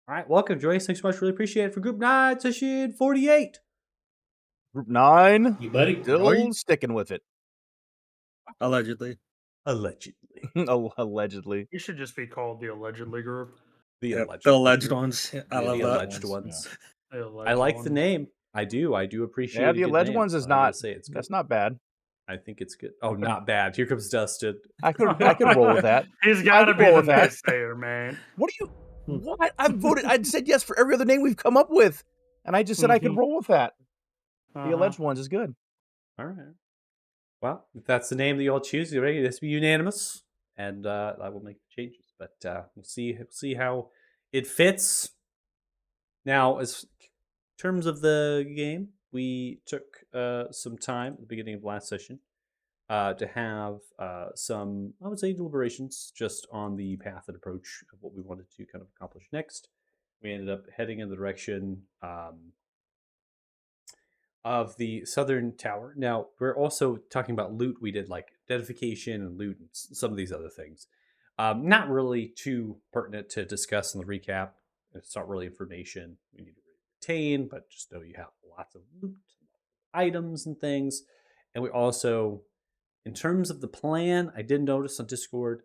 All right, welcome, Joyce. Thanks so much. Really appreciate it for Group 9, session 48. Group 9, You buddy? still sticking with it. Allegedly. Allegedly. Allegedly. You should just be called the allegedly group. The alleged, The alleged group. ones. I The love that. alleged ones. The alleged I like the ones. name. I do appreciate Yeah, a the good alleged name, ones is so I gotta not. say it's good. That's not bad. I think it's good. Oh, not bad. Here comes Dustin. I could roll with that. He's got to could be roll the with that. naysayer, man. What do you? What? I voted. I said yes for every other name we've come up with, and I just said I could roll with that. The alleged ones is good. All right. Well, if that's the name that you all choose, you're ready. This will be unanimous, and I will make the changes. But we'll see how it fits. Now, as in terms of the game, we took some time at the beginning of last session to have some, I would say, deliberations just on the path and approach of what we wanted to kind of accomplish next. We ended up heading in the direction of the southern tower. Now, we're also talking about loot. We did like identification and loot and some of these other things. Not really too pertinent to discuss in the recap. It's not really information we need to retain, but just know you have lots of loot, items, and things. And we also, in terms of the plan, I did notice on Discord,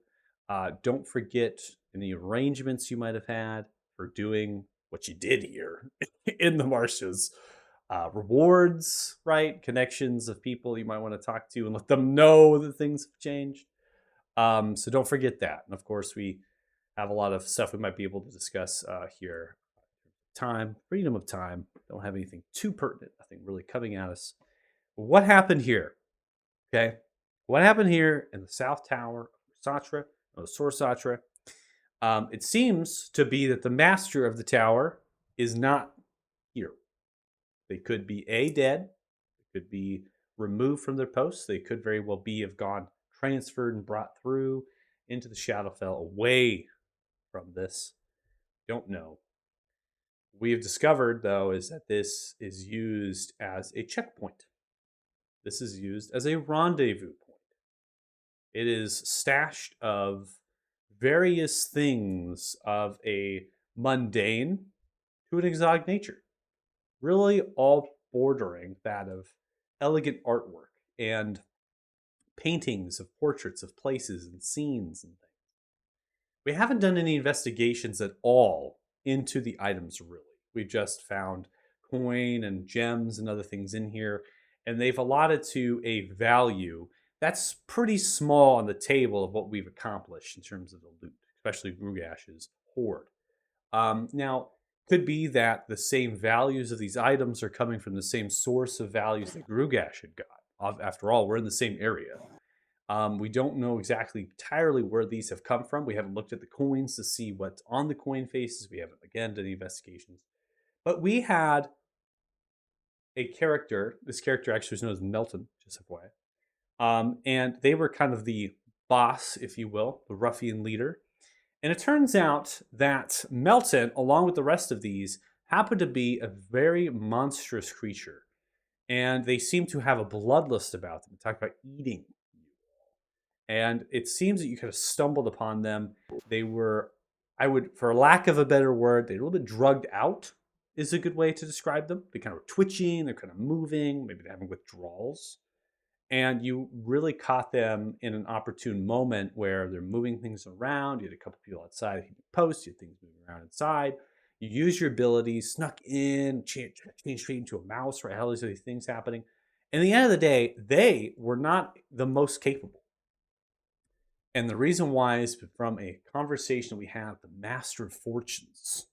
don't forget any arrangements you might have had for doing what you did here in the marshes. Rewards, right? Connections of people you might want to talk to and let them know that things have changed. So don't forget that. And of course, we have a lot of stuff we might be able to discuss here. Time, freedom of time. Don't have anything too pertinent, nothing really coming at us. What happened here? Okay. What happened here in the South Tower of Satra, or the Sor Satra? It seems to be that the master of the tower is not here. They could be dead. They could be removed from their posts. They could very well be have gone transferred and brought through into the Shadowfell away from this. Don't know. What we have discovered, though, is that this is used as a checkpoint. This is used as a rendezvous point. It is stashed of various things of a mundane to an exotic nature. Really all bordering that of elegant artwork and paintings of portraits of places and scenes and things. We haven't done any investigations at all into the items, really. We just found coin and gems and other things in here, and they've allotted to a value that's pretty small on the table of what we've accomplished in terms of the loot, especially Grugash's hoard. Now, could be that the same values of these items are coming from the same source of values that Grugash had got. After all, we're in the same area. We don't know exactly entirely where these have come from. We haven't looked at the coins to see what's on the coin faces. We haven't, again, done any investigations. But we had a character. This character actually was known as Melton, just FYI. And they were kind of the boss, if you will, the ruffian leader. And it turns out that Melton, along with the rest of these, happened to be a very monstrous creature. And they seem to have a bloodlust about them. They talk about eating you. And it seems that you kind of stumbled upon them. They were, for lack of a better word, they're a little bit drugged out, is a good way to describe them. They kind of twitching, they're kind of moving, maybe they're having withdrawals. And you really caught them in an opportune moment where they're moving things around. You had a couple people outside hitting posts, you had things moving around inside. You use your abilities, snuck in, changed straight into a mouse, right? All these things happening. And at the end of the day, they were not the most capable. And the reason why is from a conversation we had with the Master of Fortunes.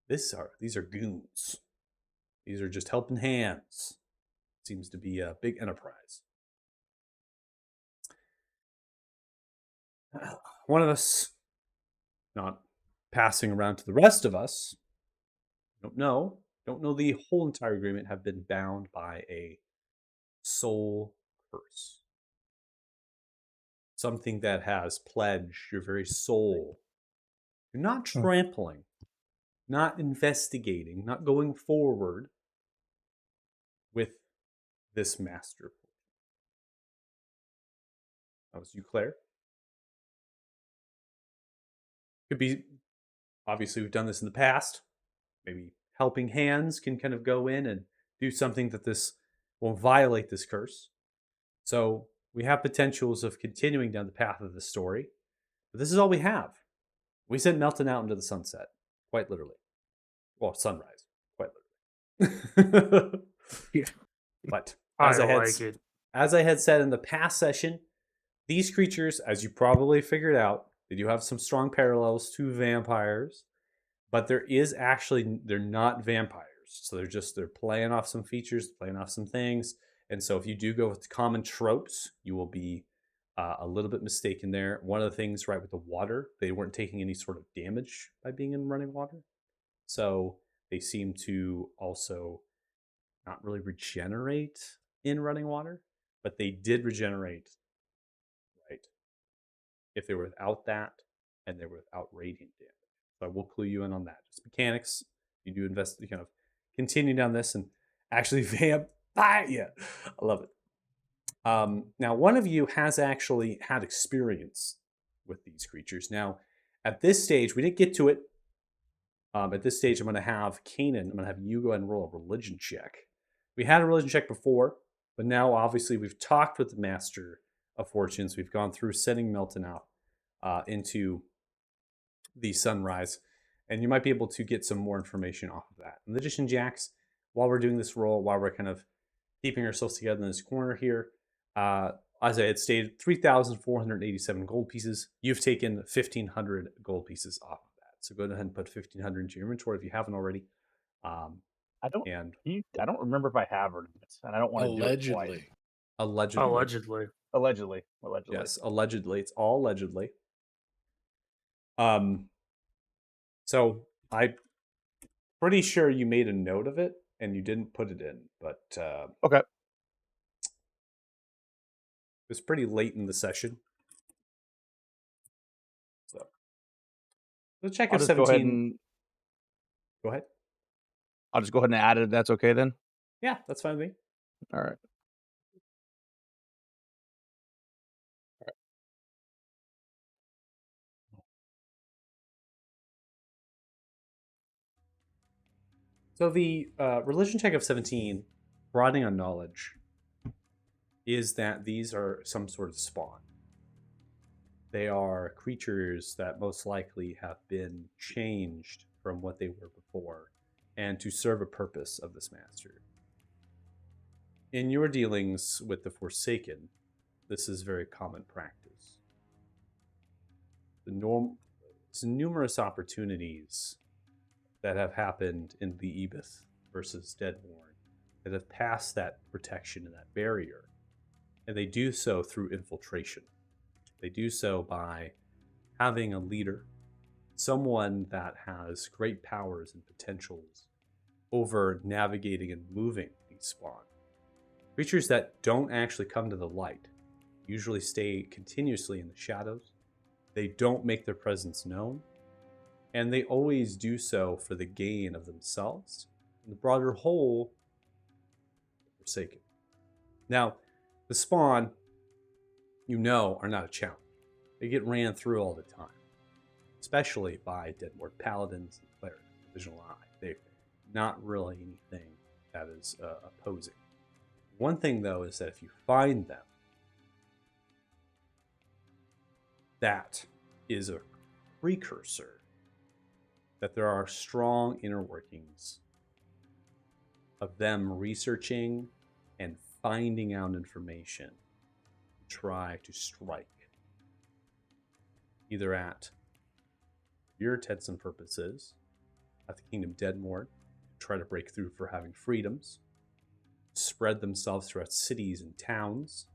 These are goons. These are just helping hands. Seems to be a big enterprise. One of us, not passing around to the rest of us, don't know the whole entire agreement, have been bound by a soul curse. Something that has pledged your very soul. You're not trampling, not investigating, not going forward with this master. That was you, Claire. Could be obviously we've done this in the past. Maybe helping hands can kind of go in and do something that this will violate this curse. So we have potentials of continuing down the path of the story. But this is all we have. We sent Melton out into the sunset, quite literally. Well, sunrise, quite literally. Yeah. But I as I had like it. as I had said in the past session, these creatures, as you probably figured out, they do have some strong parallels to vampires, but they're not vampires. So they're playing off some features, playing off some things. And so if you do go with common tropes, you will be a little bit mistaken there. One of the things, right, with the water, they weren't taking any sort of damage by being in running water. So they seem to also not really regenerate in running water, but they did regenerate, right, if they were without that and they were without radiant damage. So I will clue you in on that. Just mechanics. You do invest, you kind of continue down this and actually vamp. Yeah, I love it. Now, one of you has actually had experience with these creatures. Now, at this stage, we didn't get to it. At this stage, I'm going to have Kanan. I'm going to have you go ahead and roll a religion check. We had a religion check before, but now obviously we've talked with the Master of Fortunes. We've gone through sending Melton out into the sunrise, and you might be able to get some more information off of that. Magician Jacks, while we're doing this roll, while we're kind of keeping ourselves together in this corner here, as I had stated, 3,487 gold pieces. You've taken 1,500 gold pieces off of that. So go ahead and put 1,500 into your inventory if you haven't already. I don't. And I don't remember if I have or not, and I don't want to do it twice. allegedly. Allegedly. Allegedly. Yes, allegedly. It's all allegedly. So I'm pretty sure you made a note of it and you didn't put it in, but Okay. it was pretty late in the session. So let's check I'll if just go 17. ahead and Go ahead. I'll just go ahead and add it. If that's okay then. Yeah, that's fine with me. All right. So the religion check of 17, broadening on knowledge, is that these are some sort of spawn. They are creatures that most likely have been changed from what they were before and to serve a purpose of this master. In your dealings with the Forsaken, this is very common practice. There's numerous opportunities that have happened in the Ebith versus Deadborn that have passed that protection and that barrier. And they do so through infiltration. They do so by having a leader, someone that has great powers and potentials over navigating and moving these spawn. Creatures that don't actually come to the light usually stay continuously in the shadows. They don't make their presence known, and they always do so for the gain of themselves and the broader whole, the Forsaken. Now, the spawn, are not a challenge. They get ran through all the time, especially by Deadward Paladins and Clerics, Divisional Eye. They're not really anything that is opposing. One thing, though, is that if you find them, that is a precursor that there are strong inner workings of them researching and finding out information to try to strike either at your intents and purposes at the Kingdom Deadmore, to try to break through for having freedoms, spread themselves throughout cities and towns,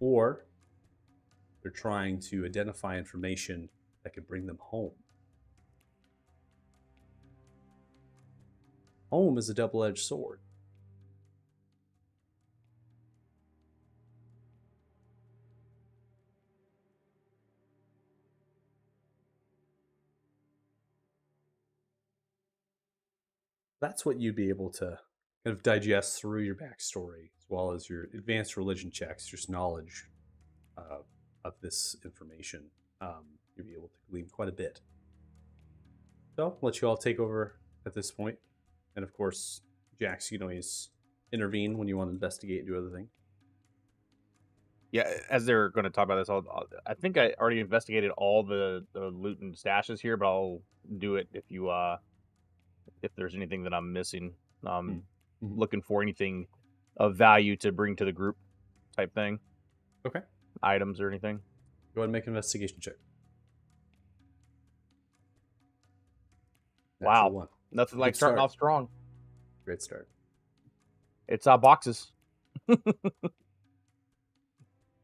or they're trying to identify information that could bring them home. Home is a double-edged sword. That's what you'd be able to kind of digest through your backstory, as well as your advanced religion checks, just knowledge of this information. You'll be able to glean quite a bit. So I'll let you all take over at this point. And of course, Jax, you can always intervene when you want to investigate and do other things. Yeah, as they're going to talk about this, I think I already investigated all the loot and stashes here, but I'll do it if there's anything that I'm missing. Mhm. Looking for anything of value to bring to the group type thing, Okay. items or anything. Go ahead and make an investigation check. Wow. Natural 1. Nothing like Good starting start. off strong. Great start. It's boxes.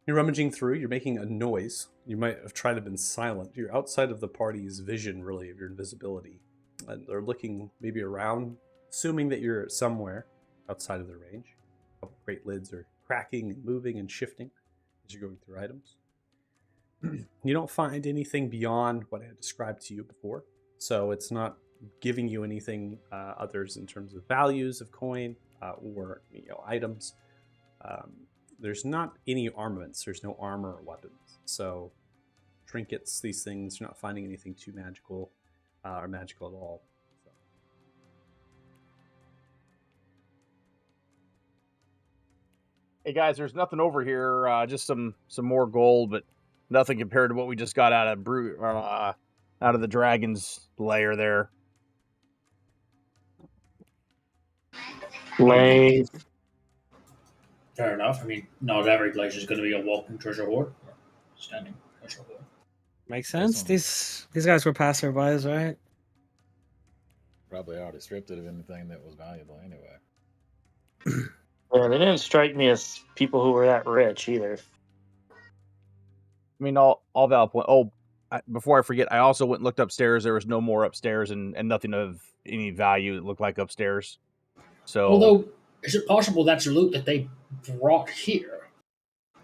You're rummaging through, you're making a noise. You might have tried to been silent. You're outside of the party's vision, really, of your invisibility. And they're looking maybe around, assuming that you're somewhere outside of their range. A couple crate lids are cracking and moving and shifting as you're going through items. You don't find anything beyond what I had described to you before. So it's not giving you anything others in terms of values of coin or items. There's not any armaments. There's no armor or weapons. So trinkets, these things, you're not finding anything too magical or magical at all. So. Hey guys, there's nothing over here. Just some more gold, but nothing compared to what we just got out of the dragon's lair there. Lame. Fair enough. I mean, not every place is going to be a walking treasure hoard, or standing treasure hoard. Makes sense. on. These guys were passerbys, right? Probably already stripped it of anything that was valuable anyway. Yeah, they didn't strike me as people who were that rich either. I mean, all valid point. Oh, before I forget, I also went and looked upstairs. There was no more upstairs, and nothing of any value it looked like upstairs. So, Although, is it possible that's loot that they brought here?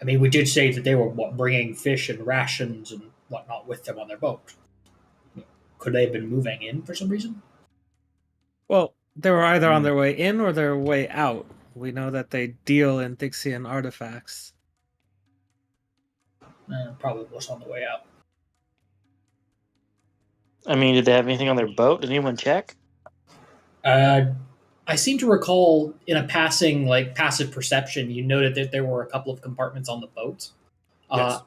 I mean, we did say that they were bringing fish and rations and whatnot with them on their boat. Could they have been moving in for some reason? Well, they were either on Hmm. their way in or their way out. We know that they deal in Dixian artifacts. Probably was on the way out. I mean, did they have anything on their boat? Did anyone check? I seem to recall in a passing, passive perception, you noted that there were a couple of compartments on the boat. Yes.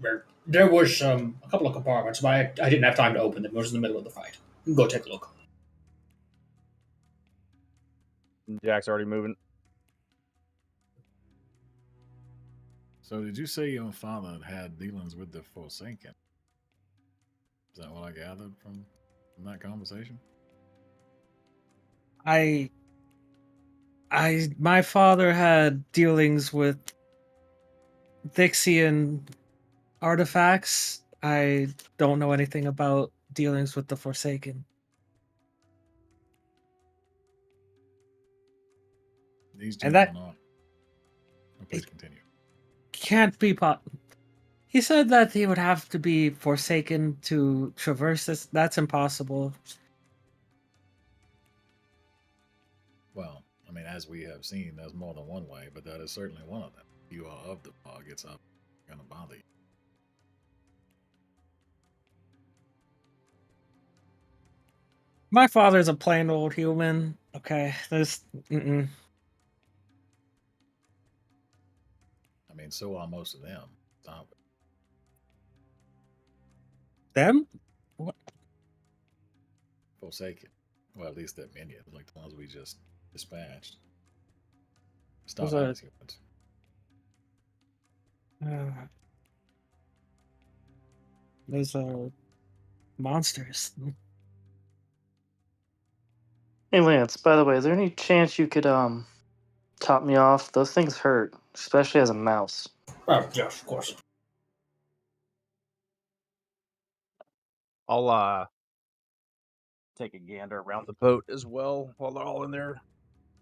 Where there was a couple of compartments, but I didn't have time to open them. It was in the middle of the fight. Go take a look. Jack's already moving. So did you say your father had dealings with the Forsaken? Is that what I gathered from that conversation? My father had dealings with Dixian artifacts. I don't know anything about dealings with the Forsaken. These And gentlemen that- are. Oh, please continue. Can't be He said that he would have to be Forsaken to traverse this. That's impossible. Well, I mean, as we have seen, there's more than one way, but that is certainly one of them. You are of the fog, it's up, gonna bother you. My father's a plain old human. Okay, there's. Mm-mm. I mean, so are most of them. Stop it. Them? Forsaken. Well, at least that many, like the ones we just dispatched. It's Those not are- obvious humans. Those are monsters. Hey, Lance, by the way, is there any chance you could top me off? Those things hurt, especially as a mouse. Oh, yes, of course. I'll take a gander around the boat as well while they're all in there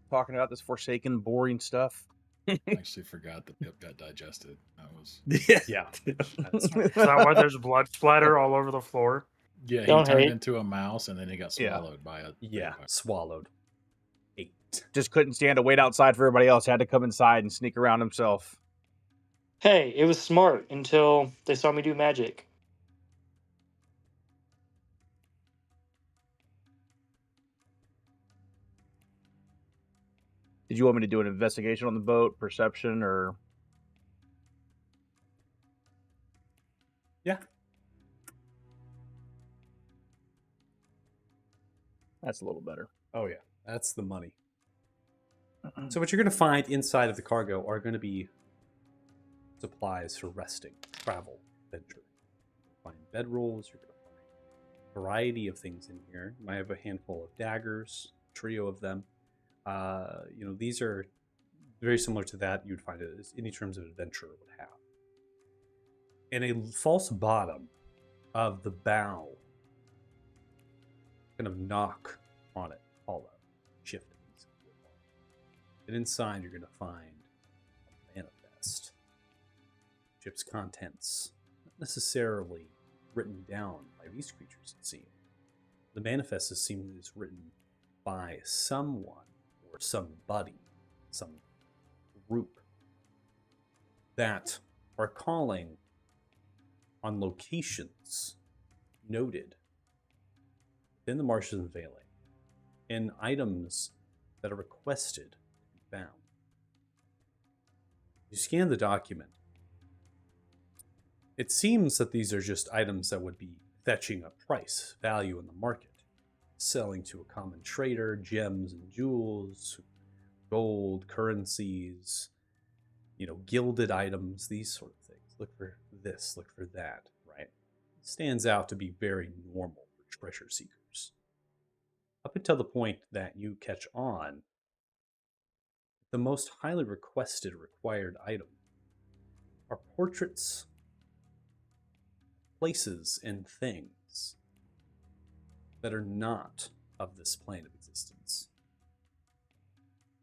talking about this Forsaken, boring stuff. I actually forgot the pip got digested. That was. Yeah. Is that why there's blood splatter all over the floor? Yeah, he Don't turned hate. into a mouse and then he got Yeah. swallowed by a. Yeah. vampire. Swallowed. 8. Just couldn't stand to wait outside for everybody else. Had to come inside and sneak around himself. Hey, it was smart until they saw me do magic. Did you want me to do an investigation on the boat, perception, or? Yeah. That's a little better. Oh, yeah. That's the money. So what you're going to find inside of the cargo are going to be supplies for resting, travel, adventure. You're going to find bedrolls. You're going to find a variety of things in here. You might have a handful of daggers, a trio of them. These are very similar to that you'd find it as any terms of adventure would have. And a false bottom of the bow kind of knock on it, hollow, shifting. And inside you're going to find a manifest. Ship's contents, not necessarily written down by these creatures, it seems. The manifest is seemingly written by someone or somebody, some group that are calling on locations noted within the marshes and Veiling and items that are requested to be found. You scan the document. It seems that these are just items that would be fetching a price, value in the market, selling to a common trader, gems and jewels, gold, currencies, gilded items, these sort of things. Look for this, look for that, right? It stands out to be very normal for treasure seekers. Up until the point that you catch on, the most highly requested required item are portraits, places, and things that are not of this plane of existence.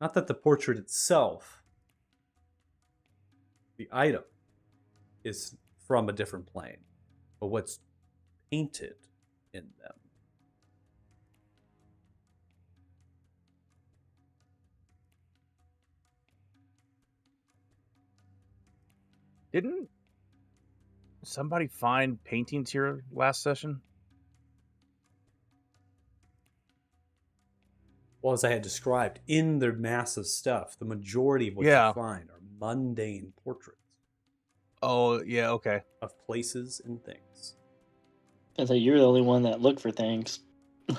Not that the portrait itself, the item, is from a different plane, but what's painted in them. Didn't somebody find paintings here last session? Well, as I had described, in their massive stuff, the majority of what Yeah. you find are mundane portraits Oh, yeah, okay. of places and things. I thought you were the only one that looked for things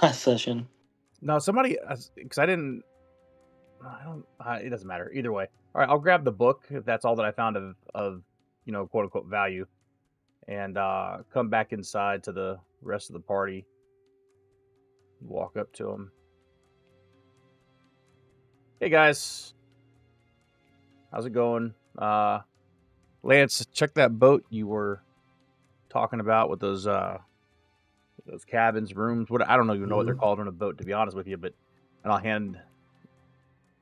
last session. No, somebody, because I don't, it doesn't matter. Either way. All right, I'll grab the book if that's all that I found of quote unquote value, and come back inside to the rest of the party. Walk up to them. Hey guys, how's it going? Lance, check that boat you were talking about with those cabins, rooms. What I don't even know what they're called on a boat, to be honest with you. But and I'll hand.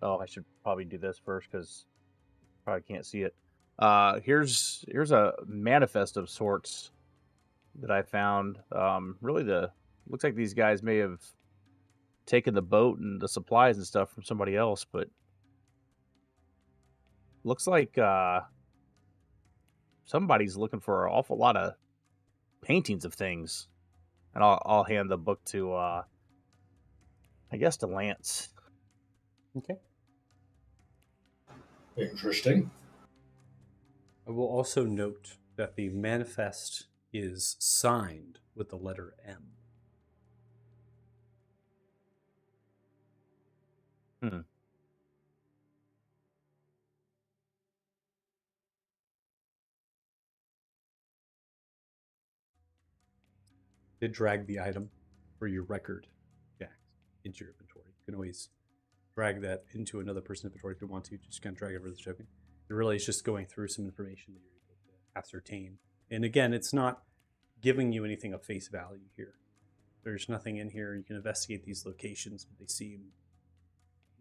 Oh, I should probably do this first because probably can't see it. Here's a manifest of sorts that I found. Really, looks like these guys may have taken the boat and the supplies and stuff from somebody else, but looks like somebody's looking for an awful lot of paintings of things. And I'll hand the book to I guess to Lance. Okay. Interesting. I will also note that the manifest is signed with the letter M. Did drag the item for your record, Jack, into your inventory. You can always drag that into another person's inventory if you want to. Just kind of drag over the token. It really is just going through some information that you're able to ascertain. And again, it's not giving you anything of face value here. There's nothing in here. You can investigate these locations, but they seem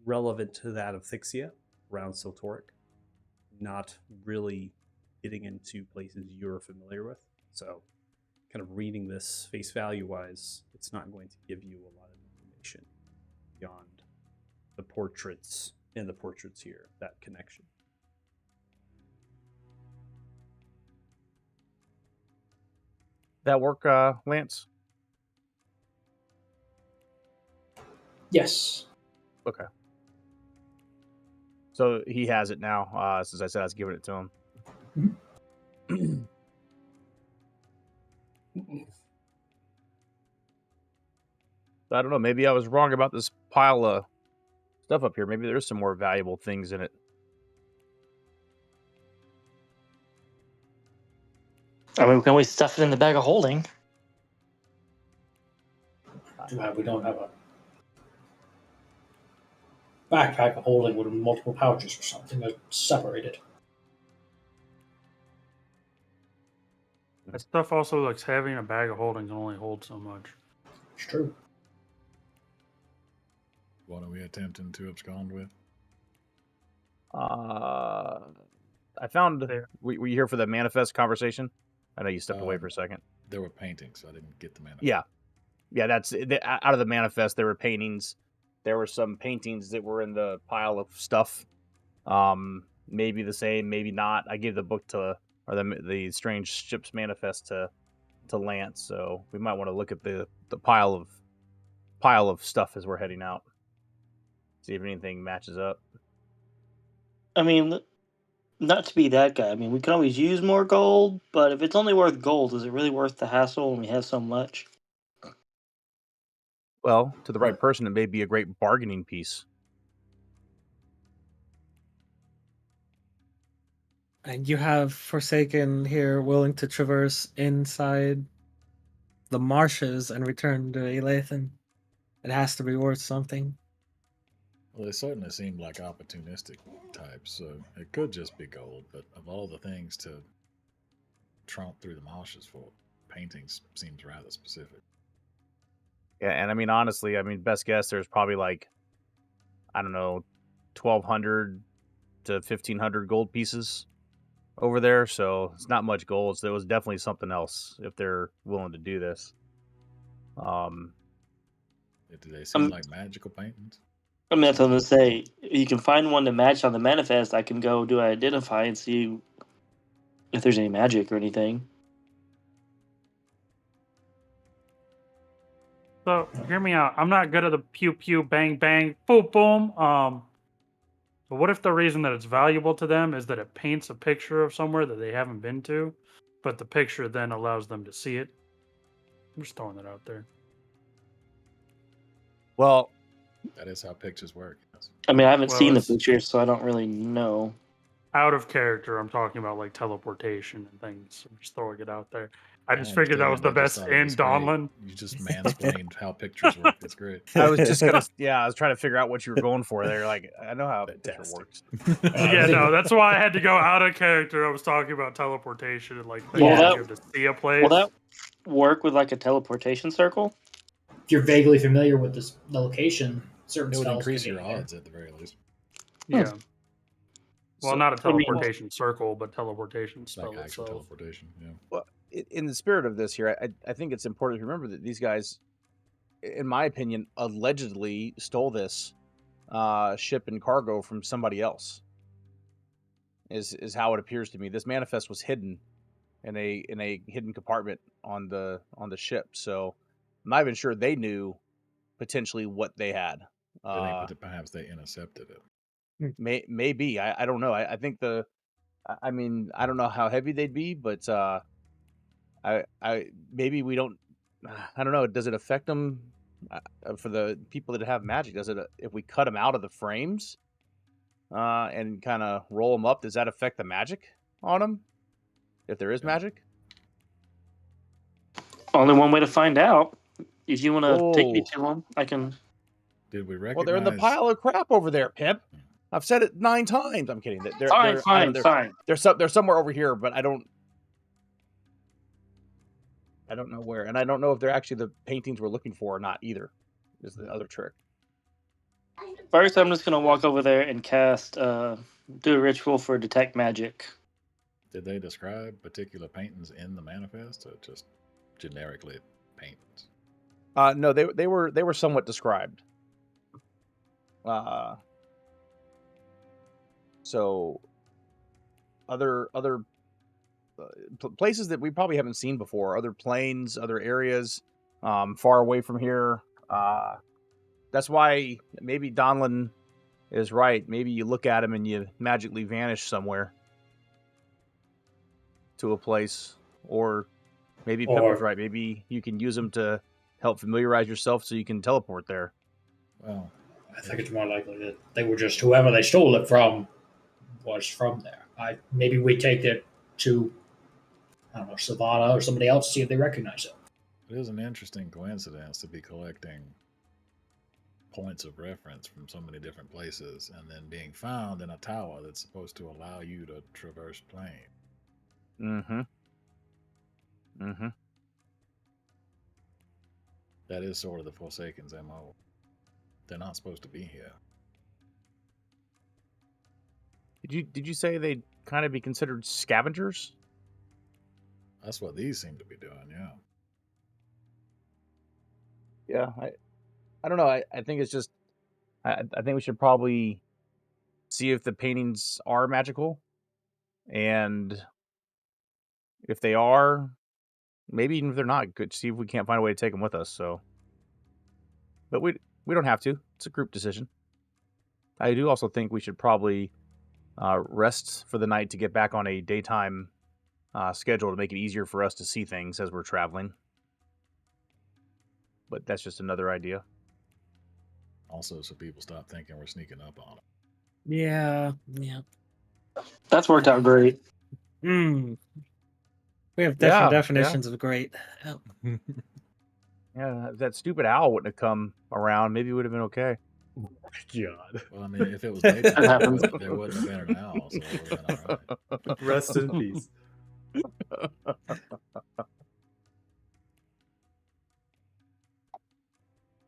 relevant to that of Thixia around Siltoric, not really getting into places you're familiar with. So kind of reading this face value wise, it's not going to give you a lot of information beyond the portraits and the portraits here, that connection. That work, Lance? Yes. Okay. So he has it now. Since I said I was giving it to him. I don't know. Maybe I was wrong about this pile of stuff up here. Maybe there's some more valuable things in it. I mean, we can always stuff it in the bag of holding. Too bad we don't have a backpack of holding with multiple pouches or something that's separated. That stuff also looks heavy, and a bag of holding can only hold so much. It's true. What are we attempting to abscond with? I found. There. Were you here for the manifest conversation? I know you stepped away for a second. There were paintings, so I didn't get the manifest. Yeah. That's out of the manifest. There were paintings. There were some paintings that were in the pile of stuff. Maybe the same, maybe not. I gave the book to, or the Strange Ships Manifest to Lance, so we might want to look at the pile of stuff as we're heading out. See if anything matches up. I mean, not to be that guy. I mean, we can always use more gold, but if it's only worth gold, is it really worth the hassle when we have so much? Well, to the right person, it may be a great bargaining piece. And you have Forsaken here willing to traverse inside the marshes and return to Elathan. It has to be worth something. Well, they certainly seem like opportunistic types, so it could just be gold, but of all the things to tromp through the marshes for, paintings seems rather specific. Yeah, and I mean, honestly, best guess, there's probably like, I don't know, 1,200 to 1,500 gold pieces over there, so it's not much gold. So there was definitely something else if they're willing to do this. Do they seem like magical paintings? I mean, that's what I'm gonna say. If you can find one to match on the manifest, I can go do identify and see if there's any magic or anything. So hear me out. I'm not good at the pew pew bang bang boom boom. But what if the reason that it's valuable to them is that it paints a picture of somewhere that they haven't been to, but the picture then allows them to see it? I'm just throwing that out there. Well, That is how pictures work. Yes. I mean, I haven't Well, seen the it's- pictures, so I don't really know. Out of character, I'm talking about like teleportation and things. I'm just throwing it out there. I just understand, figured that was the I just best thought it in was great. Donlin. You just mansplained how pictures work. It's great. I was just gonna, I was trying to figure out what you were going for there. Like, I know how a picture Fantastic. works. Yeah, no, that's why I had to go out of character. I was talking about teleportation and like things Well, that that- you have to see a place. Will that work with like a teleportation circle? If you're vaguely familiar with the location, certain It would spells increase can your get you there. odds at the very least. Yeah. Well, So- not a I mean- teleportation circle, but teleportation spell Like actual itself. teleportation. Yeah. Well, in the spirit of this here, I think it's important to remember that these guys, in my opinion, allegedly stole this ship and cargo from somebody else. Is how it appears to me. This manifest was hidden in a hidden compartment on the ship, so I'm not even sure they knew potentially what they had. I think perhaps they intercepted it. Maybe I don't know. I think I mean, I don't know how heavy they'd be, but I maybe we don't. I don't know. Does it affect them for the people that have magic? Does it if we cut them out of the frames and kind of roll them up? Does that affect the magic on them? If there is Yeah. magic, Only one way to find out. If you want to take me Whoa. to one, I can. Did we recognize? well, they're in the pile of crap over there, Pip. I've said it 9 times. I'm kidding. They're, Fine, they're, fine, they're, fine. They're somewhere over here, but I don't know where, and I don't know if they're actually the paintings we're looking for or not either. Is the other trick. First, I'm just gonna walk over there and cast, do a ritual for detect magic. Did they describe particular paintings in the manifest, or just generically paintings? No, they were somewhat described. So other places that we probably haven't seen before, other planes, other areas, far away from here. That's why maybe Donlin is right. Maybe you look at them and you magically vanish somewhere to a place, or maybe Pip was Or- right. Maybe you can use them to help familiarize yourself so you can teleport there. Well, I think it's more likely that they were just whoever they stole it from was from there. Maybe we take it to, I don't know, Savannah or somebody else, see if they recognize it. it is an interesting coincidence to be collecting points of reference from so many different places and then being found in a tower that's supposed to allow you to traverse plane. Mm-hmm. Mm-hmm. That is sort of the Forsaken's MO. They're not supposed to be here. Did you say they'd kind of be considered scavengers? That's what these seem to be doing, yeah. Yeah, I don't know. I think it's just I think we should probably see if the paintings are magical, and if they are, maybe even if they're not, good. See if we can't find a way to take them with us. So, but we don't have to. It's a group decision. I do also think we should probably rest for the night to get back on a daytime schedule to make it easier for us to see things as we're traveling. But that's just another idea. Also, so people stop thinking we're sneaking up on them. Yeah. That's worked out great. We have different Yeah, definitions of great. Oh. Yeah, if that stupid owl wouldn't have come around, maybe it would have been okay. God. Well, I mean, if it was daytime, happens. there wouldn't have been an owl, so it would have been all right. Rest in peace.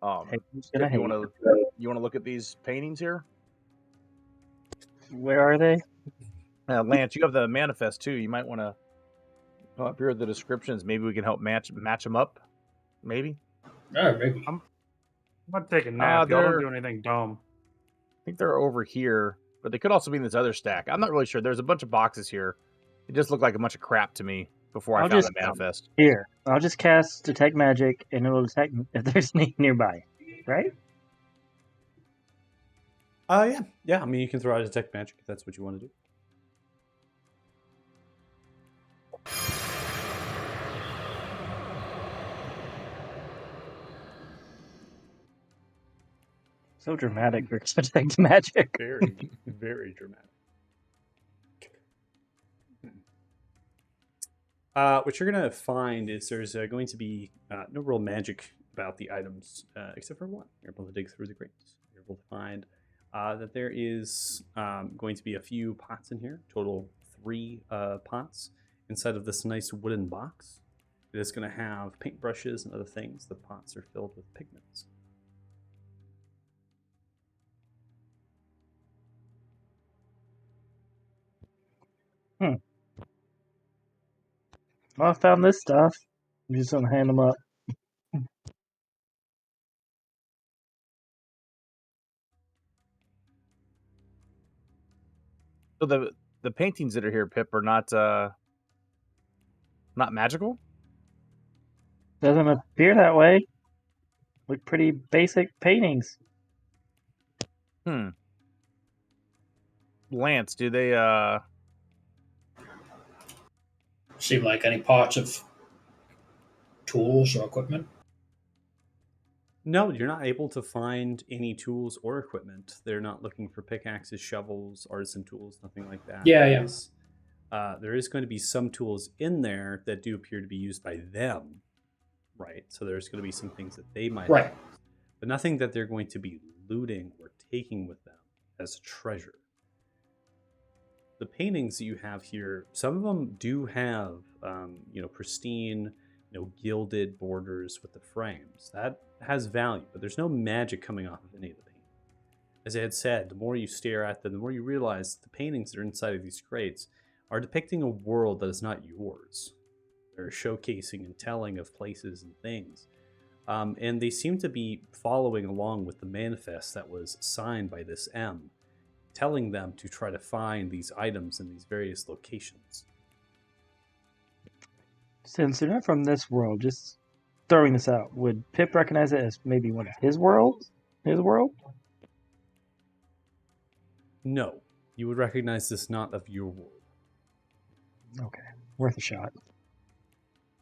Hey, who's If gonna you hate? want to look at these paintings here, Where are they? Lance, you have the manifest too. You might want to go up here with the descriptions. Maybe we can help match them up. Maybe. Oh, maybe. I'm not taking nap. Y'all they're- don't do anything dumb. I think they're over here, but they could also be in this other stack. I'm not really sure. There's a bunch of boxes here. It just looked like a bunch of crap to me before I I'll found just- the manifest. Here, I'll just cast Detect Magic, and it'll detect if there's any nearby. Right? Yeah. I mean, you can throw out a detect magic if that's what you want to do. So dramatic for Detect Magic. Very, very dramatic. What you're gonna find is there's going to be no real magic about the items except for one. You're able to dig through the crates. You're able to find that there is going to be a few pots in here. Total 3 pots inside of this nice wooden box. It is going to have paintbrushes and other things. The pots are filled with pigments. Well, I found this stuff. I'm just gonna hand them up. So the paintings that are here, Pip, are not magical. Doesn't appear that way. Look pretty basic paintings. Lance, do they Seem like any parts of tools or equipment. No, you're not able to find any tools or equipment. They're not looking for pickaxes, shovels, artisan tools, nothing like that. Yeah, yeah. There is going to be some tools in there that do appear to be used by them, right? So there's going to be some things that they might Right. have used, but nothing that they're going to be looting or taking with them as treasure. The paintings that you have here, some of them do have, pristine, gilded borders with the frames. That has value, but there's no magic coming off of any of the paintings. As I had said, the more you stare at them, the more you realize the paintings that are inside of these crates are depicting a world that is not yours. They're showcasing and telling of places and things. And they seem to be following along with the manifest that was signed by this M, telling them to try to find these items in these various locations. Since they're not from this world, just throwing this out, would Pip recognize it as maybe one of his worlds? His world? No, you would recognize this not of your world. Okay, worth a shot.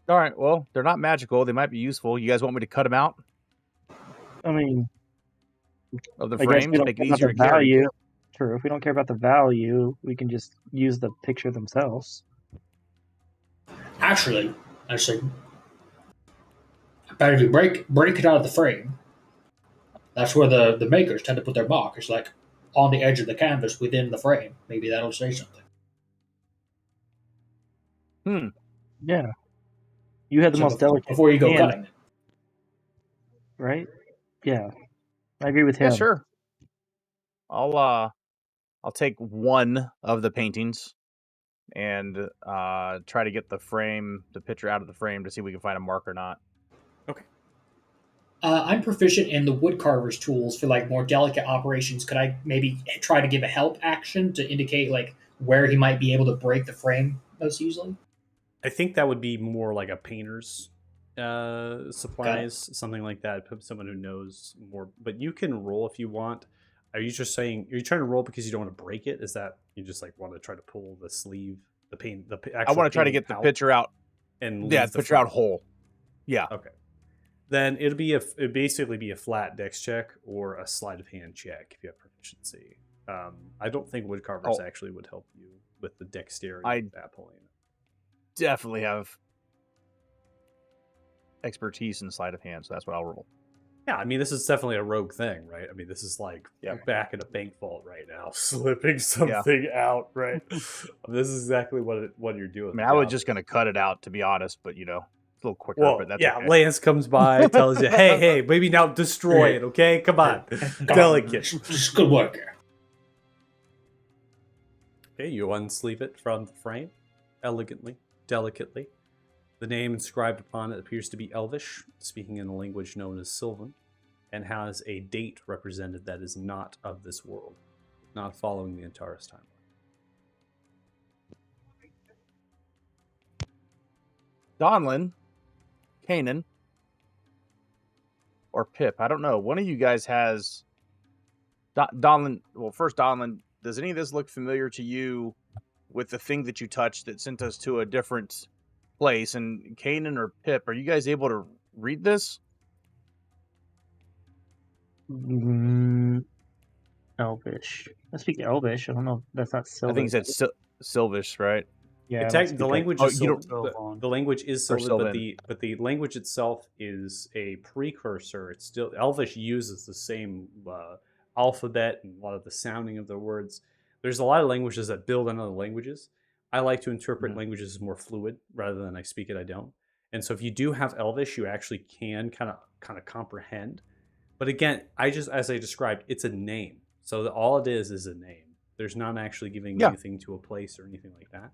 All right. Well, they're not magical. They might be useful. You guys want me to cut them out I mean, of the I guess we frames, don't make it care about easier the to carry? value. True. If we don't care about the value, we can just use the picture themselves. Actually, I said, but if you break it out of the frame, that's where the makers tend to put their mark. It's like on the edge of the canvas within the frame. Maybe that'll say something. Yeah. You had the So most delicate before you go hand, cutting it. right? Yeah. I agree with Yeah, him. sure. I'll take one of the paintings and try to get the picture out of the frame to see if we can find a mark or not. I'm proficient in the woodcarver's tools for like more delicate operations. Could I maybe try to give a help action to indicate like where he might be able to break the frame most easily? I think that would be more like a painter's supplies, something like that. Someone who knows more. But you can roll if you want. Are you just saying? Are you trying to roll because you don't want to break it? Is that you just like want to try to pull the sleeve, the paint, the actual? I want to try to painting get the out picture out. and Yeah, leave the picture out front? whole. Yeah. Okay. Then it'd basically be a flat dex check or a sleight of hand check if you have proficiency. I don't think woodcarvers actually would help you with the dexterity of that pulling. Definitely have expertise in sleight of hand, so that's what I'll roll. Yeah, I mean, this is definitely a rogue thing, right? I mean, this is like back in a bank vault right now, slipping something out, right? This is exactly what you're doing. I mean, I was just going to cut it out, to be honest, but, it's a little quicker, Well, but that's yeah, okay. Lance comes by, tells you, hey, maybe now destroy it, okay? Come on. Delicate. Just good work. Okay, you unsleeve it from the frame, elegantly, delicately. The name inscribed upon it appears to be Elvish, speaking in a language known as Sylvan, and has a date represented that is not of this world, not following the Antares timeline. Donlin, Kanan, or Pip, I don't know. One of you guys has... Donlin, well, first, Donlin, does any of this look familiar to you with the thing that you touched that sent us to a different place? And Kanan or Pip, are you guys able to read this? Elvish. I speak Elvish. I don't know. That's not Sylvan. I think he said Sylvish, right? Yeah. The language is the language is Sylvan, but the language itself is a precursor. It's still Elvish uses the same alphabet and a lot of the sounding of the words. There's a lot of languages that build on other languages. I like to interpret languages as more fluid rather than I speak it, I don't. And so if you do have Elvish, you actually can kind of comprehend. But again, as I described, it's a name. So all it is a name. There's not actually giving anything to a place or anything like that.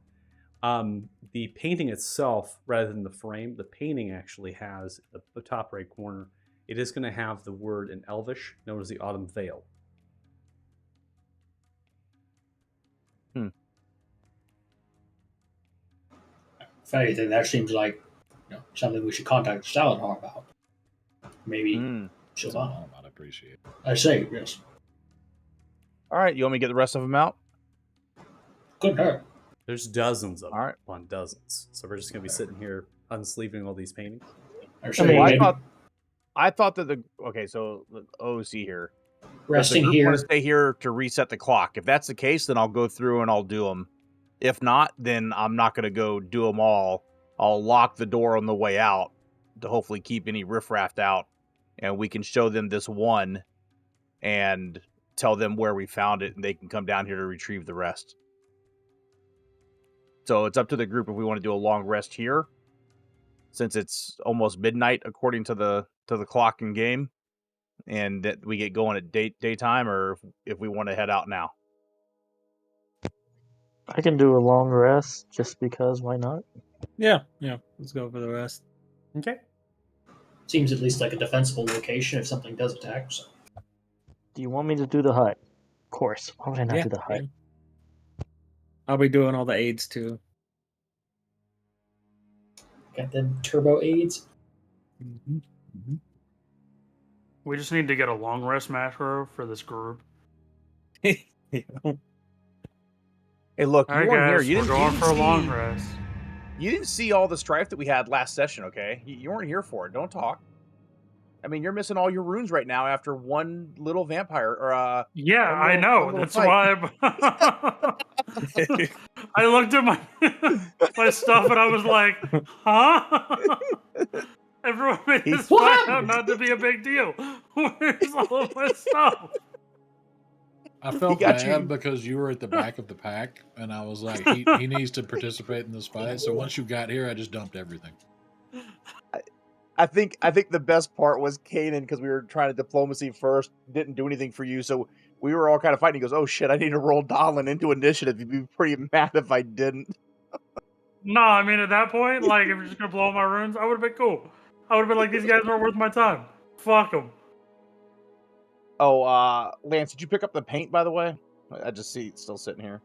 The painting itself, rather than the frame, the painting actually has the top right corner. It is going to have the word in Elvish, known as the Autumn Veil. If anything, that seems like something we should contact Salazar about. Maybe Sylvana. I'd appreciate it. I say, yes. All right, you want me to get the rest of them out? Couldn't hurt. There's dozens of them on dozens. So we're just going to be sitting here unsleeving all these paintings. I thought that so the OC here. Resting the group here. Want to stay here to reset the clock. If that's the case, then I'll go through and I'll do them. If not, then I'm not going to go do them all. I'll lock the door on the way out to hopefully keep any riffraff out, and we can show them this one and tell them where we found it, and they can come down here to retrieve the rest. So it's up to the group if we want to do a long rest here, since it's almost midnight according to the clock in game, and that we get going at daytime, or if we want to head out now. I can do a long rest just because. Why not? Yeah. Let's go for the rest. Okay. Seems at least like a defensible location if something does attack. So. Do you want me to do the hut? Of course. Why would I not do the hut? Yeah. I'll be doing all the aids too. Got them turbo aids. We just need to get a long rest macro for this group. You know? Hey, look, All you right, weren't here. guys, You we're didn't. going You for a didn't long see. rest. You didn't see all the strife that we had last session. Okay, you weren't here for it. Don't talk. I mean, you're missing all your runes right now after one little vampire or Yeah, one I little know. one little That's fight. why I looked at my my stuff and I was like, huh? Everyone made He- this What fight out happened? not to be a big deal. Where's all of my stuff? I felt got bad you. because you were at the back of the pack, and I was like, he needs to participate in this fight. So once you got here, I just dumped everything. I think the best part was Kanan because we were trying to diplomacy first, didn't do anything for you, so we were all kind of fighting. He goes, "Oh shit, I need to roll Dahlin into initiative." You'd be pretty mad if I didn't. No, I mean at that point, like if you're just gonna blow my runes, I would have been cool. I would have been like, these guys aren't worth my time. Fuck them. Oh, Lance, did you pick up the paint by the way? I just see it still sitting here.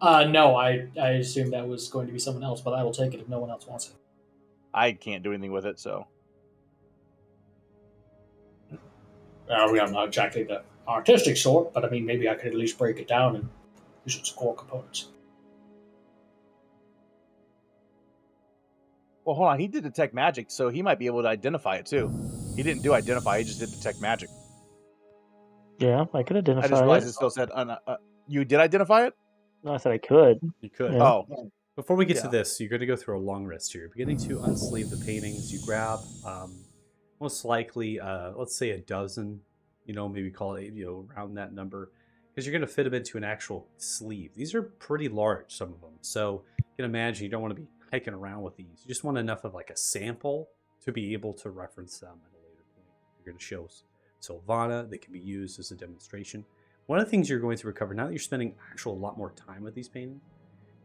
No, I assumed that was going to be someone else, but I will take it if no one else wants it. I can't do anything with it, so We are not exactly the artistic sort, but I mean, maybe I could at least break it down and use its core components. well, hold on. He did detect magic, so he might be able to identify it too. He didn't do identify; he just did detect magic. Yeah, I could I identify just realized it. it still said you did identify it. No, I said I could. You could. Yeah. Oh, Before we get to Yeah. this, you're going to go through a long rest here. You're beginning to unsleeve the paintings. You grab, most likely, let's say a dozen. Maybe call it, around that number, because you're going to fit them into an actual sleeve. These are pretty large, some of them. So you can imagine you don't want to be hiking around with these. You just want enough of like a sample to be able to reference them at a later point. You're going to show Sylvana. They can be used as a demonstration. One of the things you're going to recover now that you're spending a lot more time with these paintings,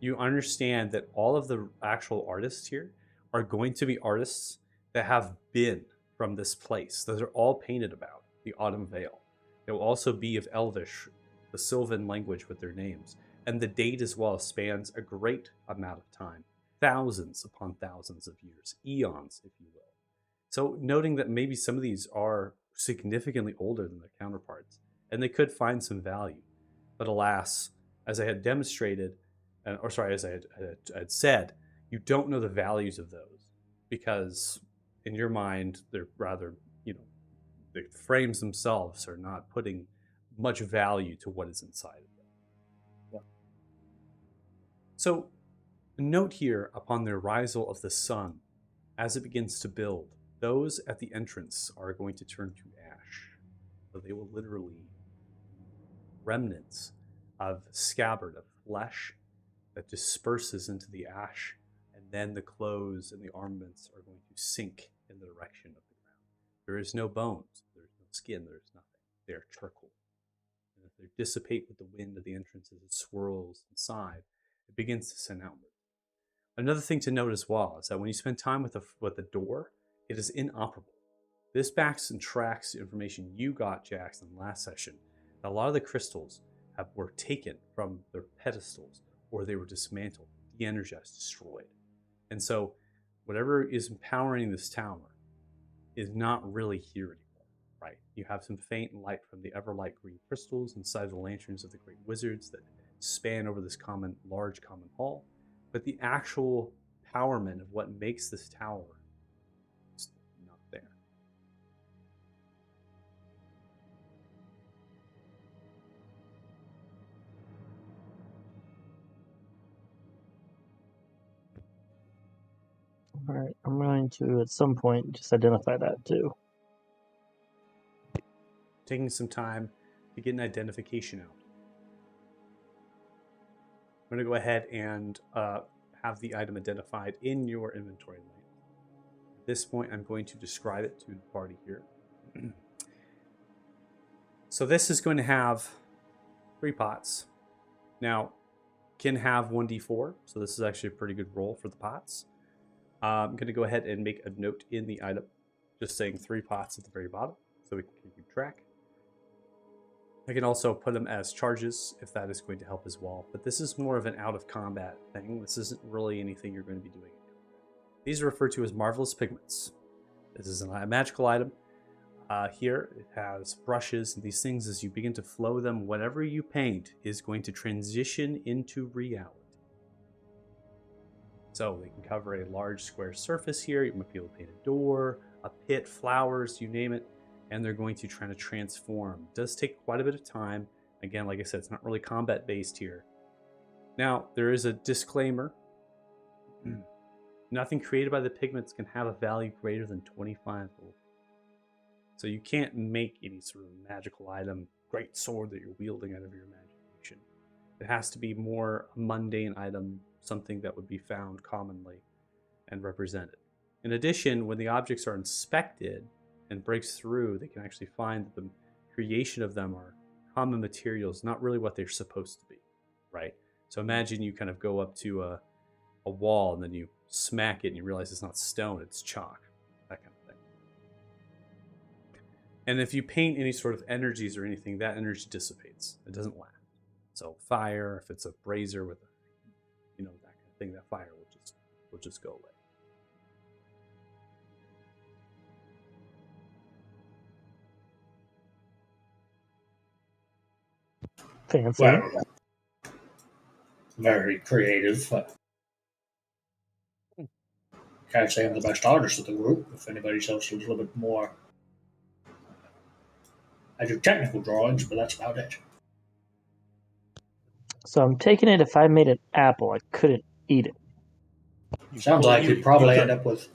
you understand that all of the actual artists here are going to be artists that have been from this place. Those are all painted about the Autumn Vale. They will also be of Elvish, the Sylvan language with their names. And the date as well spans a great amount of time. Thousands upon thousands of years. Eons, if you will. So noting that maybe some of these are significantly older than their counterparts. And they could find some value. But alas, as I had demonstrated, as I had said, you don't know the values of those because in your mind, they're rather, the frames themselves are not putting much value to what is inside of them. Yeah. So, note here upon the arisal of the sun, as it begins to build, those at the entrance are going to turn to ash. So they will literally remnants of scabbard of flesh that disperses into the ash, and then the clothes and the armaments are going to sink in the direction of the ground. There is no bones, there's no skin, there's nothing. They are charcoal. And if they dissipate with the wind of the entrance as it swirls inside, it begins to send outward. Another thing to note as well is that when you spend time with the door, it is inoperable. This backs and tracks the information you got, Jackson, last session. A lot of the crystals were taken from their pedestals, or they were dismantled, de-energized, destroyed. And so whatever is empowering this tower is not really here anymore, right? You have some faint light from the Everlight green crystals inside the lanterns of the great wizards that span over this large common hall, but the actual empowerment of what makes this tower is not there. All right, I'm going to at some point just identify that too. Taking some time to get an identification out. I'm going to go ahead and have the item identified in your inventory lane. At this point, I'm going to describe it to the party here. So this is going to have 3 pots. Now, can have 1d4, so this is actually a pretty good roll for the pots. I'm going to go ahead and make a note in the item, just saying 3 pots at the very bottom, so we can keep track. I can also put them as charges if that is going to help as well, but this is more of an out-of-combat thing. This isn't really anything you're going to be doing. These are referred to as marvelous pigments. This is a magical item. Here it has brushes and these things. As you begin to flow them, whatever you paint is going to transition into reality. So they can cover a large square surface here. You might be able to paint a door, a pit, flowers, you name it, and they're going to try to transform. It does take quite a bit of time. Again, like I said, it's not really combat based here. Now, there is a disclaimer. Nothing created by the pigments can have a value greater than 25 gold. So you can't make any sort of magical item, great sword that you're wielding out of your imagination. It has to be more a mundane item, something that would be found commonly and represented. In addition, when the objects are inspected and breaks through, they can actually find that the creation of them are common materials, not really what they're supposed to be, right? So imagine you kind of go up to a wall and then you smack it and you realize it's not stone, it's chalk, that kind of thing. And if you paint any sort of energies or anything, that energy dissipates. It doesn't last. So fire, if it's a brazier with, that kind of thing, that fire will just go away. Fancy. Well, very creative. Can't say I'm the best artist of the group. If anybody else is a little bit more, I do technical drawings, but that's about it. So I'm taking it if I made an apple, I couldn't eat it. Sounds like you'd probably end up with.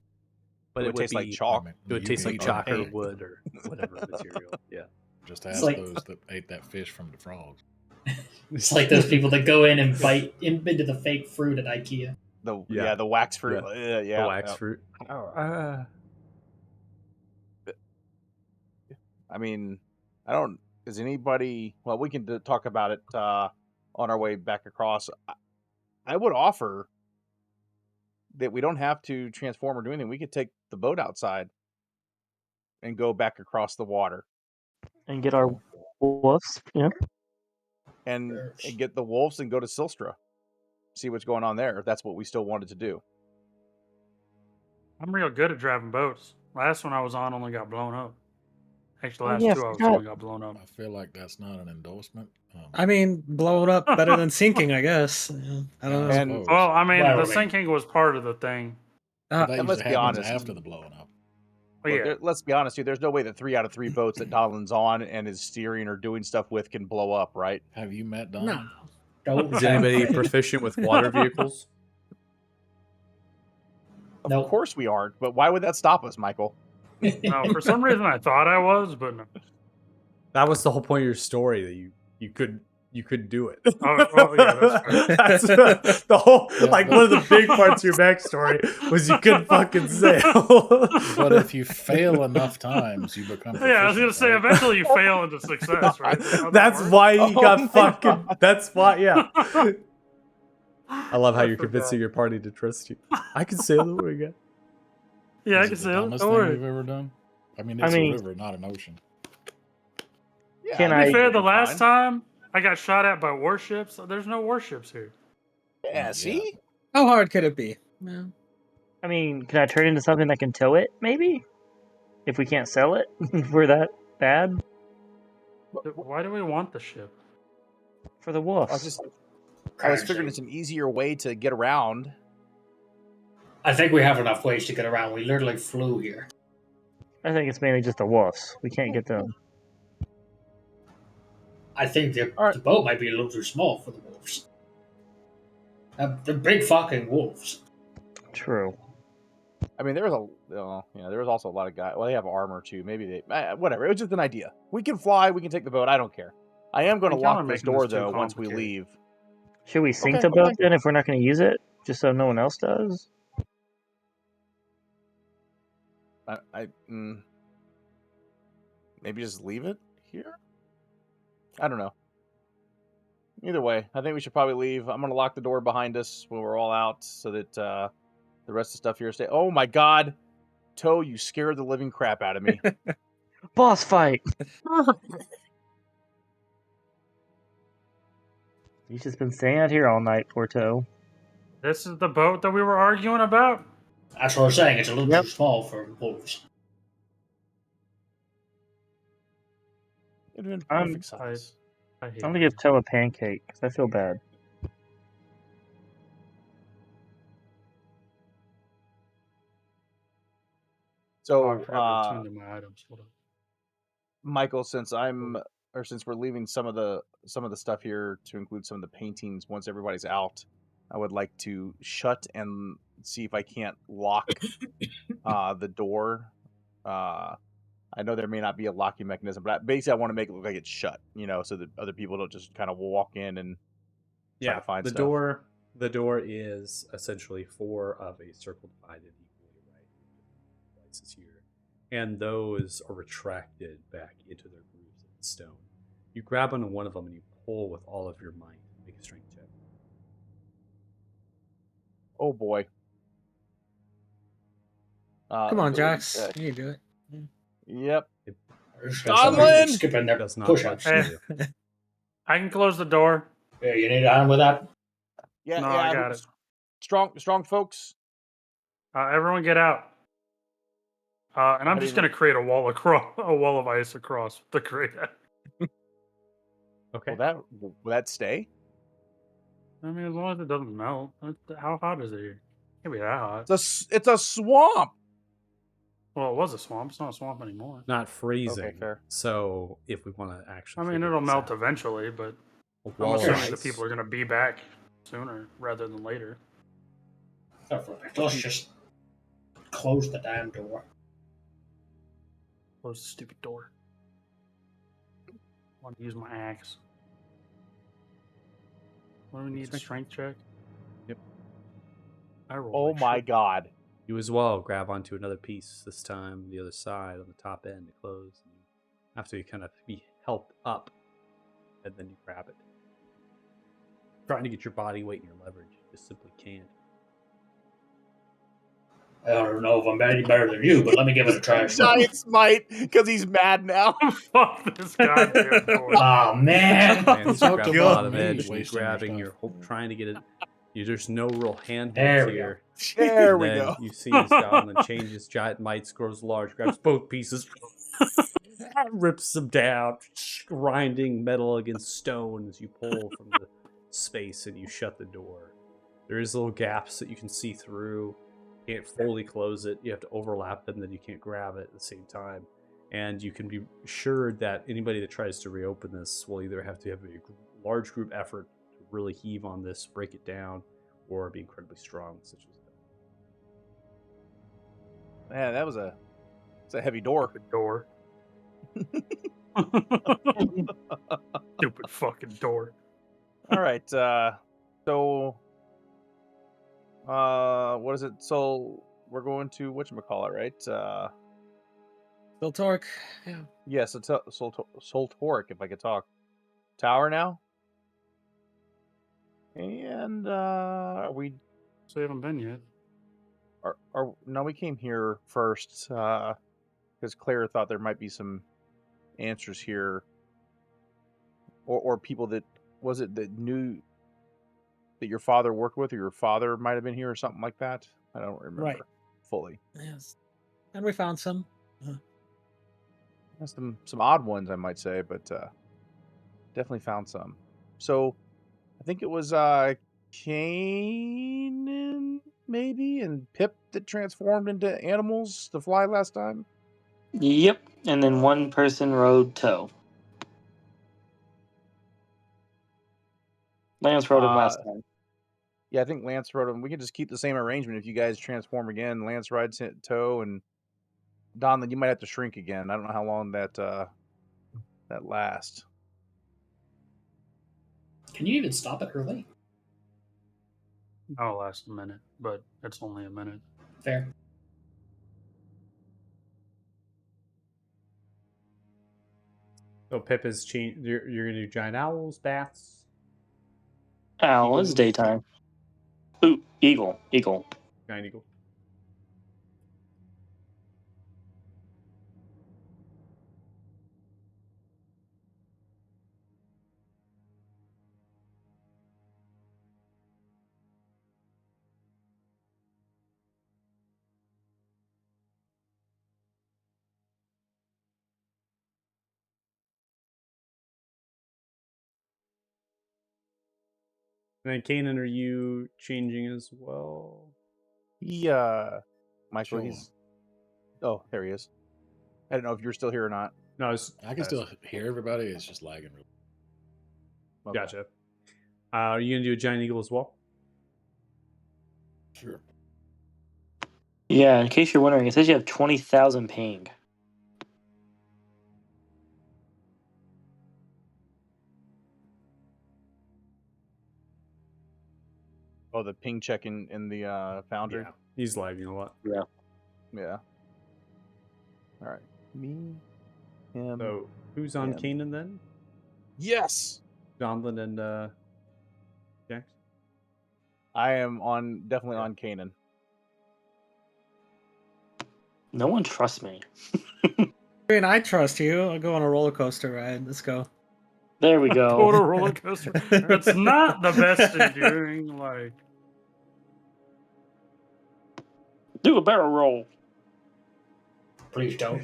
But It would taste like be, chalk. It would You taste can like eat chalk or it. wood or whatever material. Yeah. Just It's ask like- those that ate that fish from the frogs. It's like those people that go in and bite into the fake fruit at IKEA. The wax fruit. The wax fruit. I mean, is anybody, well, we can talk about it on our way back across. I would offer that we don't have to transform or do anything. We could take the boat outside and go back across the water And get our wolves, and get the wolves and go to Silstra. See what's going on there, if that's what we still wanted to do. I'm real good at driving boats. Last one I was on only got blown up. Actually, Oh, last yeah, two I was forgot. only got blown up. I feel like that's not an endorsement. I mean, blow it up better than sinking, I guess. Yeah, I don't know. And- suppose. Well, I mean, Well, the I mean- sinking was part of the thing. But that and let's usually be happens honest. after the blowing up. But Look, yeah, let's be honest, dude. There's no way that 3 out of 3 boats that Donlan's on and is steering or doing stuff with can blow up, right? Have you met Don? No. Don't Is anybody proficient with water vehicles? Of Nope. course we are, but why would that stop us, Michael? no, for some reason I thought I was, but no. That was the whole point of your story, that you could do it. Oh, yeah, That's the whole, Yeah, like, but- one of the big parts of your backstory was you couldn't fucking sail. But if you fail enough times, you become. Yeah, I was gonna proficient, say right? eventually you fail into success, right? That's why he Oh got my fucking. God. That's why, yeah. I love how I you're forgot. convincing your party to trust you. I can sail the way again. Yeah, I Is can it the sail. dumbest Don't thing worry. we've ever done? I mean, I it's mean- a river, not an ocean. Yeah, Can To I- be fair, the you're last fine. time I got shot at by warships. There's no warships here. Yeah, Not see? yet. How hard could it be? Yeah. I mean, can I turn into something that can tow it, maybe? If we can't sell it? If we're that bad? Why do we want the ship? For the I wolves. was figuring it's an easier way to get around. I think we have enough ways to get around. We literally flew here. I think it's mainly just the wolves. We can't get them. I think All right. the boat might be a little too small for the wolves. They're big fucking wolves. True. I mean, there was also a lot of guys. Well, they have armor too. Maybe they, whatever. It was just an idea. We can fly. We can take the boat. I don't care. I am going to think y'all lock are this making door this too though once we complicated. leave. Should we sink Okay, the boat okay. then if we're not going to use it? Just so no one else does? Maybe just leave it here. I don't know. Either way, I think we should probably leave. I'm gonna lock the door behind us when we're all out, so that the rest of the stuff here stay. Oh my God, Toe, you scared the living crap out of me. Boss fight! He's just been staying out here all night, poor Toe. This is the boat that we were arguing about. That's what I'm saying. It's a little Yep. too small for wolves. It'd been I'm- perfect size. I hate I'm gonna it. give Toe a pancake because I feel bad. Oh, I So, forgot to return to my items. Hold on. Michael, since we're leaving some of the stuff here to include some of the paintings, once everybody's out, I would like to shut and see if I can't lock the door. I know there may not be a locking mechanism, but basically I want to make it look like it's shut, so that other people don't just kind of walk in and try to find the stuff. the door is essentially 4 of a circle divided equally, right? Slices here, and those are retracted back into their grooves in the stone. You grab onto one of them and you pull with all of your might. Make a strength check. Oh boy. Come on, ability Jax. check. You do it. Yep. There's somebody Donlin! skipping their Does not push-ups. budge for you. I can close the door. Yeah, you need on with that. Yeah, No, yeah. I got it. Strong folks. Everyone get out. And I'm How do just you- gonna create a wall of ice across the grate. Okay. Will that stay? I mean, as long as it doesn't melt. How hot is it here? Can't be that hot. It's a swamp. Well, it was a swamp. It's not a swamp anymore. Not freezing. fair. So if we want to actually, I mean, figure it'll this melt out, eventually, but a I'm wall of assuming the ice. people are gonna be back sooner rather than later. Let's just close the damn door. Close the stupid door. I want to use my axe. What do we need? Strength check? Yep. I roll. Oh like my shit. god. You as well grab onto another piece, this time the other side on the top end to close. And you have to kind of be helped up, and then you grab it. Trying to get your body weight and your leverage, you just simply can't. I don't know if I'm any better than you, but let me give it a try. Giant smite because he's mad now. Fuck this goddamn door. Oh man! Lance, Don't you grab the kill bottom me, edge, and you're wasting your grabbing, stuff. you're trying to get it. There's no real handhold There we go. here. There And we then go. you see as Donlin changes, giant mites grows large, grabs both pieces, rips them down, grinding metal against stone as you pull from the space and you shut the door. There is little gaps that you can see through. You can't fully close it. You have to overlap them, then you can't grab it at the same time. And you can be assured that anybody that tries to reopen this will either have to have a large group effort to really heave on this, break it down, or be incredibly strong, such as that. Man, it's a heavy door. Stupid door. Stupid fucking door. All right. So what is it? So we're going to whatchamacallit, right? Still torque. Yeah. Yes, it's Soltork, if I could talk. Tower now. And we So you haven't been yet. are no, we came here first because Claire thought there might be some answers here, or people that knew that your father worked with, or your father might have been here, or something like that. I don't remember Right. fully. Yes. And we found some. Some odd ones, I might say, but definitely found some. So I think it was Kanan maybe and Pip that transformed into animals to fly last time. Yep. And then one person rode Toe. Lance rode him last time. Yeah, I think Lance rode him. We can just keep the same arrangement if you guys transform again. Lance rides Toe, and Donlin, you might have to shrink again. I don't know how long that lasts. Can you even stop it early? That'll last a minute, but it's only a minute. Fair. So Pip is you're gonna do giant owls, bats, Owl, it's daytime. Ooh, eagle. giant eagle. And then Kanan, are you changing as well? Michael, Sure. he's. Oh, there he is. I don't know if you're still here or not. No, it's I can still hear everybody. It's just lagging. Okay. gotcha. Are you gonna do a giant eagle as well? Sure. Yeah, in case you're wondering, it says you have 20,000 ping. Oh, the ping check in the Foundry. Yeah, he's lagging a lot. Yeah. All right. Me, him. So who's on him. Kanan then? Yes, Donlin and Jax? I am definitely Yeah. on Kanan. No one trusts me. I mean, I trust you. I'll go on a roller coaster ride. Let's go. There we go. Total roller coaster. It's not the best enduring, like. Do a barrel roll. Please don't.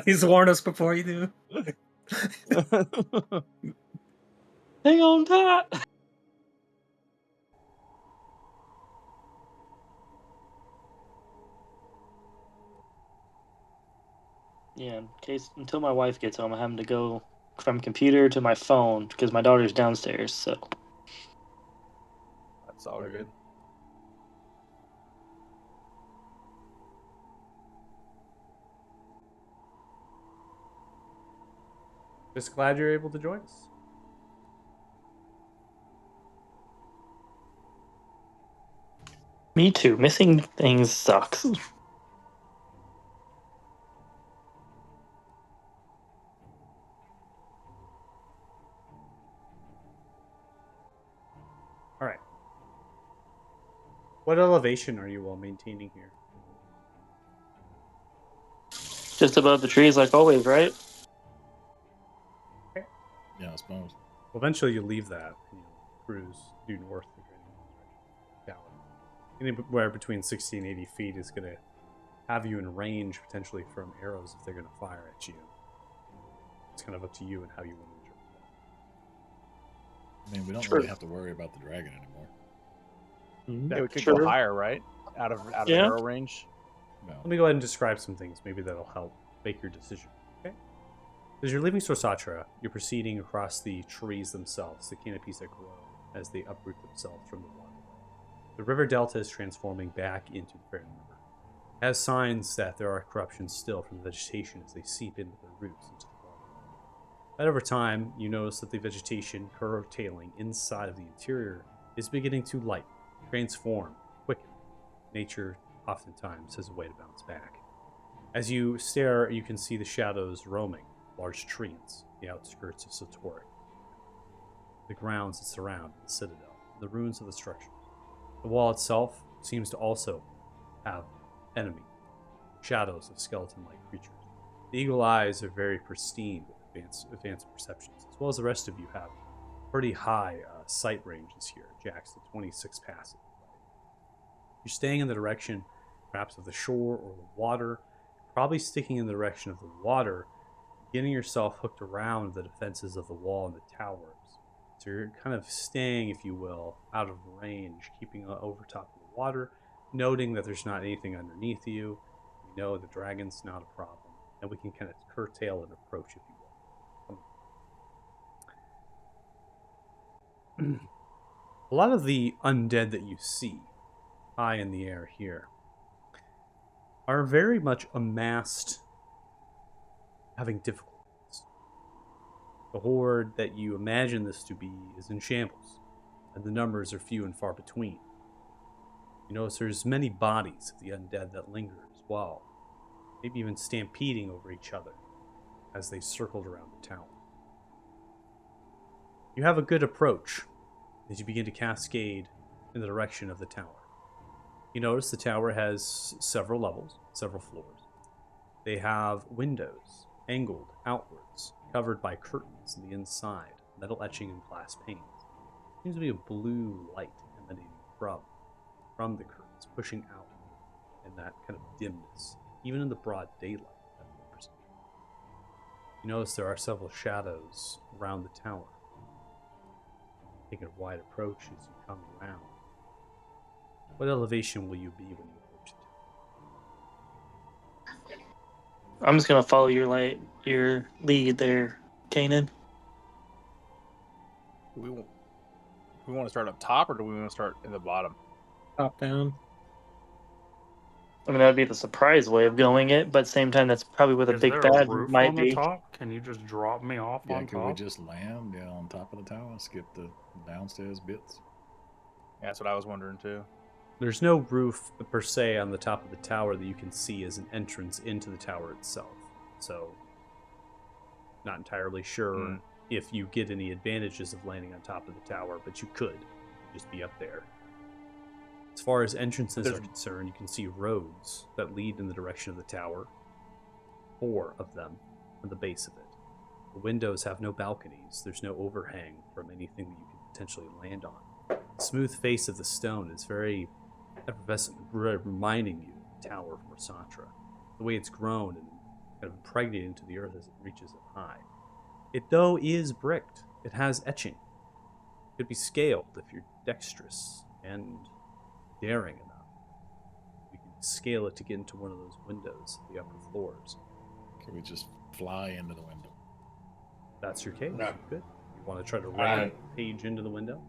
He's warned us before you do. Hang on tight. Yeah, in case until my wife gets home, I'm having to go from computer to my phone because my daughter's downstairs. So That's all good. Just glad you're able to join us. me too. Missing things sucks. All right. What elevation are you all maintaining here? Just above the trees, like always, right? Yeah, I suppose. Well, eventually you leave that and you cruise due north of Tower. Anywhere between 60 and 80 feet is going to have you in range potentially from arrows if they're going to fire at you. It's kind of up to you and how you want to interpret that. I mean, we don't Sure. really have to worry about the dragon anymore. Yeah, we could Sure. go higher, right? Out of Yeah. arrow range. No. Let me go ahead and describe some things. Maybe that'll help make your decision. Okay. As you're leaving Sorsatra, you're proceeding across the trees themselves, the canopies that grow as they uproot themselves from the water. The river delta is transforming back into the Fair River. It has signs that there are corruptions still from the vegetation as they seep into their roots into the water. But over time, you notice that the vegetation curtailing inside of the interior is beginning to lighten, transform, quicken. Nature oftentimes has a way to bounce back. As you stare, you can see the shadows roaming, large trees, the outskirts of Satori, the grounds that surround the citadel, the ruins of the structures. The wall itself seems to also have enemy, shadows of skeleton-like creatures. The eagle eyes are very pristine with advanced perceptions, as well as the rest of you have pretty high sight ranges here. Jax, the 26 passes. You're staying in the direction, perhaps of the shore or the water, probably sticking in the direction of the water, getting yourself hooked around the defenses of the wall and the towers. So you're kind of staying, if you will, out of range, keeping over top of the water, noting that there's not anything underneath you. You know the dragon's not a problem, and we can kind of curtail an approach, if you will. A lot of the undead that you see high in the air here are very much amassed, having difficulties. The horde that you imagine this to be is in shambles, and the numbers are few and far between. You notice there's many bodies of the undead that linger as well, maybe even stampeding over each other as they circled around the tower. You have a good approach as you begin to cascade in the direction of the tower. You notice the tower has several levels, several floors. They have windows, angled outwards, covered by curtains on the inside, metal etching and glass panes. Seems to be a blue light emanating from the curtains, pushing out in that kind of dimness, even in the broad daylight. You notice there are several shadows around the tower. taking a wide approach as you come around. What elevation will you be when you approach the tower? I'm just gonna follow your lead there, Kanan. Do we want to start up top, or do we want to start in the bottom? Top down. I mean, that'd be the surprise way of going it, but at the same time, that's probably where the Is big there bad a roof might on the be. top? Can you just drop me off Yeah, on could we top? just land on top of the tower and skip the downstairs bits? Yeah, that's what I was wondering too. There's no roof per se on the top of the tower that you can see as an entrance into the tower itself. So, not entirely sure if you get any advantages of landing on top of the tower, but you could just be up there. As far as entrances are concerned, you can see roads that lead in the direction of the tower. 4 of them on the base of it. The windows have no balconies. There's no overhang from anything that you could potentially land on. The smooth face of the stone is very effervescent, reminding you of the tower from Rasatra. The way it's grown and kind of impregnated into the earth as it reaches up high. It, though, is bricked. It has etching. It could be scaled if you're dexterous and daring enough. You can scale it to get into one of those windows at the upper floors. Can we just fly into the window? That's your case. No. Good. You want to try to rampage into the window?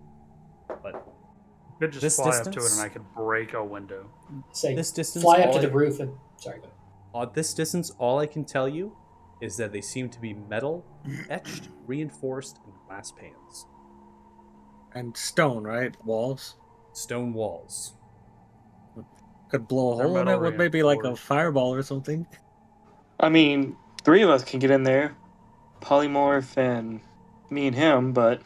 But You could just this fly up to it distance? and I could break a window. Say, This distance, fly up all to the I- roof and sorry. Go ahead. At this distance, all I can tell you is that they seem to be metal, etched, reinforced, and glass panes. And stone, right? Walls. Stone walls. Could blow a They're hole in it metal with maybe like a reinforced. fireball or something. I mean, 3 of us can get in there, Polymorph and me and him, but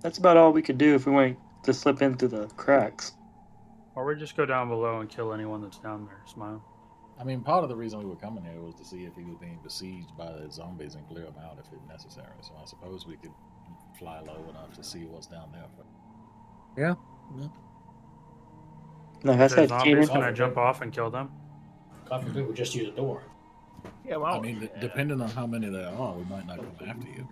that's about all we could do if we want to slip in through the cracks. Or we just go down below and kill anyone that's down there. Smile. I mean, part of the reason we were coming here was to see if he was being besieged by the zombies and clear them out if necessary. So I suppose we could fly low enough to see what's down there. Yeah. Like I If there's said, zombies, Kanan, can I jump off and kill them? God forbid we just use a door. Yeah, well, I mean, depending on how many there are, we might not come after you.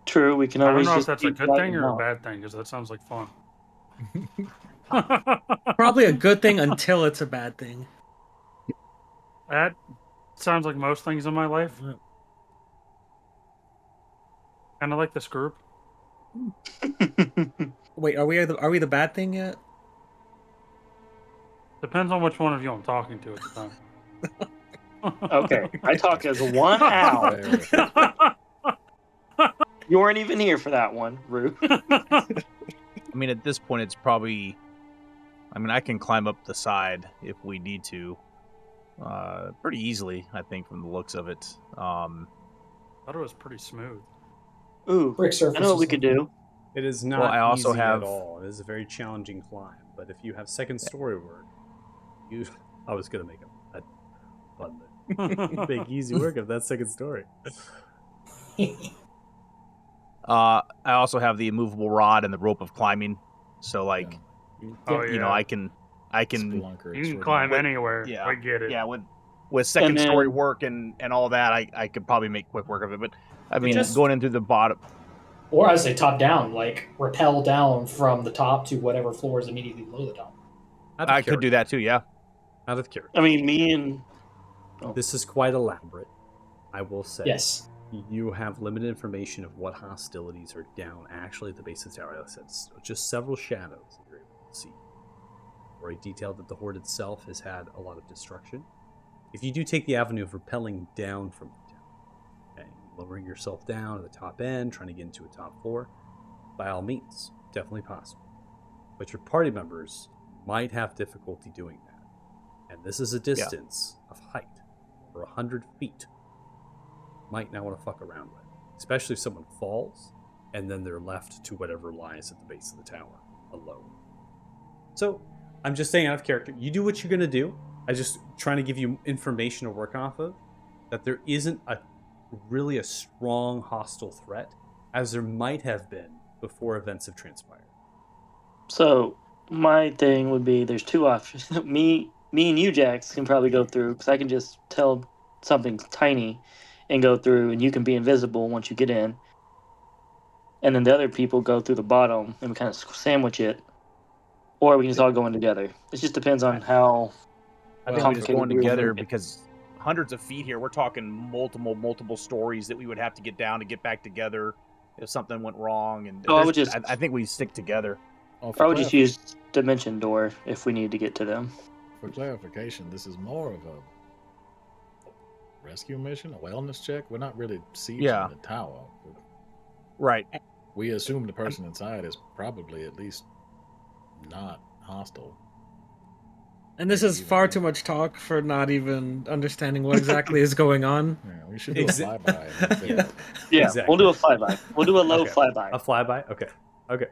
true, we can I don't always know if just that's a keep good fighting thing or them a off. bad thing, because that sounds like fun. Probably a good thing until it's a bad thing. That sounds like most things in my life. Kind of like this group. Wait, are we the bad thing yet? Depends on which one of you I'm talking to at the time. Okay, I talk as one owl. You weren't even here for that one, Rue. I mean, at this point, it's probably. I mean, I can climb up the side if we need to, pretty easily. I think from the looks of it. Thought it was pretty smooth. Ooh, Brick I surface. know what we could do. It is not Well, I also easy have- at all. It is a very challenging climb. But if you have second story work, I was going to make a button. Make easy work of that second story. I also have the immovable rod and the rope of climbing, so like, Oh, you know, yeah. I can, Spelunker You can extraordinaire. climb With- anywhere. yeah, I get it. yeah, with second then- story work and all that, I could probably make quick work of it. But I mean, just- going in through the bottom. Or as they top down, like rappel down from the top to whatever floor is immediately below the top. Out of I could do that too. Yeah. Out of character. I mean, me and This is quite elaborate, I will say. Yes. You have limited information of what hostilities are down actually at the base of the tower. Like I said, it's just several shadows that you're able to see. Already detailed that the Horde itself has had a lot of destruction. If you do take the avenue of rappelling down from the tower, okay, lowering yourself down to the top end, trying to get into a top floor, by all means, definitely possible. But your party members might have difficulty doing that. And this is a distance of height, over 100 feet. Might not want to fuck around with, especially if someone falls and then they're left to whatever lies at the base of the tower alone. So I'm just saying out of character, you do what you're gonna do. I just trying to give you information to work off of, that there isn't really a strong hostile threat as there might have been before events have transpired. so my thing would be there's 2 options. me and you, Jax, can probably go through because I can just tell something's tiny and go through, and you can be invisible once you get in. and then the other people go through the bottom, and we kind of sandwich it, or we can just all go in together. It just depends on how. I think Well, we just complicated going we wanna together make it. because hundreds of feet here. We're talking multiple stories that we would have to get down to get back together if something went wrong. And So I would just, I think we stick together. for I would just use Dimension Door if we need to get to them. For clarification, this is more of a rescue mission, a wellness check. We're not really sieging Yeah. the tower. Right. We assume the person inside is probably at least not hostile. And this is far too much talk for not even understanding what exactly is going on. Yeah, we should do a Exa- flyby. And then figure Yeah. out- Yeah, Exactly. we'll do a flyby. We'll do a low Okay. flyby. A flyby? Okay.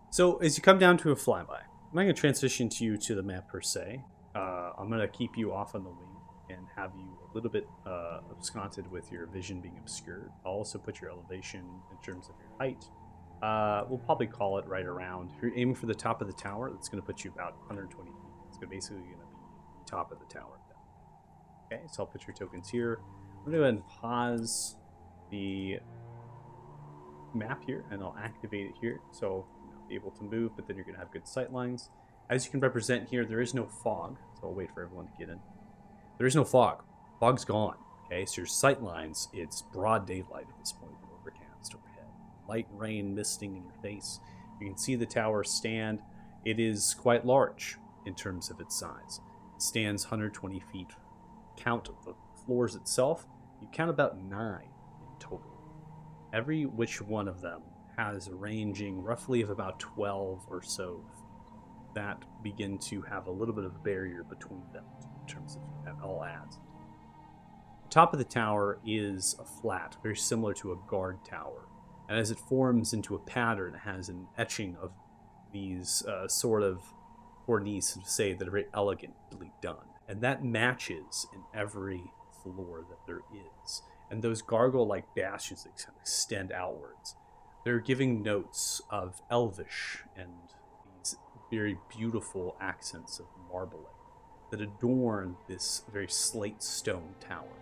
So as you come down to a flyby, I'm not going to transition to you to the map per se. I'm going to keep you off on the wing and have you a little bit absconded with your vision being obscured. I'll also put your elevation in terms of your height. We'll probably call it right around. If you're aiming for the top of the tower, that's going to put you about 120 feet. It's basically going to be top of the tower. Okay, so I'll put your tokens here. I'm going to go ahead and pause the map here, and I'll activate it here. So you'll not be able to move, but then you're going to have good sight lines. As you can represent here, there is no fog, so I'll wait for everyone to get in. There is no fog. Fog's gone. Okay, so your sight lines, it's broad daylight at this point, with overcast overhead. Light rain misting in your face. You can see the tower stand. It is quite large in terms of its size. It stands 120 feet. Count the floors itself, you count about 9 in total. Every which one of them has a ranging roughly of about 12 or so feet that begin to have a little bit of a barrier between them in terms of that all adds. The top of the tower is a flat, very similar to a guard tower. And as it forms into a pattern, it has an etching of these sort of cornice to say that are very elegantly done. And that matches in every floor that there is. And those gargoyle-like bastions that extend outwards, they're giving notes of elvish and these very beautiful accents of marbling that adorn this very slate stone tower.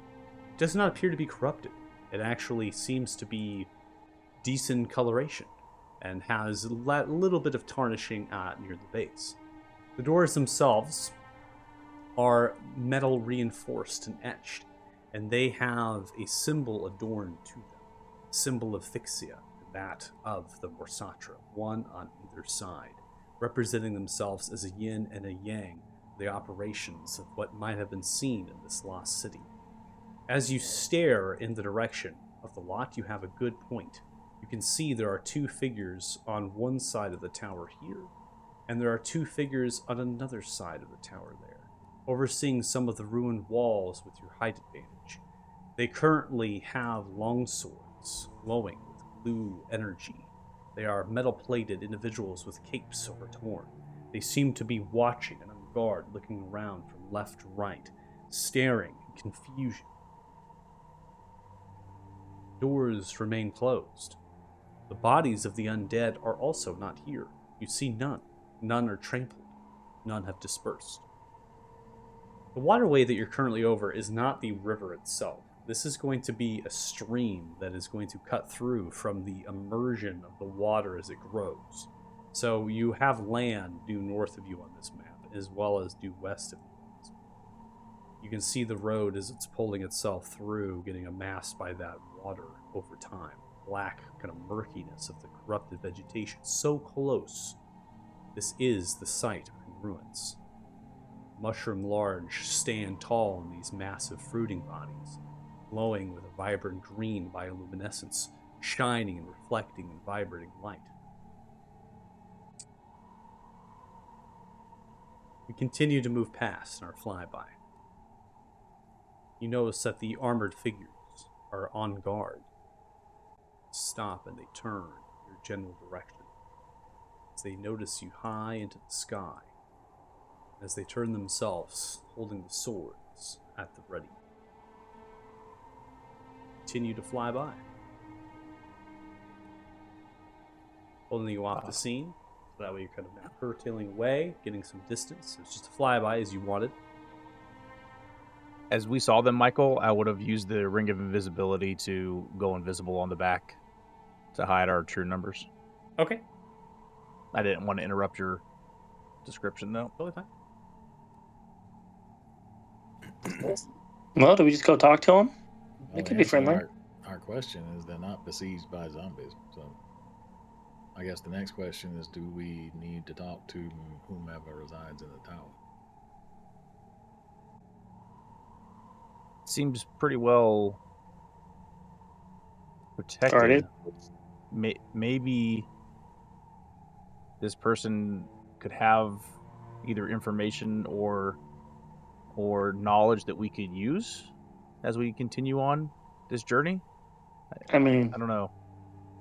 It does not appear to be corrupted. It actually seems to be decent coloration and has a little bit of tarnishing near the base. The doors themselves are metal reinforced and etched, and they have a symbol adorned to them, a symbol of Thixia, that of the Morsatra, one on either side, representing themselves as a yin and a yang, the operations of what might have been seen in this lost city. As you stare in the direction of the lot, you have a good point. You can see there are 2 figures on one side of the tower here, and there are 2 figures on another side of the tower there, overseeing some of the ruined walls with your height advantage. They currently have long swords glowing with blue energy. They are metal-plated individuals with capes overtorn. They seem to be watching and on guard, looking around from left to right, staring in confusion. Doors remain closed. The bodies of the undead are also not here. You see none. None are trampled. None have dispersed. The waterway that you're currently over is not the river itself. This is going to be a stream that is going to cut through from the immersion of the water as it grows. So you have land due north of you on this map, as well as due west of you on this map. You can see the road as it's pulling itself through, getting amassed by that water over time. Black kind of murkiness of the corrupted vegetation, so close. This is the site of ruins. Mushroom large stand tall in these massive fruiting bodies, glowing with a vibrant green bioluminescence, shining and reflecting in vibrating light. We continue to move past in our flyby. You notice that the armored figures are on guard. Stop and they turn in your general direction as they notice you high into the sky, as they turn themselves, holding the swords at the ready. Continue to fly by, pulling you off the scene, so that way you're kind of now curtailing away, getting some distance. It's just a flyby as you wanted. As we saw them, Michael, I would have used the Ring of Invisibility to go invisible on the back to hide our true numbers. Okay, I didn't want to interrupt your description, though. totally fine. Well, do we just go talk to him? Well, It the could be answer to friendly. Our question is they're not besieged by zombies. So I guess the next question is, do we need to talk to whomever resides in the tower? Seems pretty well protected. Guarded. Maybe this person could have either information or knowledge that we could use as we continue on this journey. I mean, I don't know.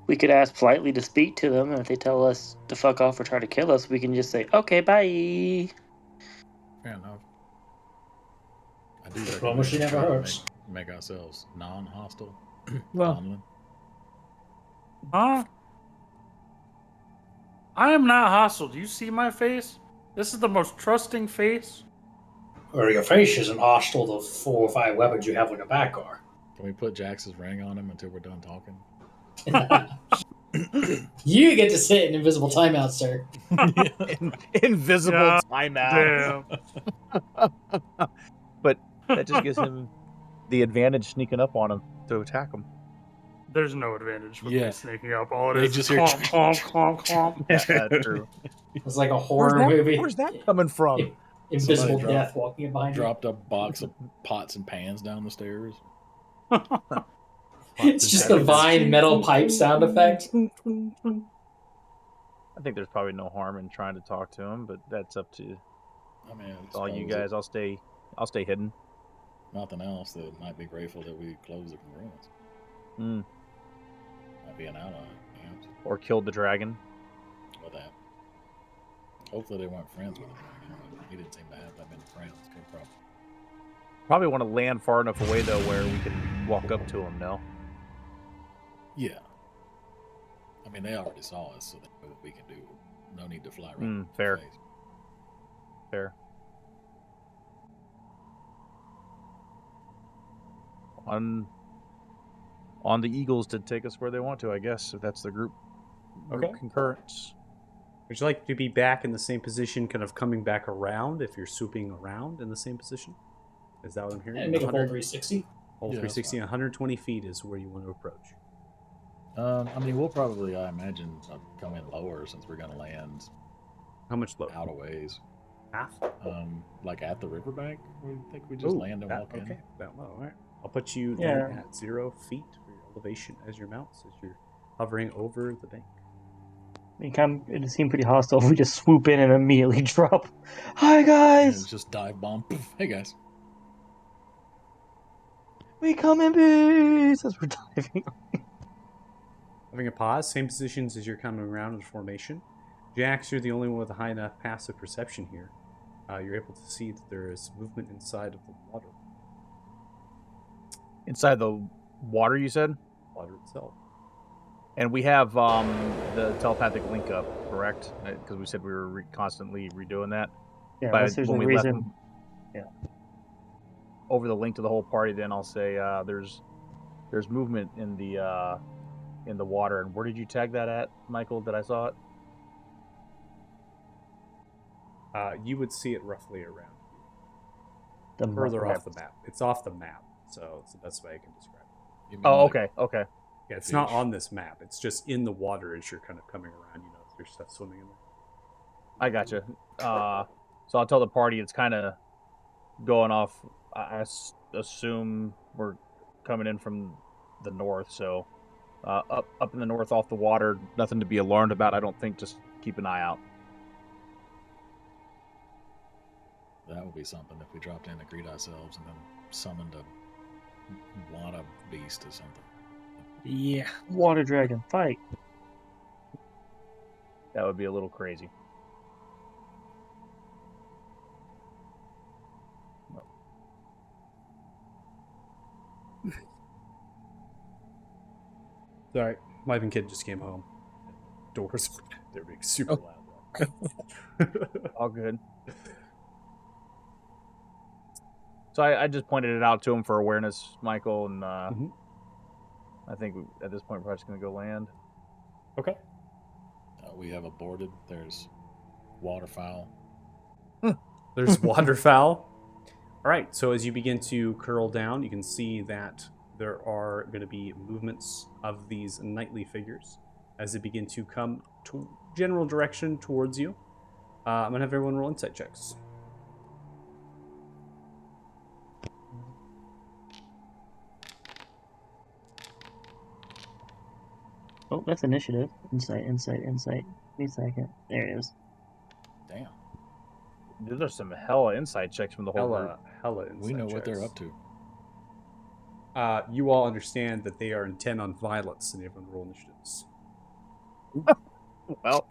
we could ask politely to speak to them, and if they tell us to fuck off or try to kill us, we can just say, "Okay, bye." Fair enough. I do Diplomacy recommend never trying to hurts. make ourselves non-hostile. Well- Tomlin. Huh? I am not hostile. Do you see my face? This is the most trusting face. Or your face isn't hostile to 4 or 5 weapons you have on your back are. Can we put Jax's ring on him until we're done talking? You get to sit in invisible timeout, sir. Invisible Yeah, timeout. Damn. But that just gives him the advantage sneaking up on him to attack him. There's no advantage with Yeah. me sneaking up. All it They is just is hear clomp, clomp, clomp, clomp. Yeah, that's true. It's like a horror movie. Where's that coming from? Invisible Somebody death walking in behind Dropped a box of pots and pans down the stairs. you. It's just the Vine metal pipe sound effect. I think there's probably no harm in trying to talk to him, but that's up to I mean, all you suppose guys. I'll stay hidden. if nothing else, they might be grateful that we closed the congruence. Mm. Might be an ally. Yeah, Or killed the dragon. with that. Hopefully they weren't friends with the dragon. He didn't seem to have that many friends. Good problem. Probably want to land far enough away though, where we can walk up to him. No. Yeah. I mean, they already saw us, so they know what we can do. No need to fly right in Fair. their face. Fair. On the Eagles to take us where they want to, I guess, if that's the group Okay. concurrence. Would you like to be back in the same position, kind of coming back around if you're swooping around in the same position? Is that what I'm hearing? And make a full 100 360. Whole Yeah, that's 360, 120 feet is where you want to approach. I mean, we'll probably, I imagine, come in lower since we're going to land How much lower? out of ways. Half? Like at the riverbank. We think we just Ooh, land and that- walk in. Okay, that low. All right. I'll put you Yeah. then at 0 feet for your elevation as your mounts, as you're hovering over the bank. It seemed pretty hostile if we just swoop in and immediately drop. Hi, And guys! just dive bomb. Poof. Hey guys. We come in peace as we're diving. Having a pause, same positions as you're coming around in formation. Jax, you're the only one with a high enough passive perception here. You're able to see that there is movement inside of the water. Inside the water, you said? Water itself. And we have the telepathic link up, correct? Because we said we were constantly redoing that. Yeah, But unless there's a when we left reason. over the link to the whole party, then I'll say there's movement in the water. And where did you tag that at, Michael? That I saw it? You would see it roughly around The further map. off the map. It's off the map, so it's the best way I can describe it. You mean Oh, like- okay. Yeah, it's not Fish. on this map. It's just in the water as you're kind of coming around. You know, there's stuff swimming in there. I gotcha. So I'll tell the party it's kind of going off. I assume we're coming in from the north, so up in the north off the water, nothing to be alarmed about. I don't think. Just keep an eye out. That would be something if we dropped in to greet ourselves and then summoned a water beast or something. Yeah. Water dragon, fight. That would be a little crazy. Sorry, wife and kid just came home. Doors, they're being super loud. All good. So I just pointed it out to him for awareness, Michael, and Mhm. I think at this point we're probably just gonna go land. Okay. We have aborted. There's waterfowl. There's waterfowl. All right, so as you begin to curl down, you can see that there are going to be movements of these nightly figures as they begin to come to general direction towards you. I'm going to have everyone roll insight checks. Oh, that's initiative. Insight. Give me a second. There it is. Damn. Those are some hella inside checks from the whole group. Hella insight We know what they're checks. up to. You all understand that they are intent on violence, and everyone roll initiatives. Well,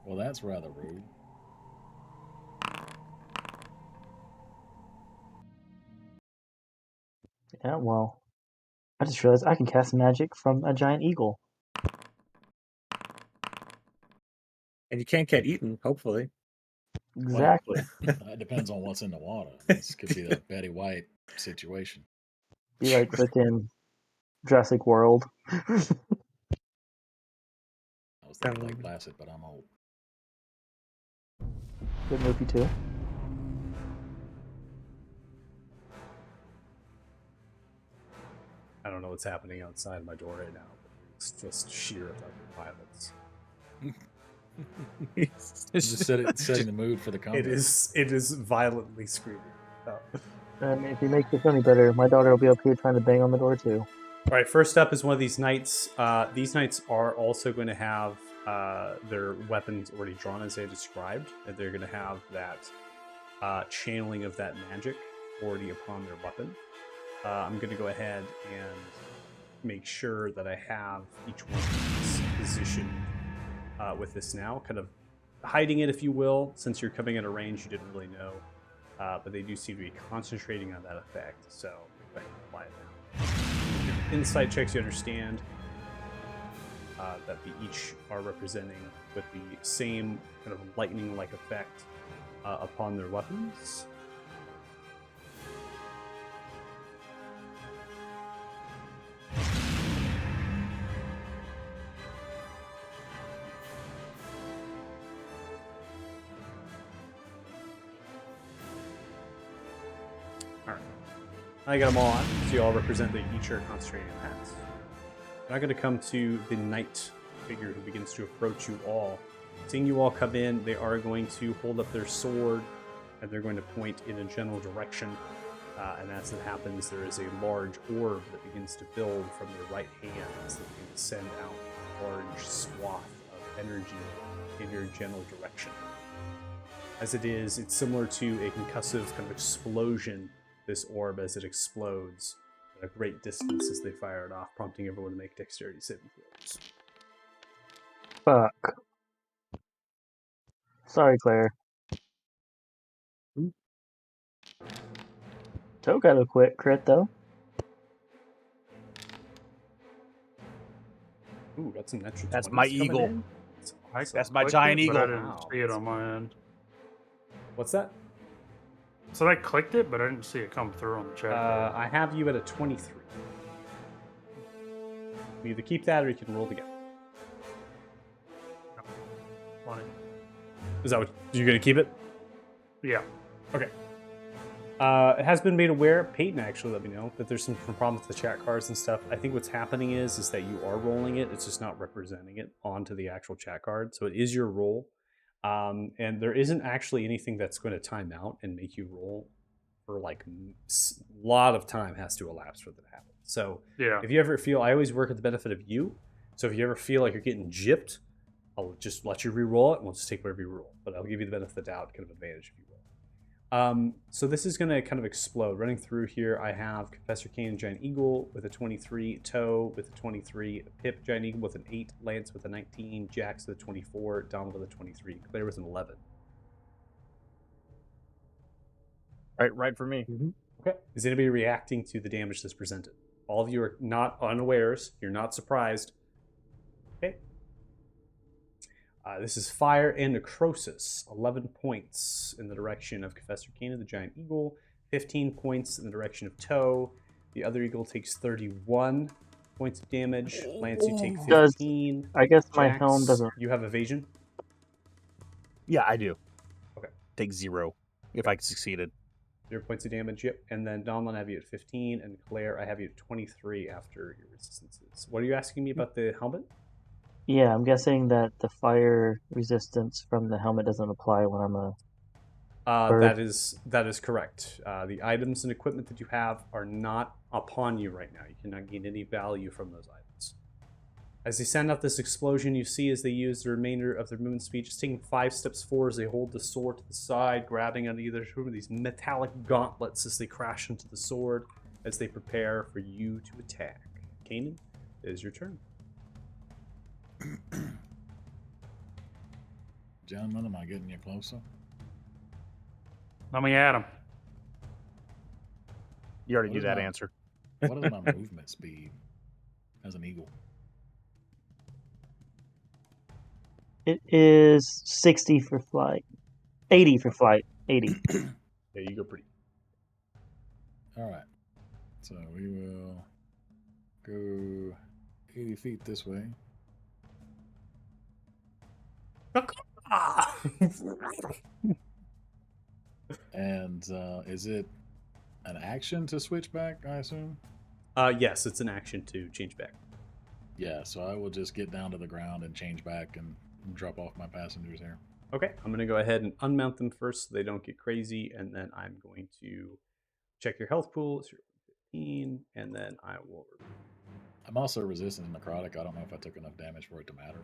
Well, that's rather rude. Yeah, well, I just realized I can cast magic from a giant eagle. And you can't get eaten, hopefully. Exactly. It depends on what's in the water. This could be the Betty White situation. Be like freaking Jurassic World. I was thinking Lake Placid, but I'm old. Good movie too. I don't know what's happening outside my door right now. But it's just sheer violence. It's just setting the mood for the combat. It is violently screaming. Oh. And if you make this any better, my daughter will be up here trying to bang on the door too. All right, first up is one of these knights. These knights are also going to have their weapons already drawn as I described, and they're going to have that channeling of that magic already upon their weapon. I'm going to go ahead and make sure that I have each one of these positioned with this now, kind of hiding it, if you will, since you're coming at a range you didn't really know. But they do seem to be concentrating on that effect, so go ahead and apply it now. With your insight checks, you understand that they each are representing with the same kind of lightning-like effect upon their weapons. Alright. I got them all on, so you all represent that each are concentrating on that. Now I'm going to come to the knight figure who begins to approach you all. Seeing you all come in, they are going to hold up their sword and they're going to point in a general direction. And as it happens, there is a large orb that begins to build from their right hand as they begin to send out a large swath of energy in your general direction. As it is, it's similar to a concussive kind of explosion, this orb, as it explodes at a great distance as they fire it off, prompting everyone to make dexterity saving throws. Fuck. Sorry, Claire. Toe got a crit though. Ooh, got some natural That's 20s my coming eagle. in. That's That's my Clicked giant it, but I eagle. didn't Wow. see it on my end. What's that? So I clicked it, but I didn't see it come through on the chat. I have you at a 23. You either keep that or you can roll together. Funny. Is that what you're going to keep it? Yeah. Okay. It has been made aware, Peyton actually let me know, that there's some problems with the chat cards and stuff. I think what's happening is that you are rolling it, it's just not representing it onto the actual chat card. So it is your roll. And there isn't actually anything that's going to time out and make you roll for like a lot of time has to elapse for that to happen. So Yeah. if you ever feel, I always work at the benefit of you. So if you ever feel like you're getting gypped, I'll just let you re-roll it and we'll just take whatever you roll. But I'll give you the benefit of the doubt, kind of advantage if you roll. So this is going to kind of explode. Running through here, I have Professor Kane, Giant Eagle with a 23, Toe with a 23, Pip, Giant Eagle with an 8, Lance with a 19, Jax with a 24, Donald with a 23, Claire with an 11. Right for me. Okay. Is anybody reacting to the damage that's presented? All of you are not unawares. You're not surprised. Okay. This is Fire and Necrosis. 11 points in the direction of Professor Kane, the Giant Eagle. 15 points in the direction of Toe. The other eagle takes 31. points of damage. Lance, you take Does- 15. I guess my Jax, helm doesn't. You have evasion? Yeah, I do. Okay. Take 0 if I succeeded. 0 points of damage, yep. And then Donlin, I have you at 15, and Claire, I have you at 23 after your resistances. What are you asking me about the helmet? Yeah, I'm guessing that the fire resistance from the helmet doesn't apply when I'm a. Bird. That is correct. The items and equipment that you have are not upon you right now. You cannot gain any value from those items. As they send out this explosion, you see as they use the remainder of their movement speed, just taking 5 steps forward as they hold the sword to the side, grabbing on either of these metallic gauntlets as they crash into the sword as they prepare for you to attack. Kanan, it is your turn. Gentlemen, am I getting you closer? Let me at him. You already What knew is that my- answer. What is my movement speed as an eagle? It is 60 for flight. 80 for flight. 80. Yeah, you go pretty. All right. So we will go 80 feet this way. And is it an action to switch back, I assume? Yes, it's an action to change back. Yeah, so I will just get down to the ground and change back and drop off my passengers here. Okay, I'm going to go ahead and unmount them first so they don't get crazy, and then I'm going to check your health pool. It's 15, and then I will... I'm also resistant to necrotic. I don't know if I took enough damage for it to matter.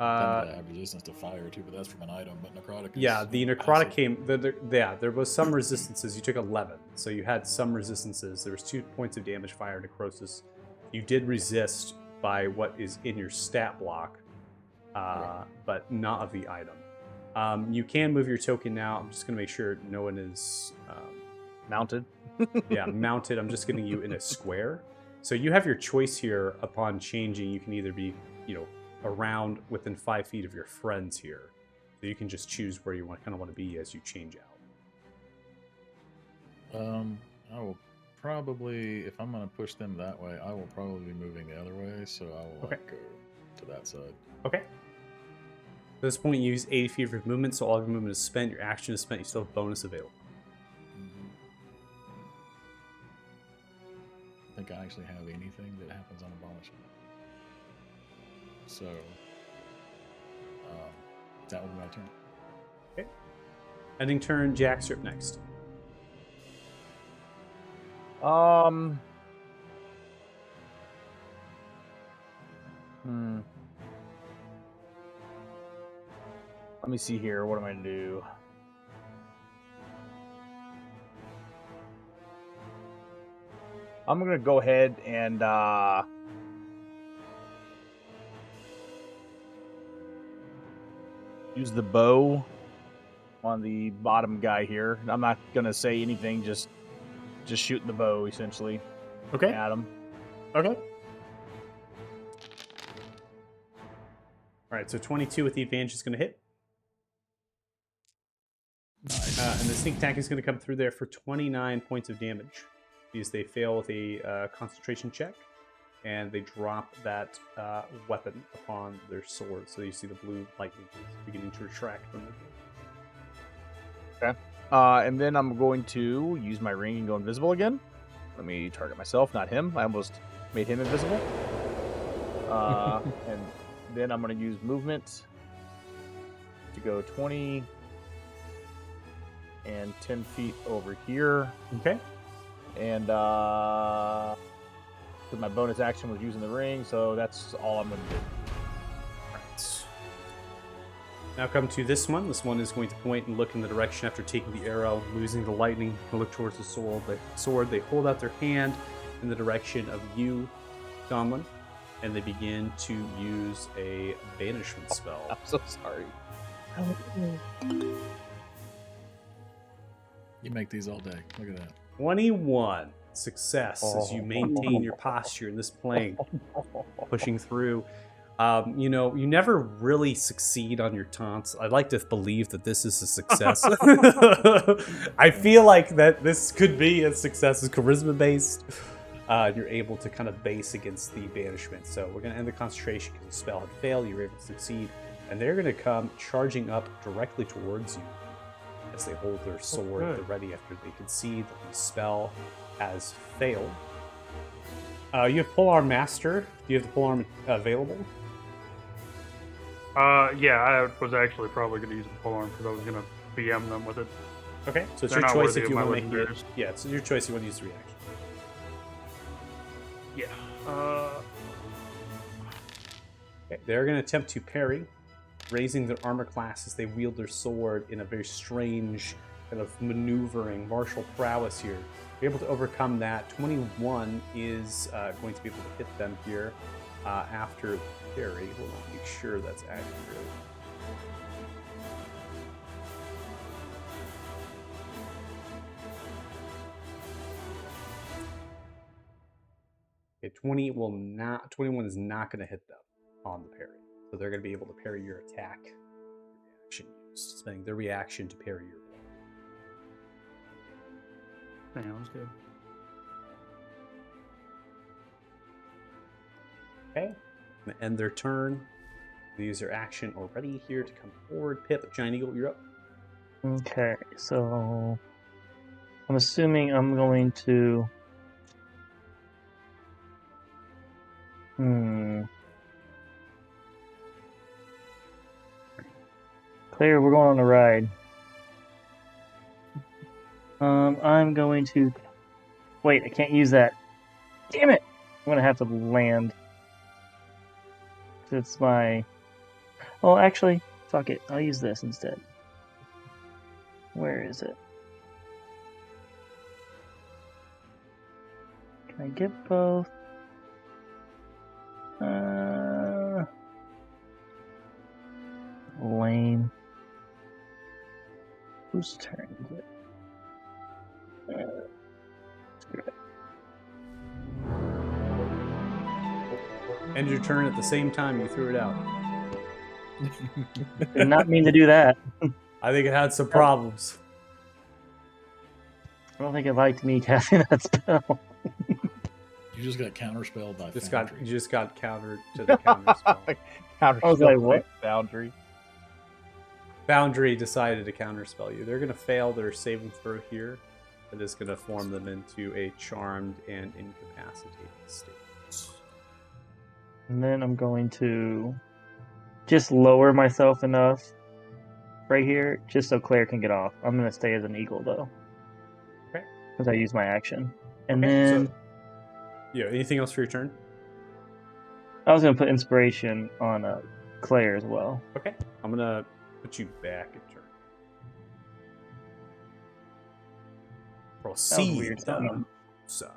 I have resistance to fire too, but that's from an item. But necrotic. Yeah, is the necrotic passive. came. There was some resistances. You took 11, so you had some resistances. There was 2 points of damage, fire, necrosis. You did resist by what is in your stat block, but not of the item. You can move your token now. I'm just going to make sure no one is Mounted. mounted. I'm just getting you in a square. So you have your choice here upon changing. You can either be, around within 5 feet of your friends here. So you can just choose where you want to be as you change out. I will probably, if I'm going to push them that way, I will probably be moving the other way. So I will Okay. go to that side. Okay. At this point, you use 80 feet of your movement, so all of your movement is spent. Your action is spent. You still have bonus available. I think I actually have anything that happens on a bonus. So that will be my turn. Okay. Ending turn. Jax, you're up next. Let me see here. What am I going to do? I'm going to go ahead and use the bow on the bottom guy here. I'm not going to say anything, just shooting the bow, essentially, Okay. at him. Okay. All right, so 22 with the advantage is going to hit. And the sneak attack is going to come through there for 29 points of damage. Because they fail with a concentration check, and they drop that weapon upon their sword. So you see the blue lightning beginning to retract from the Okay. And then I'm going to use my ring and go invisible again. Let me target myself, not him. I almost made him invisible. And then I'm going to use movement to go 20 and 10 feet over here. Okay. And because my bonus action was using the ring, so that's all I'm going to do. Right. Now come to this one. This one is going to point and look in the direction after taking the arrow, losing the lightning, and look towards the sword. They hold out their hand in the direction of you, Donlin, and they begin to use a banishment spell. I'm so sorry. You make these all day. Look at that. 21 success as you maintain your posture in this plane, pushing through. You know, you never really succeed on your taunts. I'd like to believe that this is a success. I feel like that this could be a success. It's charisma based. You're able to kind of base against the banishment. So we're going to end the concentration because the spell had failed. You're able to succeed. And they're going to come charging up directly towards you as they hold their sword at the ready after they concede that the spell has failed. You have Polearm Master. Do you have the Polearm available? Yeah, I was actually probably going to use the polearm because I was going to BM them with it. Okay, so it's They're your not choice worthy if of you my want to make it. legendaries. Yeah, it's your choice if you want to use the reaction. Yeah. Okay, they're going to attempt to parry, raising their armor class as they wield their sword in a very strange kind of maneuvering martial prowess here. You're able to overcome that. 21 is going to be able to hit them here after the parry. Hold on, make sure that's accurate. Okay, 21 is not going to hit them on the parry. So they're going to be able to parry your attack. Reaction used, spending their reaction to parry your blow. Sounds good. Okay, I'm going to end their turn. They use their action already here to come forward. Pip, Giant Eagle, you're up. Okay, so I'm assuming I'm going to. Claire, we're going on a ride. I'm going to. Wait, I can't use that. Damn it! I'm gonna have to land. It's my. Oh, actually, fuck it. I'll use this instead. Where is it? Can I get both? Lame. Whose turn is it? Screw it. End your turn at the same time you threw it out. Did not mean to do that. I think it had some problems. I don't think it liked me casting that spell. You just got counterspelled by You Foundry. just got countered to the counter spell. Counter I was like, what? Boundary. Foundry decided to counterspell you. They're going to fail their saving throw here. That is going to form them into a charmed and incapacitated state. And then I'm going to just lower myself enough right here, just so Claire can get off. I'm going to stay as an eagle, though. Okay. Because I use my action. And Okay, then so, yeah, anything else for your turn? I was going to put inspiration on Claire as well. Okay, I'm going to put you back in turn. Proceed. weird. So.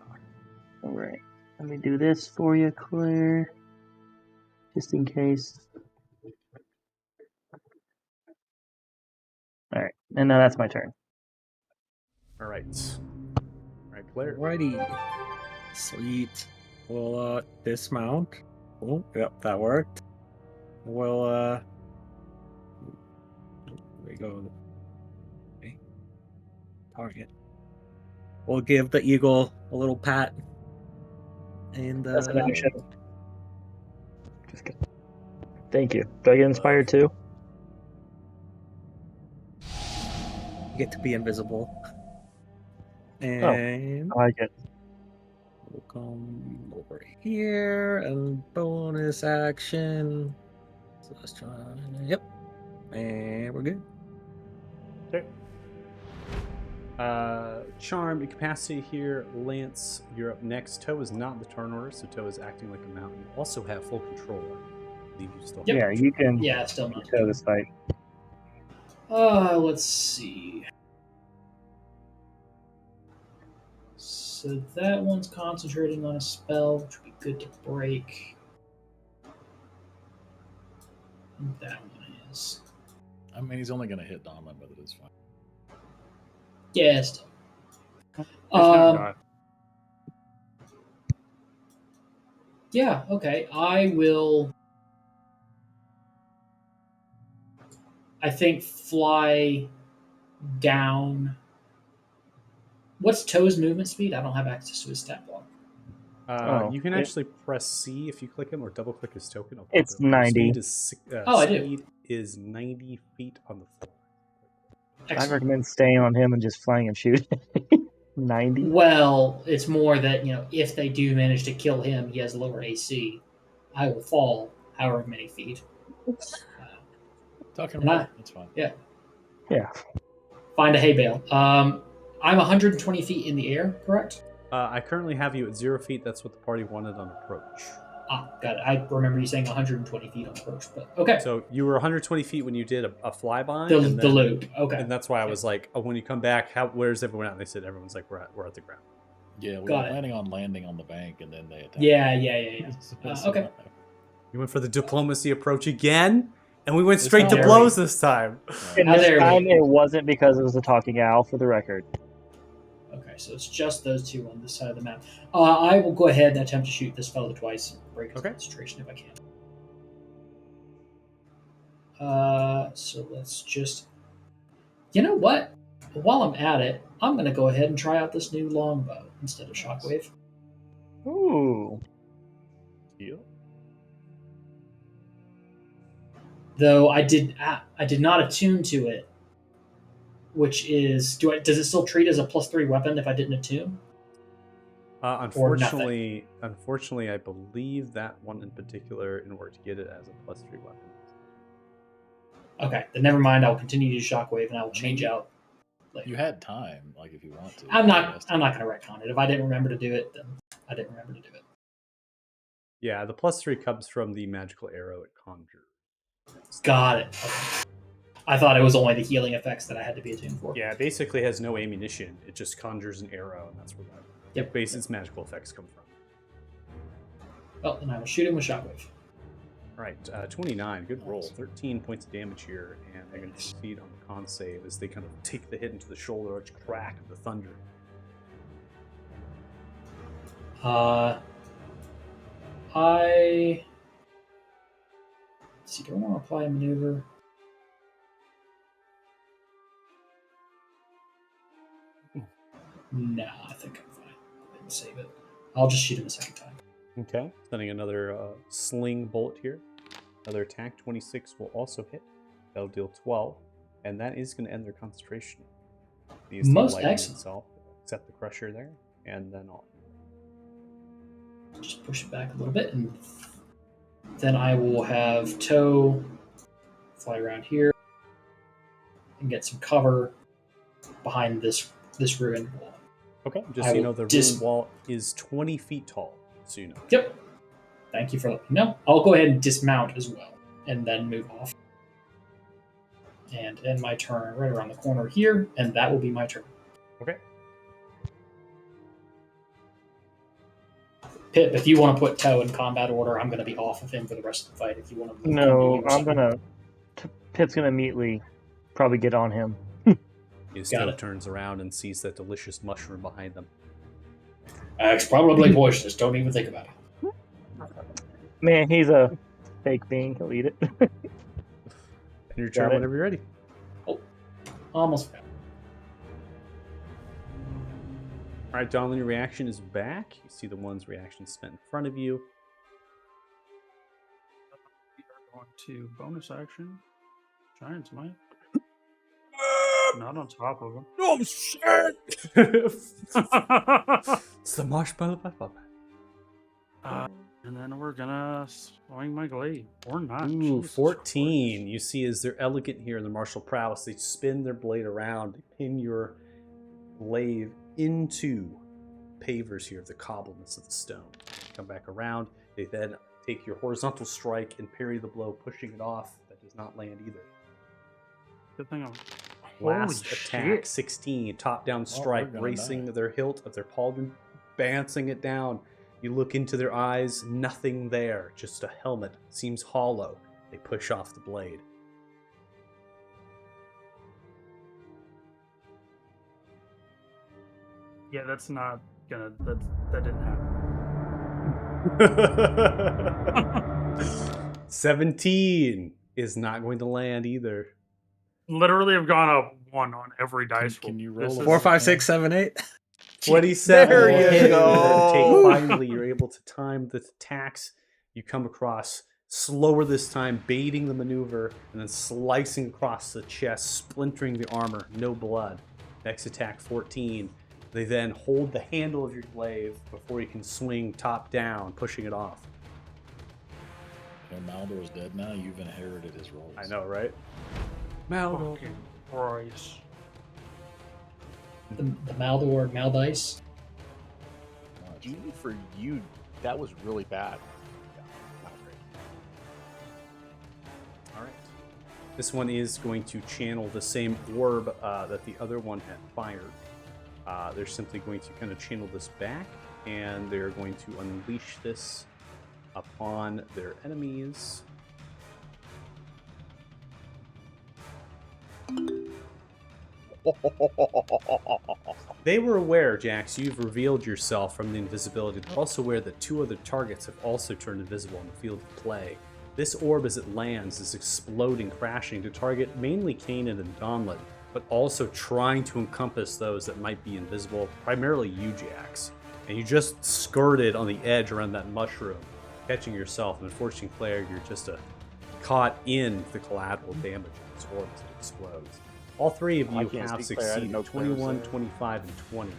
Alright. Let me do this for you, Claire. Just in case. Alright. And now that's my turn. All right. All right, Claire. Alrighty. Sweet. We'll dismount. Oh, yep, that worked. We'll there we go. Okay. Target. We'll give the eagle a little pat. And That's an action. Just kidding. Thank you. Do I get inspired too? you get to be invisible. And I like it. we'll come over here and bonus action. So let's try. Yep. And we're good. Okay. Charm, incapacity here. Lance, you're up next. Toe is not in the turn order, so Toe is acting like a mountain. You also have full control. I believe you still have Yep. Yeah, you can Yeah, still not. show this fight. Let's see. So that one's concentrating on a spell, which would be good to break. And that one is. I mean, he's only going to hit Donovan, but it is fine. Yeah, still. He's gonna die. Yeah, okay. I will I think, fly down. What's Toe's movement speed? I don't have access to his stat block. You can it- actually press C if you click him, or double click his token. I'll pop It's it up. Your 90. Speed is, Oh, I do. speed is 90 feet on the floor. I Excellent. recommend staying on him and just flying and shooting. 90. Well, it's more that, if they do manage to kill him, he has lower AC. I will fall however many feet. Talking And I- about that's fine. Yeah. Find a hay bale. I'm 120 feet in the air, correct? I currently have you at 0 feet. That's what the party wanted on approach. Ah, got it. I remember you saying 120 feet on approach, but okay. So you were 120 feet when you did a flyby. The and then- loop. Okay. And that's why I was like, oh, when you come back, where's everyone at? And they said everyone's like, we're at the ground. Yeah, we Got were it. planning on landing on the bank, and then they attacked. Yeah. So, Okay. You went for the diplomacy approach again, and we went straight not to very- blows this time. And How this dare we? time it wasn't because it was a talking owl, for the record. Okay, so it's just those two on this side of the map. I will go ahead and attempt to shoot this fellow twice and break his Okay. concentration if I can. So let's just. You know what? While I'm at it, I'm going to go ahead and try out this new longbow instead of shockwave. Ooh. Though I did not attune to it, which is does it still treat as a +3 weapon if I didn't attune? Unfortunately, I believe that one in particular, in order to get it as a +3 weapon. Okay, then never mind. I'll continue to use shockwave and I will change out. Later. You had time, like if you want to. I'm not going to retcon it. If I didn't remember to do it, then I didn't remember to do it. Yeah, the +3 comes from the magical arrow it conjures. Got it. Okay. I thought it was only the healing effects that I had to be attuned for. Yeah, it basically has no ammunition. It just conjures an arrow, and that's where Yep. its magical effects come from. Well, then I will shoot him with shockwave. All right, 29, good roll. 13 points of damage here, and they're going to succeed on the con save as they kind of take the hit into the shoulder arch crack of the thunder. Let's see, do I want to apply a maneuver? No, I think I'm fine. Go ahead and save it. I'll just shoot him a second time. Okay, sending another sling bullet here. Another attack, 26 will also hit. That'll deal 12, and that is going to end their concentration. These Most lightning excellent. itself, set the crusher there, and then on. Just push it back a little bit, and then I will have Toe fly around here and get some cover behind this ruined wall. Okay, just I so you will know, the dis- ruined wall is 20 feet tall, so you know. Yep. Thank you for letting me know. I'll go ahead and dismount as well, and then move off. And end my turn right around the corner here, and that will be my turn. Okay. Pip, if you want to put Toe in combat order, I'm going to be off of him for the rest of the fight. If you want to, No, I'm gonna. Pip's gonna immediately probably get on him. He Got still it. turns around and sees that delicious mushroom behind them. It's probably poisonous. Don't even think about it. Man, he's a fake being. He'll eat it. And your turn it. whenever you're ready. Almost forgot. All right, Donlin, your reaction is back. You see the one's reaction spent in front of you. We are going to bonus action. Giant's Might. Not on top of him. Oh, shit! It's the marshmallow pepper. And then we're gonna swing my glaive. Or not. Ooh, Jesus 14. Christ. You see, as they're elegant here in their martial prowess, they spin their blade around, they pin your glaive into pavers here of the cobbleness of the stone. Come back around. They then take your horizontal strike and parry the blow, pushing it off. That does not land either. Good thing I'm. Last Holy attack, shit. 16, top-down we're strike, gonna racing die. their hilt of their pauldron, bouncing it down. You look into their eyes, nothing there, just a helmet. Seems hollow. They push off the blade. Yeah, that's not gonna. That didn't happen. 17 is not going to land either. literally have gone up 1 on every dice roll. Can you This roll is- 4, 5, 6, 7, 8. 27. There you hit. go. Finally, you're able to time the attacks. You come across slower this time, baiting the maneuver, and then slicing across the chest, splintering the armor. No blood. Next attack, 14. They then hold the handle of your glaive before you can swing top down, pushing it off. You know, Maldor's dead now. You've inherited his roles. I know, right? Maldor. Fucking Christ. The Maldor Maldice. Watch. Even for you, that was really bad. Not great. All right. This one is going to channel the same orb that the other one had fired. They're simply going to kind of channel this back, and they're going to unleash this upon their enemies. They were aware, Jax, you've revealed yourself from the invisibility. They're also aware that 2 other targets have also turned invisible in the field of play. This orb, as it lands, is exploding, crashing to target mainly Kanan and Donlin, but also trying to encompass those that might be invisible, primarily you, Jax. And you just skirted on the edge around that mushroom, catching yourself, and unfortunately, Claire, you're just caught in the collateral damage of this orb as it explodes. All 3 of I you can't have speak, Claire. I didn't succeeded, know Claire was 21, there. 25, and 20.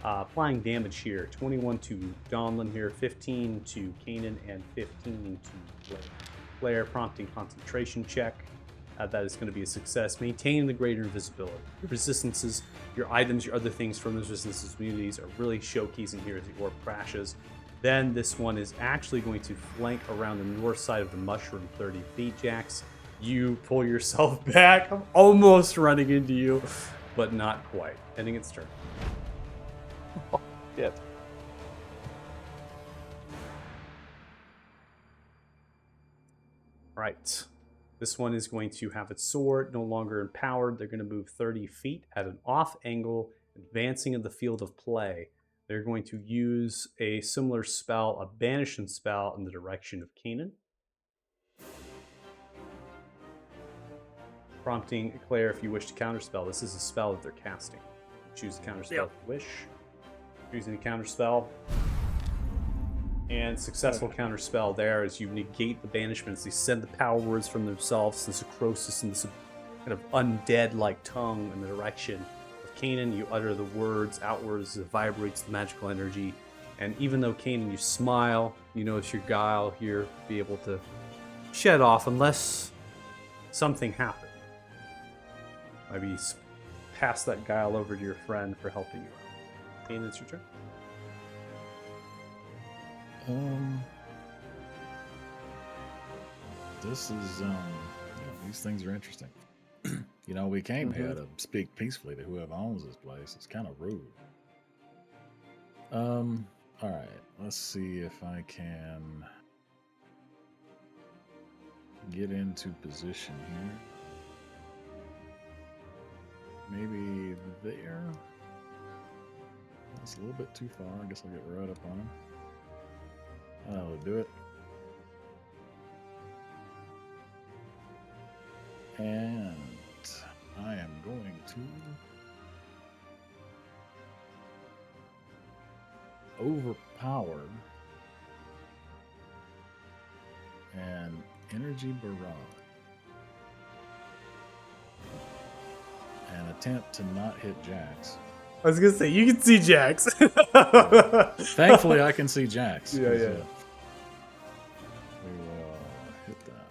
Applying damage here, 21 to Donlin here, 15 to Kanan, and 15 to Claire. Claire, prompting concentration check. That is going to be a success. Maintaining the greater invisibility. Your resistances, your items, your other things from those resistances immunities are really showcasing here as the orb crashes. Then this one is actually going to flank around the north side of the mushroom 30 feet, Jax. You pull yourself back. I'm almost running into you, but not quite. Ending its turn. Yeah. Right. This one is going to have its sword no longer empowered. They're going to move 30 feet at an off angle, advancing in the field of play. They're going to use a similar spell, a banishing spell, in the direction of Kanan. Prompting Claire, if you wish to counterspell. This is a spell that they're casting. Choose the counterspell Yep. if you wish. Choosing the counterspell. And successful counterspell there as you negate the banishments. They send the power words from themselves, this necrosis and this kind of undead-like tongue in the direction of Kanan. You utter the words outwards, it vibrates the magical energy. And even though Kanan, you smile, you notice your guile here be able to shed off unless something happened. Maybe pass that guile over to your friend for helping you out. Kanan, it's your turn. This is these things are interesting. You know, we came here to speak peacefully to whoever owns this place. It's kind of rude. All right, let's see if I can get into position here. Maybe there. That's a little bit too far. I guess I'll get right up on him. That'll do it. And I am going to overpower an energy barrage and attempt to not hit Jax. I was gonna say, you can see Jax. Thankfully, I can see Jax. Yeah, 'cause, yeah. We will hit that.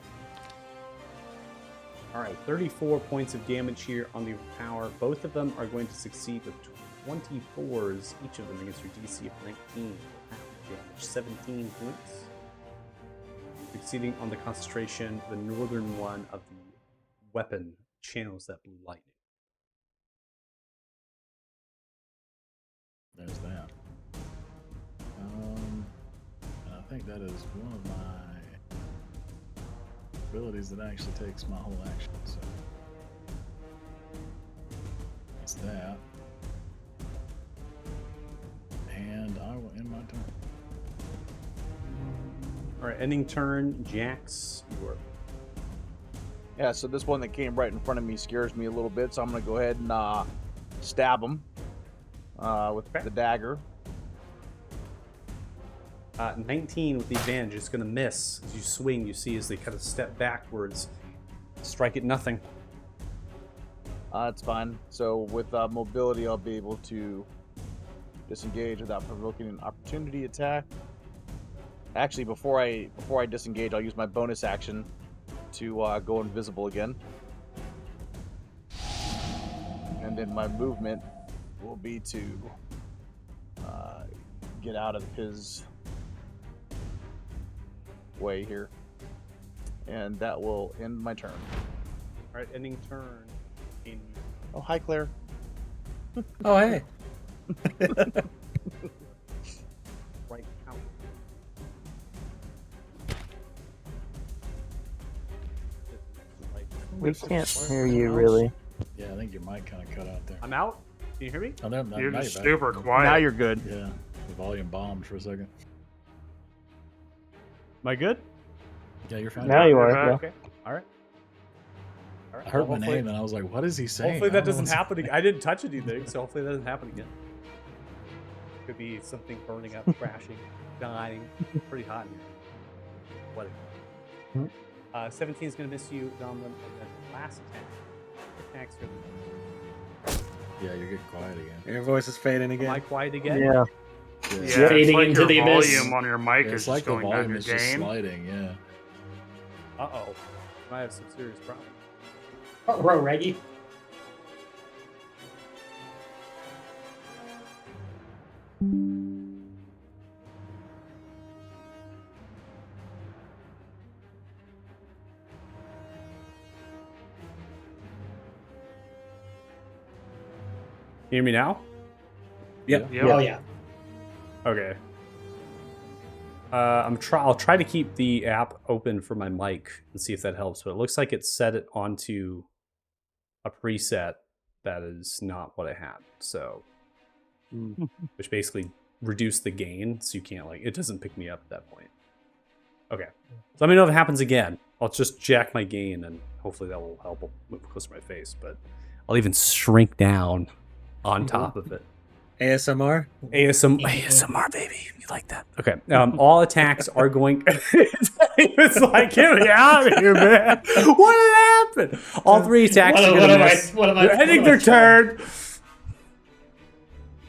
All right, 34 points of damage here on the power. Both of them are going to succeed with 24s, each of them against your DC of 19. Damage, 17 points. Succeeding on the concentration, the northern one of the weapon channels that blue lightning. There's that. And I think that is one of my abilities that actually takes my whole action. So that's that. And I will end my turn. All right, ending turn, Jax, you are. Yeah, so this one that came right in front of me scares me a little bit, so I'm going to go ahead and stab him with the dagger. 19 with the advantage is going to miss. As you swing, you see as they kind of step backwards, strike at nothing. It's fine. So with mobility, I'll be able to disengage without provoking an opportunity attack. Actually, before I disengage, I'll use my bonus action to go invisible again. And then my movement will be to get out of his way here. And that will end my turn. All right, ending turn. Oh, hi, Claire. Oh, hey. Right count. We can't hear you really. Yeah, I think your mic kind of cut out there. I'm out. Can you hear me? Oh, no, You're now just back. super quiet. Now you're good. Yeah, the volume bombed for a second. Am I good? Yeah, you're fine. Now you You're are. back. Yeah. Okay. All right. I heard my hopefully- name and I was like, "What is he saying?" Hopefully I that don't know doesn't what's- happen again. I didn't touch anything, so hopefully that doesn't happen again. Could be something burning up, crashing, dying. Pretty hot in here. What? 17 is going to miss you, Domlin, and then last attack. Attacks are Yeah, you're getting quiet again. Your voice is fading Am I again. quiet again? Yeah. Yeah, Yeah, Fading it's like into your the abyss. volume on your mic it's is like just the going down volume your is just gain. sliding. Yeah. Uh-oh. I have some serious problems. Row Reggie. You hear me now? Yep. Yep. Oh yeah. Okay. I'll try to keep the app open for my mic and see if that helps, but it looks like it set it onto a preset that is not what I had. So, which basically reduced the gain, so you can't it doesn't pick me up at that point. Okay. So let me know if it happens again. I'll just jack my gain and hopefully that will help move closer to my face, but I'll even shrink down on top of it. ASMR? ASMR, baby. You like that? Okay. All attacks are going. It's like, get me out of here, man. What happened? All three attacks are going to miss. They're ending their turn.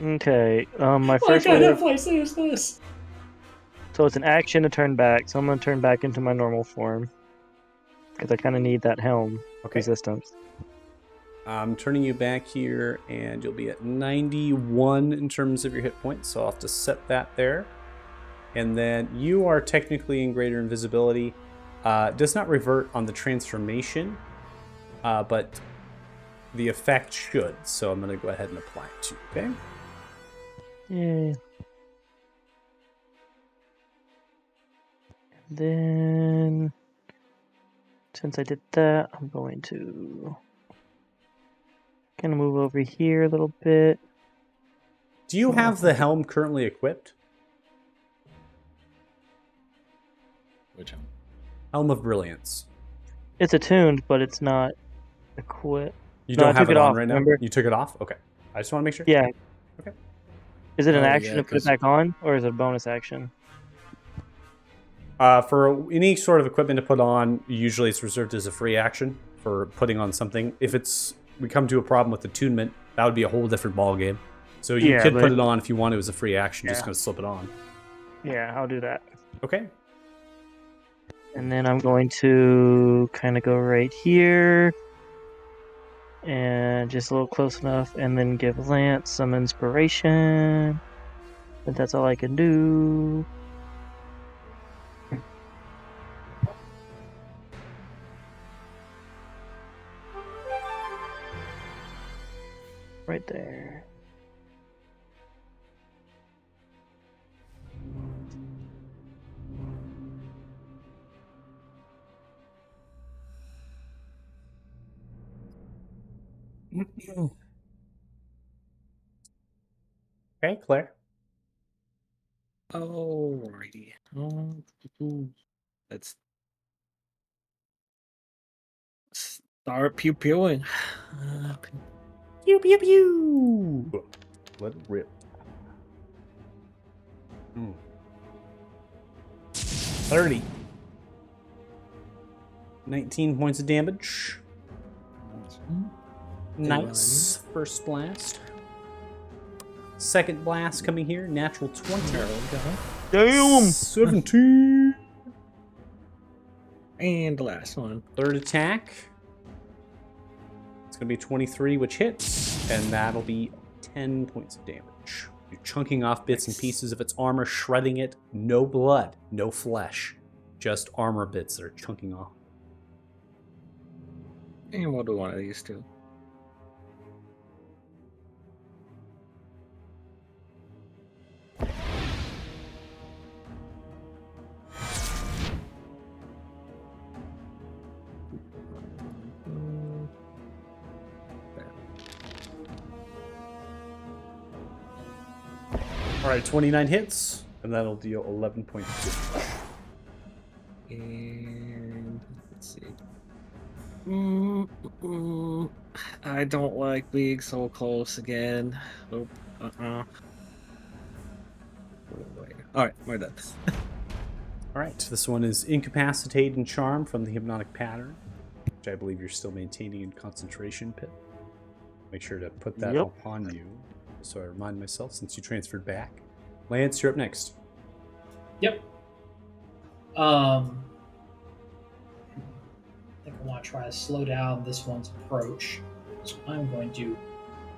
Okay. My What first kind one. of place is this? So it's an action to turn back. So I'm gonna turn back into my normal form because I kind of need that helm Okay. resistance. I'm turning you back here, and you'll be at 91 in terms of your hit points. So I'll have to set that there. And then you are technically in greater invisibility. Does not revert on the transformation, but the effect should. So I'm going to go ahead and apply it to you, okay? Yay. Then, since I did that, I'm going to kind of move over here a little bit. Do you have the helm currently equipped? Which one? Helm of Brilliance. It's attuned, but it's not equipped. You No, don't I have took it it on off, right remember? now? You took it off? Okay. I just want to make sure. Yeah. Okay. Is it an Oh, action yeah, to put it 'cause- back on, or is it a bonus action? For any sort of equipment to put on, usually it's reserved as a free action for putting on something. If we come to a problem with attunement, that would be a whole different ball game. So you Yeah, could put but- it on if you want. It was a free action. Just Yeah. going to slip it on. Yeah, I'll do that. Okay. And then I'm going to kind of go right here. And just a little close enough. And then give Lance some inspiration. But that's all I can do. Right there. Okay, Claire. Alrighty. Let's Start pew pewing. Pew pew pew. Let it rip. 30. 19 points of damage. Nice. First blast. Second blast coming here. Natural 20. There we go. Damn! 17. And the last one. Third attack. It's going to be 23, which hits. And that'll be 10 points of damage. You're chunking off bits and pieces of its armor, shredding it. No blood, no flesh. Just armor bits that are chunking off. And we'll do one of these two. Alright, 29 hits. And that'll deal 11 points of damage. And let's see. I don't like being so close again. Nope. Alright, we're done. Alright, this one is incapacitated and charmed from the hypnotic pattern, which I believe you're still maintaining in concentration, Pit. Make sure to put that Yep. upon you, so I remind myself since you transferred back. Lance, you're up next. Yep. I think I want to try to slow down this one's approach. So I'm going to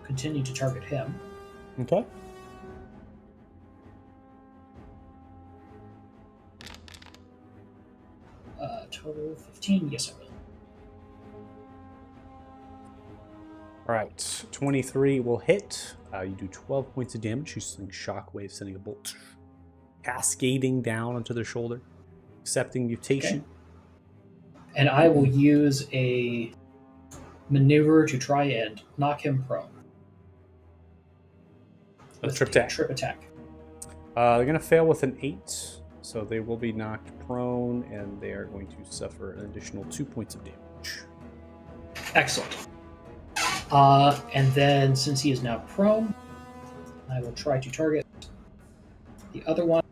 continue to target him. Okay. Total 15. Yes, I will. Alright, 23 will hit. You do 12 points of damage. You sling shockwave, sending a bolt cascading down onto their shoulder. Accepting mutation. Okay. And I will use a maneuver to try and knock him prone. A With trip attack. Trip attack. They're going to fail with an 8, so they will be knocked prone, and they are going to suffer an additional 2 points of damage. Excellent. And then, since he is now prone, I will try to target the other one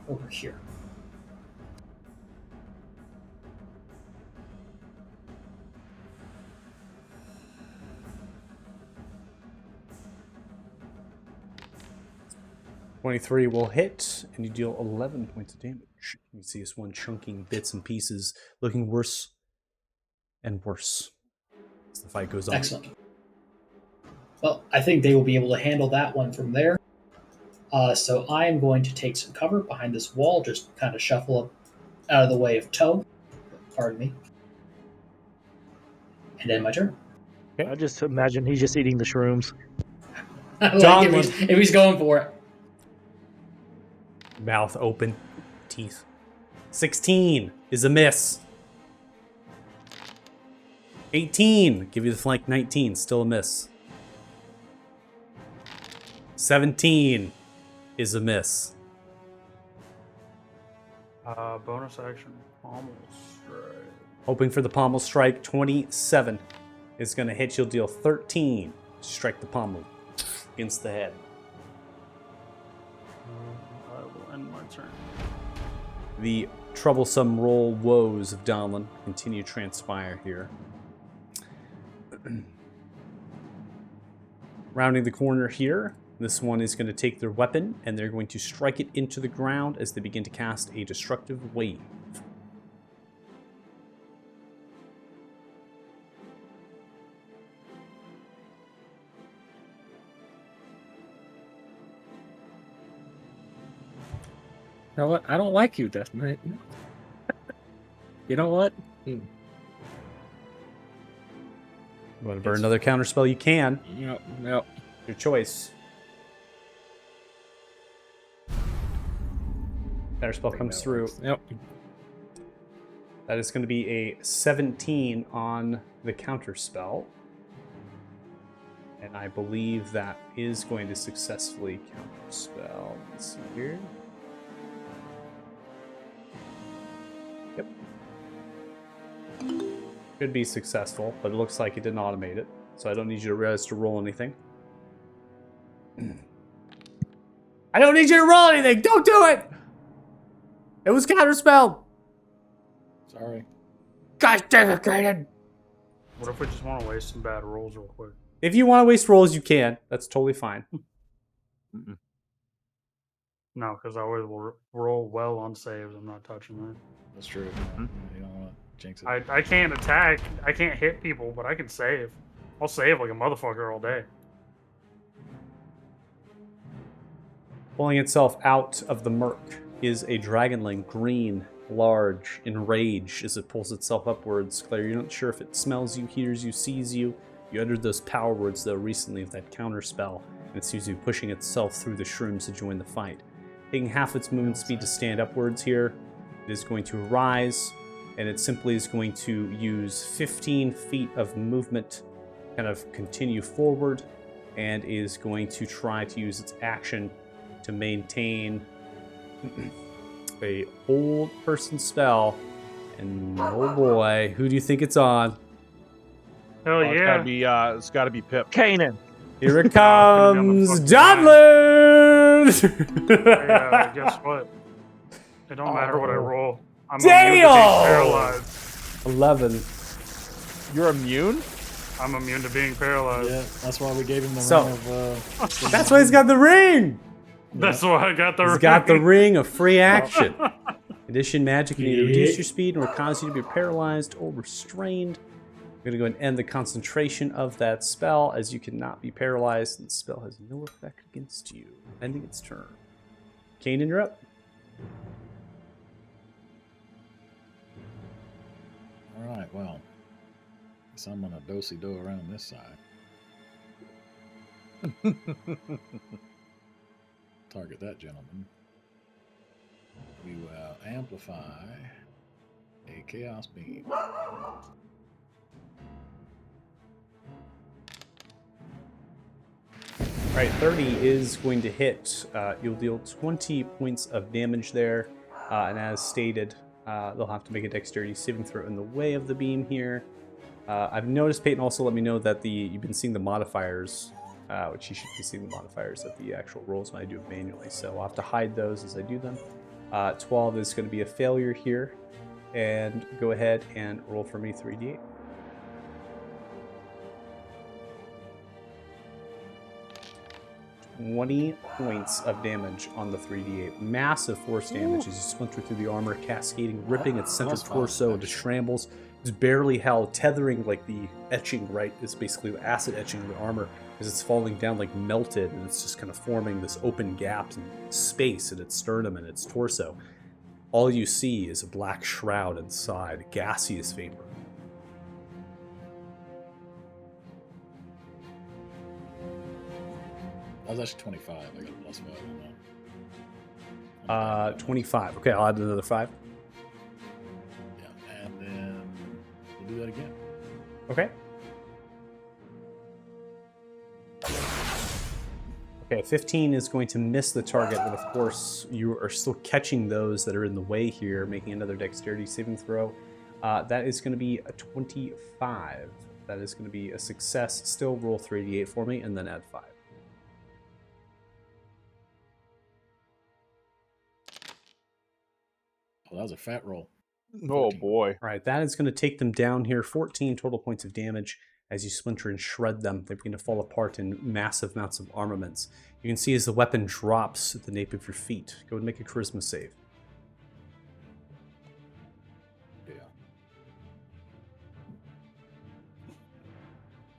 over here. .23 will hit, and you deal 11 points of damage. You can see this one chunking bits and pieces, looking worse and worse as the fight goes on. Excellent. Well, I think they will be able to handle that one from there. So I am going to take some cover behind this wall, just kind of shuffle up out of the way of Toe. Pardon me. And then my turn. I just imagine he's just eating the shrooms. Like if he's going for it. Mouth open, teeth. 16 is a miss. 18, give you the flank. 19, still a miss. 17 is a miss. Bonus action, pommel strike. Hoping for the pommel strike. 27 is going to hit. You'll deal 13. Strike the pommel against the head. I will end my turn. The troublesome roll woes of Donlin continue to transpire here. Rounding the corner here, this one is going to take their weapon and they're going to strike it into the ground as they begin to cast a destructive wave. You know what? I don't like you, Death Knight. You know what? You want to burn another counterspell? You can. Yep. Your choice. Counterspell comes through. Yep. That is going to be a 17 on the counterspell. And I believe that is going to successfully counterspell. Let's see here. Yep. Should be successful, but it looks like it didn't automate it. So I don't need you to realize to roll anything. I don't need you to roll anything! Don't do it! It was counterspelled! Sorry. Gosh damn it, Kaden! What if we just want to waste some bad rolls real quick? If you want to waste rolls, you can. That's totally fine. No, because I always will roll well on saves. I'm not touching that. That's true. You don't want to jinx it. I can't attack. I can't hit people, but I can save. I'll save like a motherfucker all day. Pulling itself out of the murk is a dragonling, green, large, enraged as it pulls itself upwards. Claire, you're not sure if it smells you, hears you, sees you. You uttered those power words, though, recently of that counter spell, and it seems to be pushing itself through the shrooms to join the fight. Taking half its movement speed to stand upwards here, it is going to rise, and it simply is going to use 15 feet of movement, kind of continue forward, and is going to try to use its action to maintain a hold person spell. And oh boy, who do you think it's on? Hell yeah. It's gotta be Pip. Kanan. Here it gonna be on the comes, fucking Dudley! Yeah, guess what? It don't matter what I roll. I'm Damn! immune to being paralyzed. 11. You're immune? I'm immune to being paralyzed. Yeah, that's why we gave him the So- ring of. That's why he's got the ring! That's why I got the He's ring. got the ring of free action. Addition magic can either reduce your speed or cause you to be paralyzed or restrained. I'm going to go and end the concentration of that spell, as you cannot be paralyzed, and the spell has no effect against you. Ending its turn. Kanan, you're up. All right, well, guess I'm gonna do around this side. Target that gentleman. We will amplify a chaos beam. All right, 30 is going to hit. You'll deal 20 points of damage there. And as stated, they'll have to make a dexterity saving throw in the way of the beam here. I've noticed Peyton also let me know that you've been seeing the modifiers, which you should be seeing the modifiers of the actual rolls when I do it manually. So I'll have to hide those as I do them. 12 is going to be a failure here. And go ahead and roll for me 3d8. $20 points of damage on the 3d8. Massive force damage as you splinter through the armor, cascading, ripping its center That's fine, torso into actually. shambles. It's barely held, tethering like the etching, right? Is basically acid etching of the armor as it's falling down like melted, and it's just kind of forming this open gap in space in its sternum and its torso. All you see is a black shroud inside, gaseous vapor. That was actually 25. I got a +5 on that. 25. Okay, I'll add another 5. Yeah, and then we'll do that again. Okay. Okay, 15 is going to miss the target, but of course you are still catching those that are in the way here, making another dexterity saving throw. That is going to be a 25. That is going to be a success. Still roll 3d8 for me, and then add 5. Oh, that was a fat roll. Oh 14. boy. All right, that is going to take them down here. 14 total points of damage as you splinter and shred them. They begin to fall apart in massive amounts of armaments. You can see as the weapon drops at the nape of your feet. Go and make a charisma save. Yeah.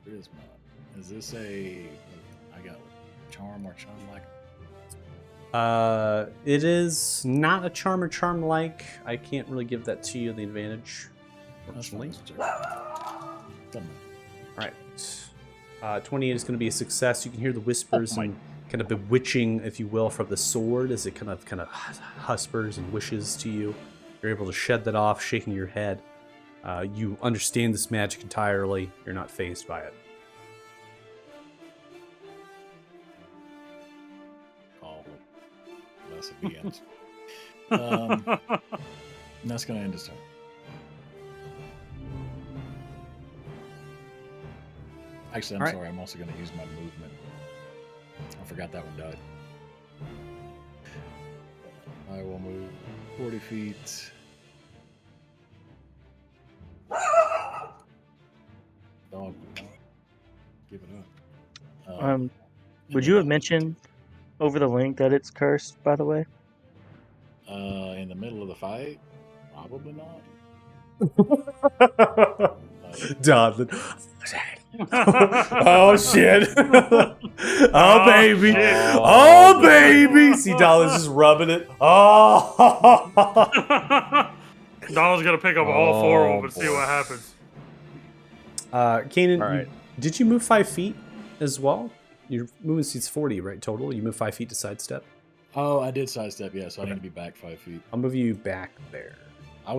Charisma. Is this I got charm or charm like? It is not a charm or charm-like. I can't really give that to you, the advantage, fortunately. Doesn't matter. All right. 28 is going to be a success. You can hear the whispers and kind of bewitching, if you will, from the sword as it kind of whispers and wishes to you. You're able to shed that off, shaking your head. You understand this magic entirely. You're not fazed by it. Oh, less of the ends. And that's going to end his turn. Actually, I'm All right. sorry. I'm also going to use my movement. I forgot that one died. I will move 40 feet. Dog, give it up. Would you have mentioned over the link that it's cursed, by the way? In the middle of the fight? Probably not. Donovan. Oh shit! Oh baby! shit. Oh baby! See, Donovan's just rubbing it. Oh! Donald's gonna pick up all four of them and see boy. what happens. Kanan, All right. did you move 5 feet as well? Your movement speed's 40, right? Total. You move 5 feet to sidestep. Oh, I did sidestep. Yeah, so I need to be back 5 feet. I'll move you back there. I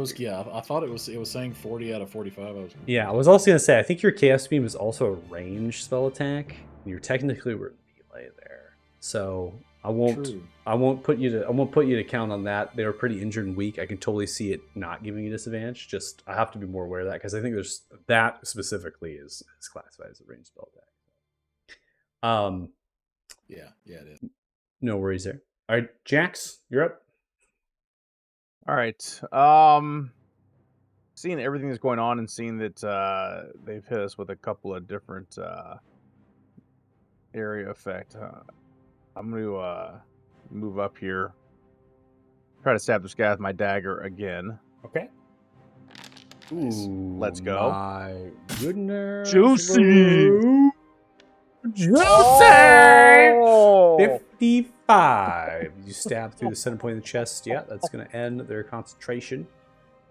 thought it was saying 40 out of 45. Yeah, I was also gonna say I think your chaos beam is also a ranged spell attack. You're technically were melee there, so I won't put you to count on that. They were pretty injured and weak. I can totally see it not giving you disadvantage. Just I have to be more aware of that because I think there's that specifically is classified as a ranged spell attack. Yeah, it is. No worries there. All right, Jax, you're up. All right. Seeing everything that's going on and seeing that they've hit us with a couple of different area effect, I'm going to move up here, try to stab this guy with my dagger again. Okay. Ooh, Let's go. My goodness. Juicy. Oh! 55. You stab through the center point of the chest. Yeah, that's going to end their concentration.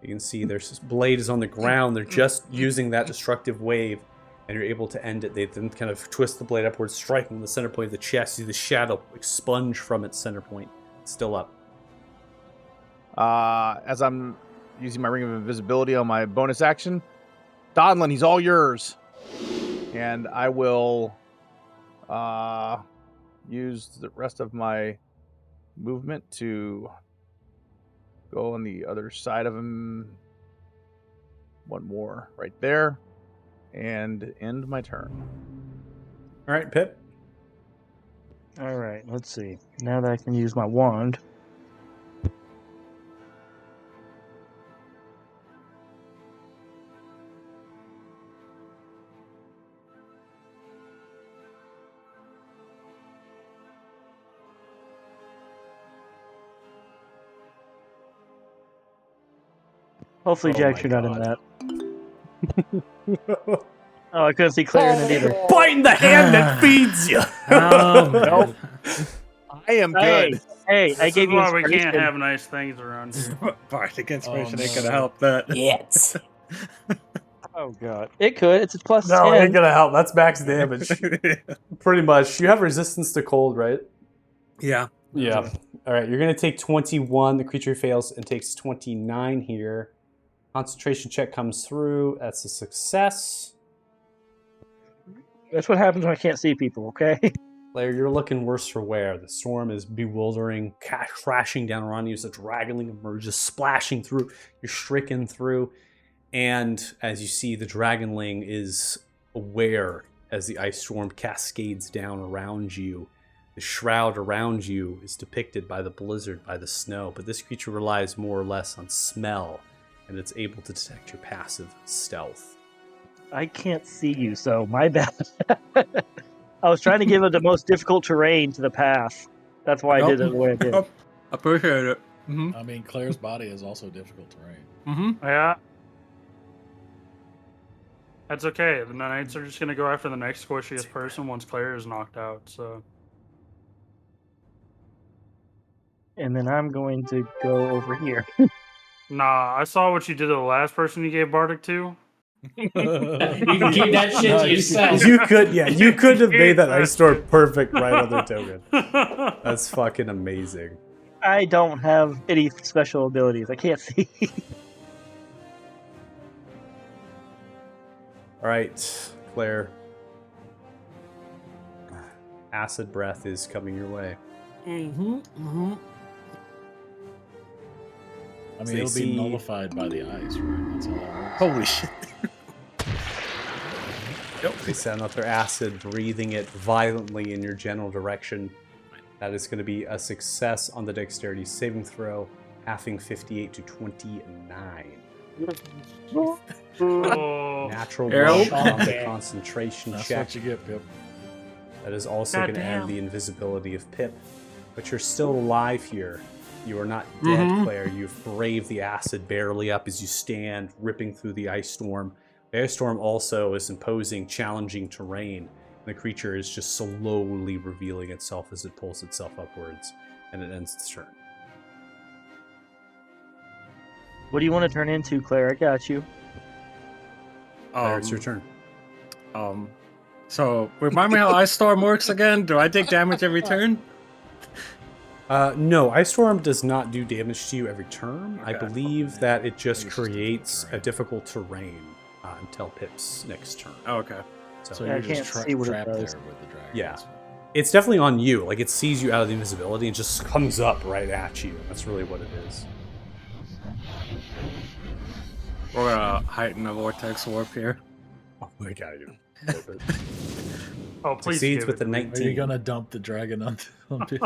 You can see their blade is on the ground. They're just using that destructive wave, and you're able to end it. They then kind of twist the blade upwards, striking the center point of the chest. See the shadow expunge from its center point. It's still up. As I'm using my Ring of Invisibility on my bonus action, Donlin, he's all yours. And I will use the rest of my movement to go on the other side of him. One more right there. And end my turn. All right, Pip. All right, let's see. Now that I can use my wand. Hopefully, Oh Jax, my you're not in God. that. Oh, I couldn't see Claire in it either. Biting the hand that feeds you. Nope. I am good. Hey, I This gave is you why we can't inspiration. have nice things around. Bardic inspiration ain't no. gonna help that. Yes. Oh god, it could. It's a plus No, it 10. ain't gonna help. That's max damage. Pretty much. You have resistance to cold, right? Yeah. Yeah. All right. You're gonna take 21. The creature fails and takes 29 here. Concentration check comes through. That's a success. That's what happens when I can't see people. Okay. Larry, you're looking worse for wear. The storm is bewildering, crashing down around you as the dragonling emerges, splashing through. You're stricken through. And as you see, the dragonling is aware as the ice storm cascades down around you. The shroud around you is depicted by the blizzard, by the snow. But this creature relies more or less on smell, and it's able to detect your passive stealth. I can't see you, so my bad. I was trying to give it the most difficult terrain to the path. That's why I did it the way I did. Appreciate it. Mm-hmm. I mean, Claire's body is also difficult terrain. Mm-hmm. Yeah. That's okay. The Knights are just gonna go after the next squishiest person once Claire is knocked out. So And then I'm going to go over here. nah, I saw what you did to the last person you gave Bardic to. You can keep that shit to yourself. You could have made that ice storm perfect right on their token. That's fucking amazing. I don't have any special abilities. I can't see. All right, Claire. Acid breath is coming your way. Mm-hmm. Mm-hmm. I So mean, they it'll be see- nullified by the ice, right? That's how that works. Holy shit. Yep. They send out their acid, breathing it violently in your general direction. That is going to be a success on the dexterity saving throw, halving 58 to 29. Oh, Natural Arrow? one on the Okay. concentration That's check. what you get, Pip. That is also going to end Goddamn. the invisibility of Pip. But you're still alive here. You are not dead, Mhm. Claire. You've braved the acid barely up as you stand, ripping through the ice storm. The ice storm also is imposing challenging terrain. The creature is just slowly revealing itself as it pulls itself upwards, and it ends its turn. What do you want to turn into, Claire? I got you. Claire, it's your turn. So remind me how Ice Storm works again. Do I take damage every turn? No, Ice Storm does not do damage to you every turn. I Okay. believe that it just Maybe it's just creates a terrain. difficult terrain until Pip's next turn. Oh, okay. So Yeah, I you're can't just see what it trapped does. there with the dragon. Yeah. That's fine. it's definitely on you. Like, it sees you out of the invisibility and just comes up right at you. That's really what it is. We're gonna heighten the vortex warp here. Oh my god, dude. oh, please Succeeds give with it the to me. Are you 19. gonna dump the dragon on Pip?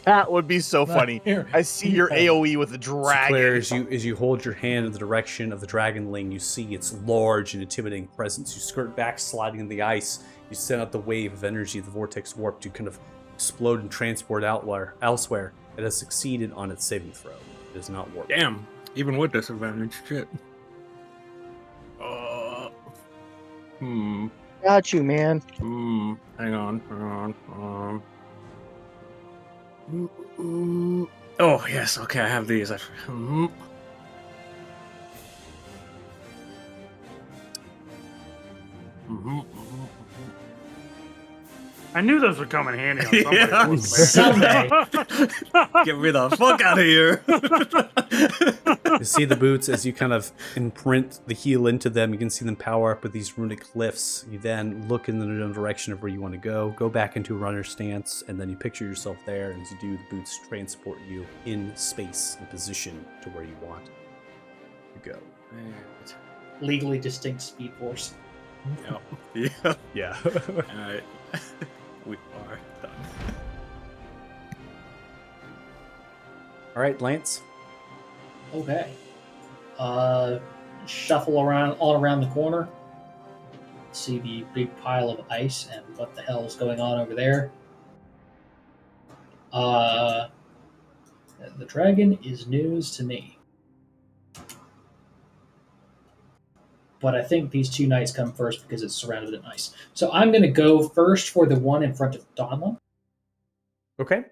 That would be so Not funny. here. I see your Yeah. AoE with a So dragon. Claire, as you hold your hand in the direction of the dragonling, you see its large and intimidating presence. You skirt back, sliding in the ice. You send out the wave of energy, the vortex warp, to kind of explode and transport elsewhere. It has succeeded on its saving throw. It is not warped. Damn. Even with disadvantage, shit. Got you, man. Hang on. Oh yes. Okay, I have these. I knew those would come in handy on Yeah. somebody. Get me the fuck out of here. You see the boots as you kind of imprint the heel into them. You can see them power up with these runic glyphs. You then look in the direction of where you want to go back into a runner stance, and then you picture yourself there. And as you do, the boots transport you in space, in position to where you want to go. Legally distinct Speed Force. Yeah. Yeah. Alright. We are done. All right, Lance. Okay. Shuffle around all around the corner. See the big pile of ice and what the hell is going on over there. The dragon is news to me. But I think these two knights come first because it's surrounded in ice. So I'm going to go first for the one in front of Donlin. Okay.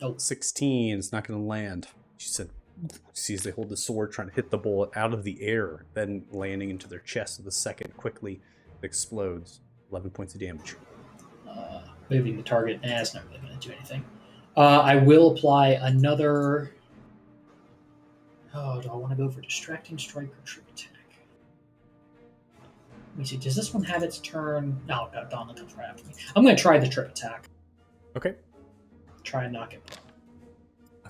Oh. 16 is not going to land. She said, see as they hold the sword, trying to hit the bullet out of the air, then landing into their chest with the second quickly it explodes. 11 points of damage. Moving the target. It's not really going to do anything. I will apply another. Oh, do I want to go for distracting strike or trick attack? Let me see. Does this one have its turn? No, Donlin comes right after me. I'm going to try the trick attack. Okay. Try and knock it prone.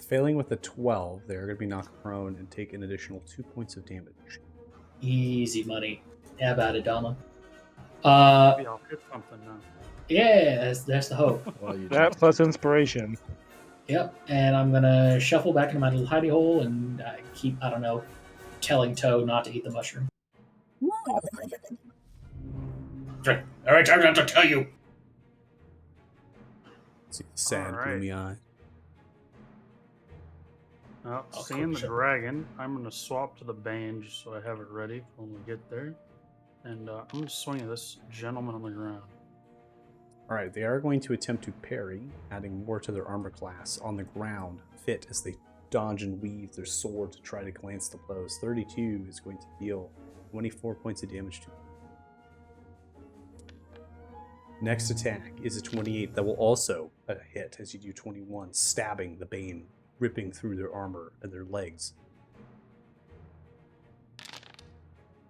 Failing with a 12, they're going to be knocked prone and take an additional 2 points of damage. Easy money. How about it, Donlin? Maybe I'll hit something now. Yeah, that's the hope. Well, you That just- plus inspiration. Yep, and I'm gonna shuffle back into my little hidey hole and keep, I don't know, telling Toe not to eat the mushroom. All right, time not to tell you. See the sad, Alright. gloomy eye. Well, Oh, seeing cool, the shit. dragon, I'm going to swap to the bane just so I have it ready for when we get there. And I'm going to swing at this gentleman on the ground. All right, they are going to attempt to parry, adding more to their armor class on the ground, fit as they dodge and weave their sword to try to glance the blows. 32 is going to deal 24 points of damage to them. Next attack is a 28 that will also hit as you do 21, stabbing the bane, ripping through their armor and their legs.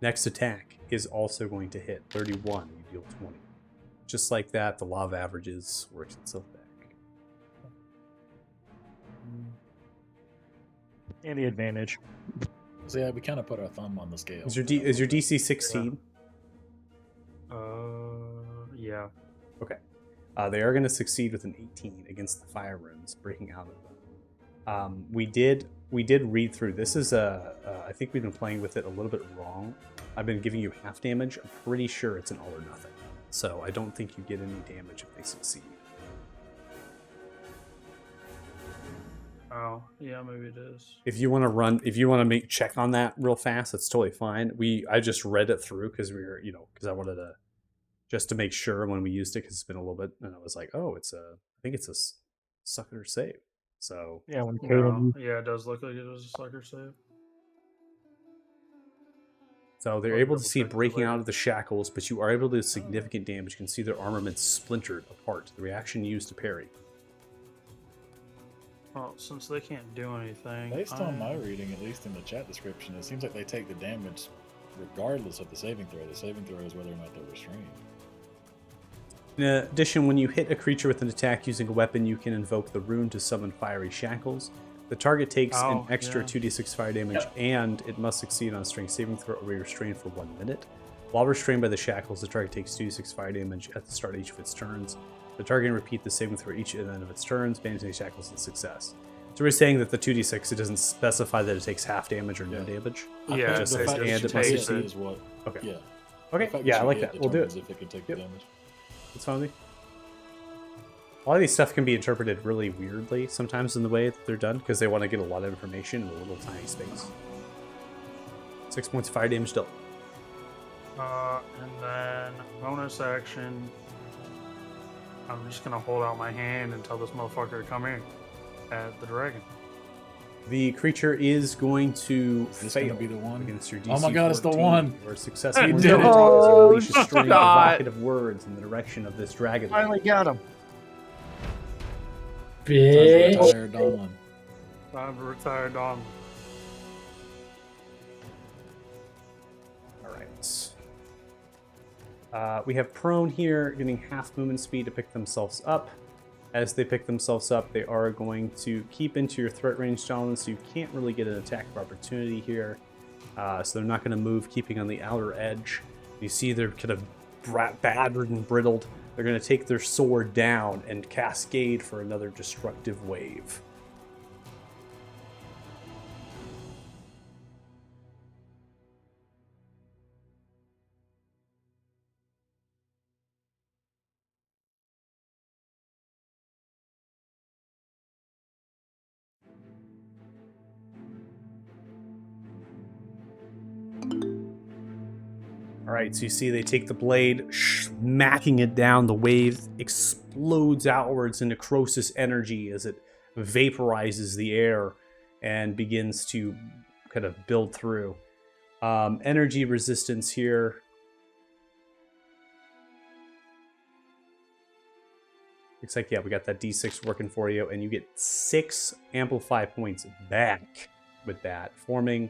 Next attack is also going to hit 31, you deal 20. Just like that, the law of averages works itself back. And the advantage. So yeah, we kind of put our thumb on the scale. Is your DC 16? Yeah. Okay. They are going to succeed with an 18 against the fire runes breaking out of them. We did read through. This is I think we've been playing with it a little bit wrong. I've been giving you half damage. I'm pretty sure it's an all or nothing. So I don't think you get any damage if they succeed. Oh, yeah, maybe it is. If you want to make check on that real fast, that's totally fine. I just read it through because we were, because I wanted to just to make sure when we used it because it's been a little bit, and I was like, oh, I think it's a sucker save. So Yeah, when No, Caleb. yeah, it does look like it was a sucker save. So they're I'll able to double see check that breaking later. out of the shackles, but you are able to do significant damage. You can see their armament splintered apart. The reaction used to parry. Well, since they can't do anything, Based on my reading, at least in the chat description, it seems like they take the damage regardless of the saving throw. The saving throw is whether or not they're restrained. In addition, when you hit a creature with an attack using a weapon, you can invoke the rune to summon fiery shackles. The target takes an Oh, extra yeah. 2d6 fire damage, and it must succeed on a strength saving throw or be restrained for 1 minute. While restrained by the shackles, the target takes 2d6 fire damage at the start of each of its turns. The target can repeat the saving throw each at the end of its turns, banishing the shackles and success. So we're saying that the 2d6, it doesn't specify that it takes half damage or no damage. I Yeah, think just the says fact that and you it must take succeed. is what. Okay. Yeah. Okay, The fact yeah, I you like hit that. We'll do it. determines if it can take Yep. the damage. It's fine with me. A lot of these stuff can be interpreted really weirdly sometimes in the way that they're done because they want to get a lot of information in a little tiny space. 6 points of fire damage dealt. And then bonus action. I'm just gonna hold out my hand and tell this motherfucker to come here at the dragon. The creature is going to this fail gonna be the one? against your DC Oh my God, it's the 14. one. Or successful. You As did you it. unleash a string of God. evocative words in the direction of this dragon. Finally got him. Bitch. Retired Dawn. I'm retired on. All right. We have prone here getting half movement speed to pick themselves up. As they pick themselves up, they are going to keep into your threat range, Donlin, so you can't really get an attack of opportunity here. So they're not going to move, keeping on the outer edge. You see they're kind of battered and brittled. They're going to take their sword down and cascade for another destructive wave. All right, so you see they take the blade, smacking it down. The wave explodes outwards into Croesus energy as it vaporizes the air and begins to kind of build through. Energy resistance here. Looks like, yeah, we got that D6 working for you, and you get 6 Amplify points back with that, forming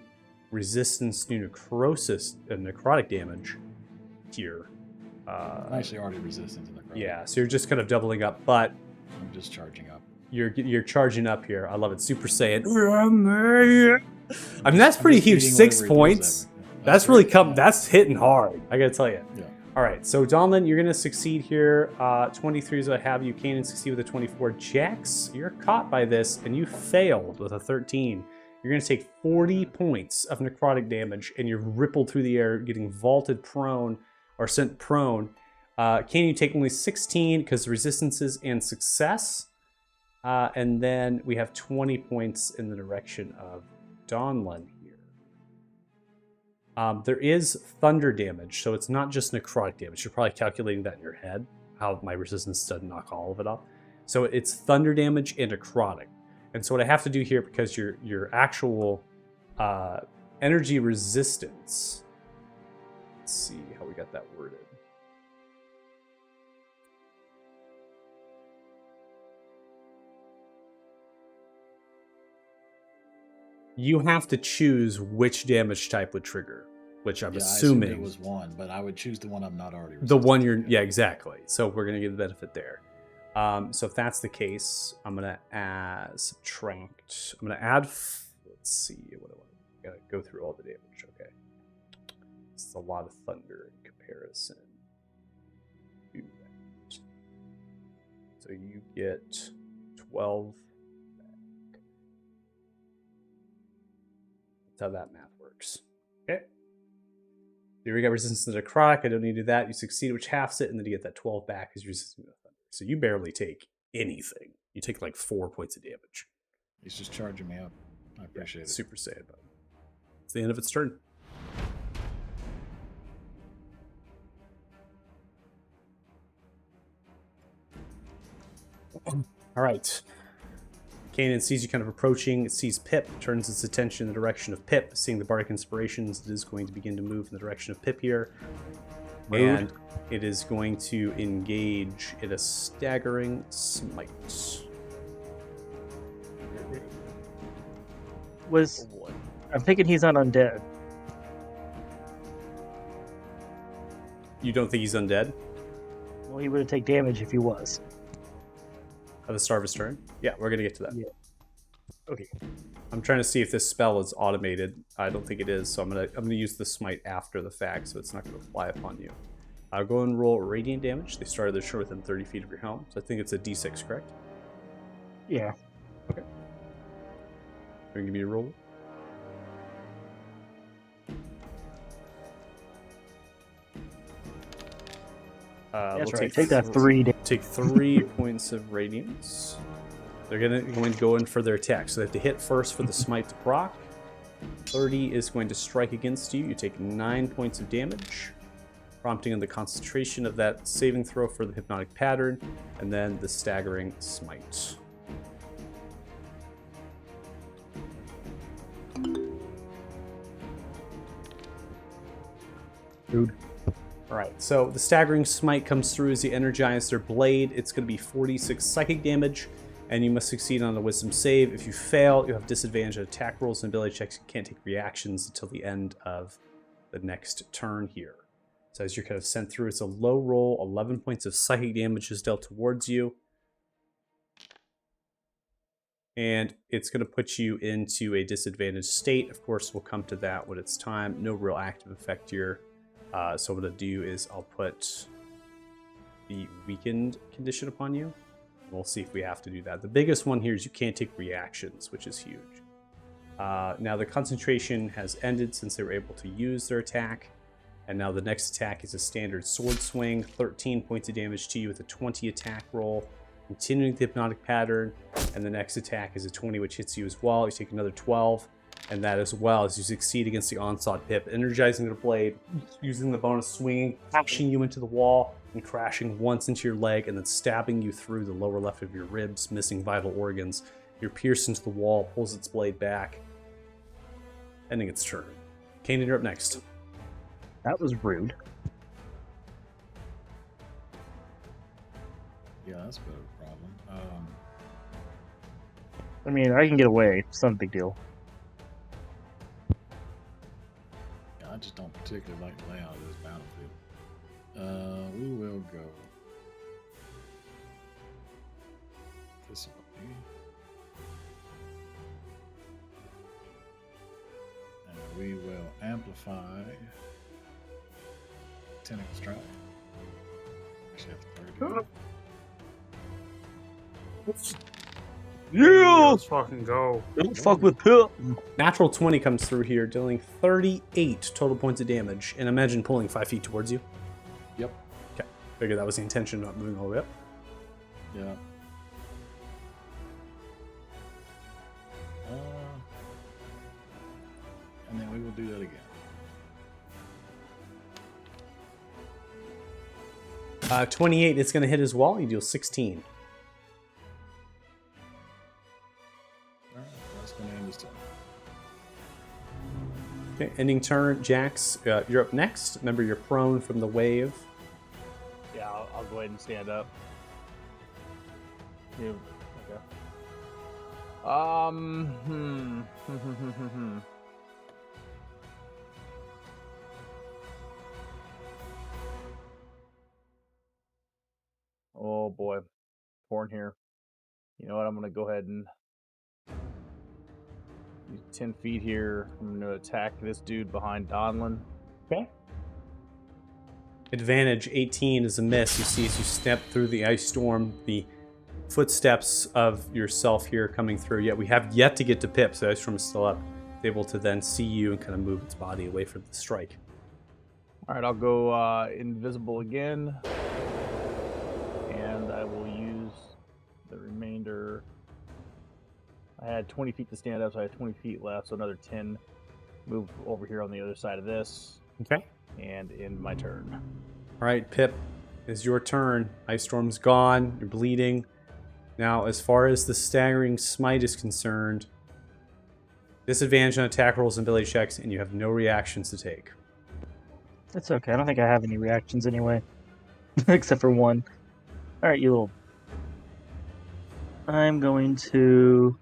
resistance to necrotic damage here. I'm actually already resistant to the crowd. Yeah, so you're just kind of doubling up, but I'm just charging up. you're charging up here. I love it. Super Saiyan. I mean, that's pretty I'm just huge. eating 6 whatever he throws points. at me. Yeah, That's really great. come. That's hitting hard. I gotta tell you. Yeah. All right, so Donlin, you're gonna succeed here. 23 is what I have you. Kanan succeed with a 24. Jax, you're caught by this, and you failed with a 13. You're gonna take 40 points of necrotic damage, and you're rippled through the air, getting vaulted prone or sent prone. Kanan, you take only 16 because resistances and success, and then we have 20 points in the direction of Donlin here. There is thunder damage, so it's not just necrotic damage. You're probably calculating that in your head, how my resistance doesn't knock all of it off. So it's thunder damage and necrotic. And so what I have to do here, because your actual energy resistance, let's see how we got that worded. You have to choose which damage type would trigger, which I'm Yeah, I assumed assuming it was one, but I would choose the one I'm not already. the one resistant you're, to. yeah, exactly. So we're gonna get the benefit there. So if that's the case, I'm gonna subtract. I'm gonna add. Let's see what I want. Gotta go through all the damage. Okay. It's a lot of thunder in comparison to that. So you get 12 back. That's how that math works. Okay. You got resistance to the necrotic. I don't need to do that. You succeed, which halves it, and then you get that 12 back as you're resisting the thunder. So you barely take anything. You take like 4 points of damage. He's just charging me up. I appreciate it. Super Saiyan. It's the end of its turn. All right. Kanan sees you kind of approaching. It sees Pip, turns its attention in the direction of Pip. Seeing the Bardic Inspirations, it is going to begin to move in the direction of Pip here. Rude. And it is going to engage in a staggering smite. Was I'm thinking he's not undead. You don't think he's undead Well, he would take damage if he was. at the start of his turn? Yeah, we're going to get to that. Yeah. Okay. I'm trying to see if this spell is automated. I don't think it is, so I'm gonna use the smite after the fact, so it's not gonna fly upon you. I'll go and roll radiant damage. They started their turn within 30 feet of your helm, so I think it's a d6, correct? Yeah. Okay. Can you give me a roll? That's we'll right. Take that 3 damage. Take 3 points of radiance. They're going to go in for their attack, so they have to hit first for the smite to proc. 30 is going to strike against you. You take 9 points of damage, prompting in the concentration of that saving throw for the hypnotic pattern, and then the staggering smite. Dude. Alright, so the staggering smite comes through as you energize their blade. It's going to be 46 psychic damage, and you must succeed on a wisdom save. If you fail, you have disadvantage on attack rolls and ability checks. You can't take reactions until the end of the next turn here. So as you're kind of sent through, it's a low roll. 11 points of psychic damage is dealt towards you. And it's going to put you into a disadvantaged state. Of course, we'll come to that when it's time. No real active effect here. So what I'll do is I'll put the weakened condition upon you. We'll see if we have to do that. The biggest one here is you can't take reactions, which is huge. Now the concentration has ended since they were able to use their attack. And now the next attack is a standard sword swing. 13 points of damage to you with a 20 attack roll. Continuing the hypnotic pattern. And the next attack is a 20, which hits you as well. You take another 12. And that as well as you succeed against the onslaught Pip, energizing the blade, using the bonus swinging, crashing you into the wall, and crashing once into your leg, and then stabbing you through the lower left of your ribs, missing vital organs. You're pierced into the wall, pulls its blade back, ending its turn. Kanan, you're up next. That was rude. Yeah, that's a bit of a problem. I mean, I can get away. It's not a big deal. Yeah, I just don't particularly like the layout of this battlefield. We will go this way. And we will amplify Tentacle Strike. Actually, have to target it. Yeah, let's fucking go. Don't fuck with Pip. Natural 20 comes through here, dealing 38 total points of damage, and imagine pulling 5 feet towards you. Yep. Okay, figured that was the intention, not moving all the way up. Yeah. And then we will do that again. 28, it's going to hit as well. You deal 16. Alright, that's going to end this turn. Okay, ending turn. Jax, you're up next. Remember, you're prone from the wave. Yeah, I'll go ahead and stand up. You, okay. Oh boy, torn here. You know what? I'm gonna go ahead and 10 feet here. I'm going to attack this dude behind Donlin. Okay. Advantage 18 is a miss. You see as you step through the ice storm, the footsteps of yourself here coming through. Yet we have yet to get to Pip, so the ice storm is still up. It's able to then see you and kind of move its body away from the strike. All right, I'll go invisible again. And I will use the remainder. I had 20 feet to stand up, so I had 20 feet left, so another 10. Move over here on the other side of this. Okay. And end my turn. All right, Pip, it's your turn. Ice storm's gone. You're bleeding. Now, as far as the staggering smite is concerned, disadvantage on attack rolls and ability checks, and you have no reactions to take. That's okay. I don't think I have any reactions anyway. Except for one. Alright, you little... I'm going to...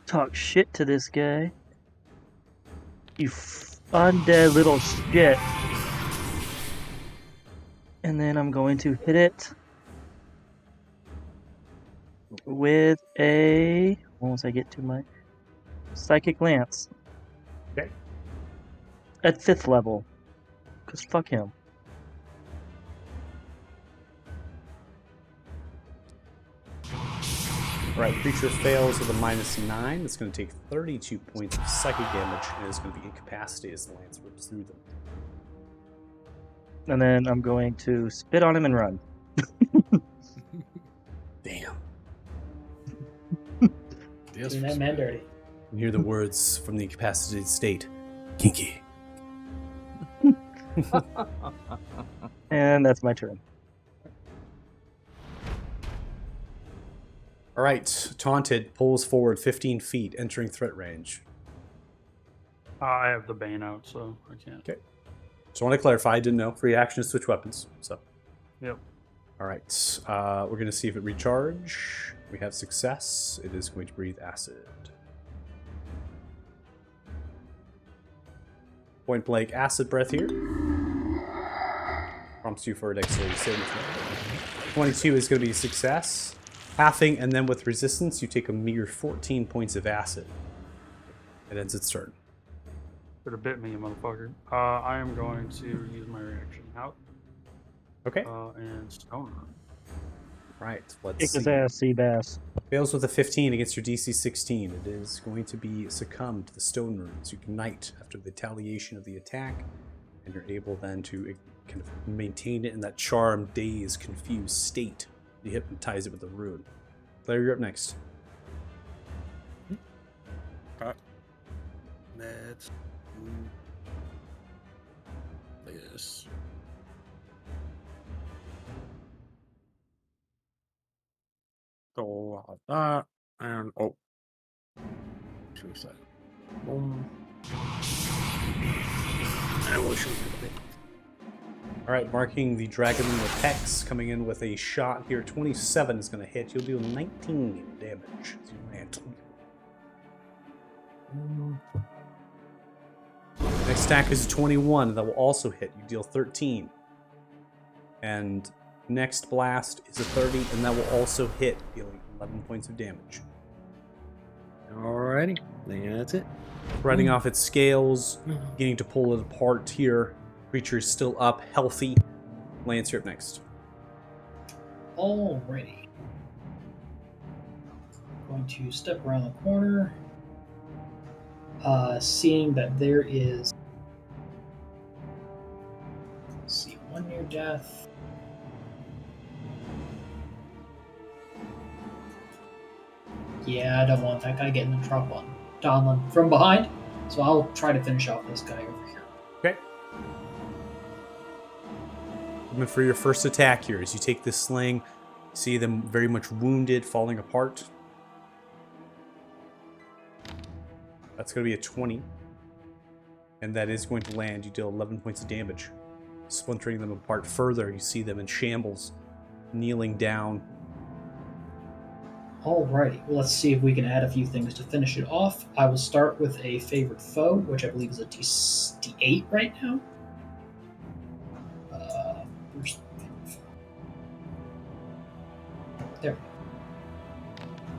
talk shit to this guy. You undead little shit. And then I'm going to hit it with a... once I get to my Psychic Lance. Okay. At 5th level. Because fuck him. All right, creature fails with a -9. It's going to take 32 points of psychic damage, and it's going to be incapacitated as the lance rips through them. And then I'm going to spit on him and run. Damn. Yes, Doing that man dirty. You hear the words from the incapacitated state. Kinky. And that's my turn. All right, Taunted pulls forward 15 feet, entering threat range. I have the Bane out, so I can't. Okay. So I want to clarify, I didn't know. Free action is switch weapons. So. Yep. All right, we're going to see if it recharge. We have success. It is going to breathe acid. Point blank acid breath here. Prompts you for a dexterity saving throw. 22 is going to be a success. Halving, and then with resistance, you take a mere 14 points of acid. It ends its turn. Could have bit me, you motherfucker. I am going to use my reaction out. Okay. And Stone Run. Right. Let's Kick his see. ass, Seabass. Fails with a 15 against your DC 16. It is going to be succumb to the stone runes. You ignite after the retaliation of the attack, and you're able then to kind of maintain it in that charmed, dazed, confused state. You hypnotize it with the rune. Claire, you're up next. Let's do this. Go like that, and oh, should we say, boom, and we'll shoot it. All right, marking the dragon with Hex, coming in with a shot here. 27 is going to hit. You'll deal 19 damage as you land. Next attack is 21. That will also hit. You deal 13. And next blast is a 30, and that will also hit, dealing 11 points of damage. Alrighty, then that's it. Spreading off its scales, beginning to pull it apart here. Creature is still up, healthy. Lance, you're up next. Alrighty. Going to step around the corner. Seeing that there is, let's see, one near death. Yeah, I don't want that guy getting in trouble on Donlin from behind, so I'll try to finish off this guy over here. Okay. For your first attack here, as you take this sling, see them very much wounded, falling apart. That's going to be a 20. And that is going to land. You deal 11 points of damage. Splintering them apart further, you see them in shambles, kneeling down. Alrighty, well, let's see if we can add a few things to finish it off. I will start with a favorite foe, which I believe is a D8 right now. Where's the favorite foe? There we go.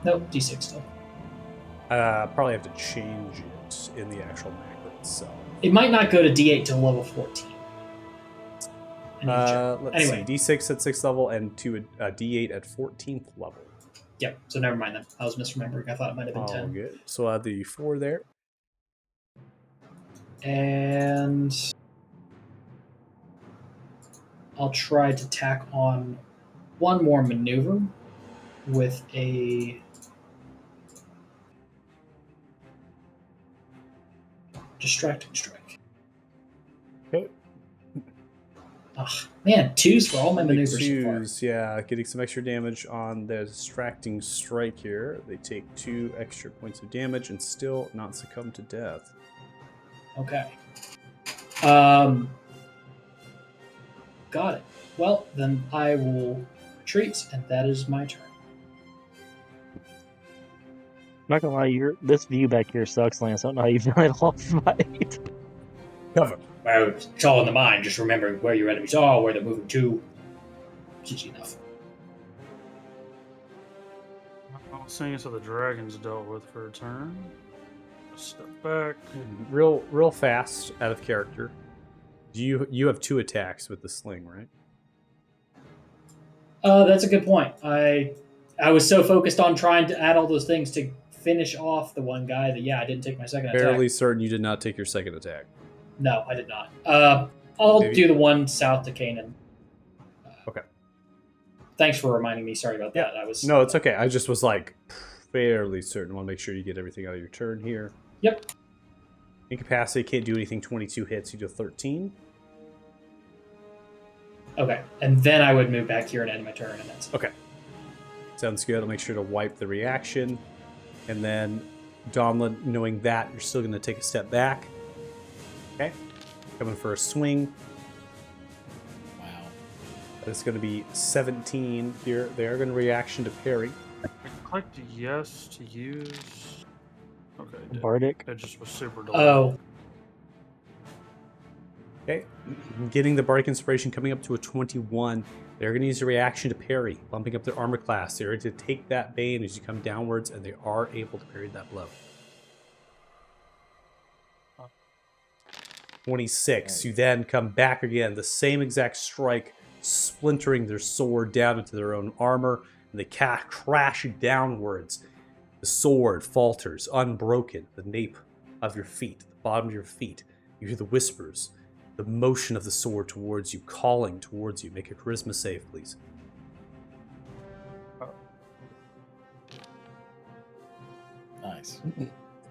Nope, D6 still. Probably have to change it in the actual macro itself. It might not go to D8 till level 14. I need to check. Let's Anyway. see. D6 at 6th level and to a D8 at 14th level. Yep, so never mind then. I was misremembering. I thought it might have been All 10. good. So I'll add the 4 there. And I'll try to tack on one more maneuver with a distracting strike. Okay. Ugh, man, 2s for all my maneuvers so far. 2s, yeah, getting some extra damage on the distracting strike here. They take 2 extra points of damage and still not succumb to death. Okay. Got it. Well, then I will retreat, and that is my turn. I'm not gonna lie, this view back here sucks, Lance. I don't know how you fight off fight. Cover. Well, it's all in the mind. Just remembering where your enemies are, where they're moving to. It's easy enough. Well, seeing as how the dragon's dealt with for a turn. Step back. Real fast, out of character. You have 2 attacks with the sling, right? That's a good point. I was so focused on trying to add all those things to finish off the one guy that I didn't take my second Fairly attack. certain you did not take your second attack. No, I did not. I'll Maybe. do the one south to Canaan. Okay. Thanks for reminding me. Sorry about that. I was No, it's okay. I just was like fairly certain. I want to make sure you get everything out of your turn here. Yep. Incapacity, can't do anything. 22 hits, you do 13. Okay, and then I would move back here and end my turn, and that's Okay. Sounds good. I'll make sure to wipe the reaction. And then, Donlin, knowing that, you're still going to take a step back. Okay. Coming for a swing. Wow. That's going to be 17 here. They are going to reaction to parry. I clicked yes to use. Okay, it did. Bardic. It just was super delayed. Oh, Okay. Getting the Bardic Inspiration coming up to a 21. They're going to use a reaction to parry, bumping up their armor class. They're going to take that bane as you come downwards, and they are able to parry that blow. 26. You then come back again. The same exact strike, splintering their sword down into their own armor, and they crash downwards. The sword falters, unbroken. The nape of your feet, the bottom of your feet. You hear the whispers, the motion of the sword towards you, calling towards you. Make a charisma save, please. Nice.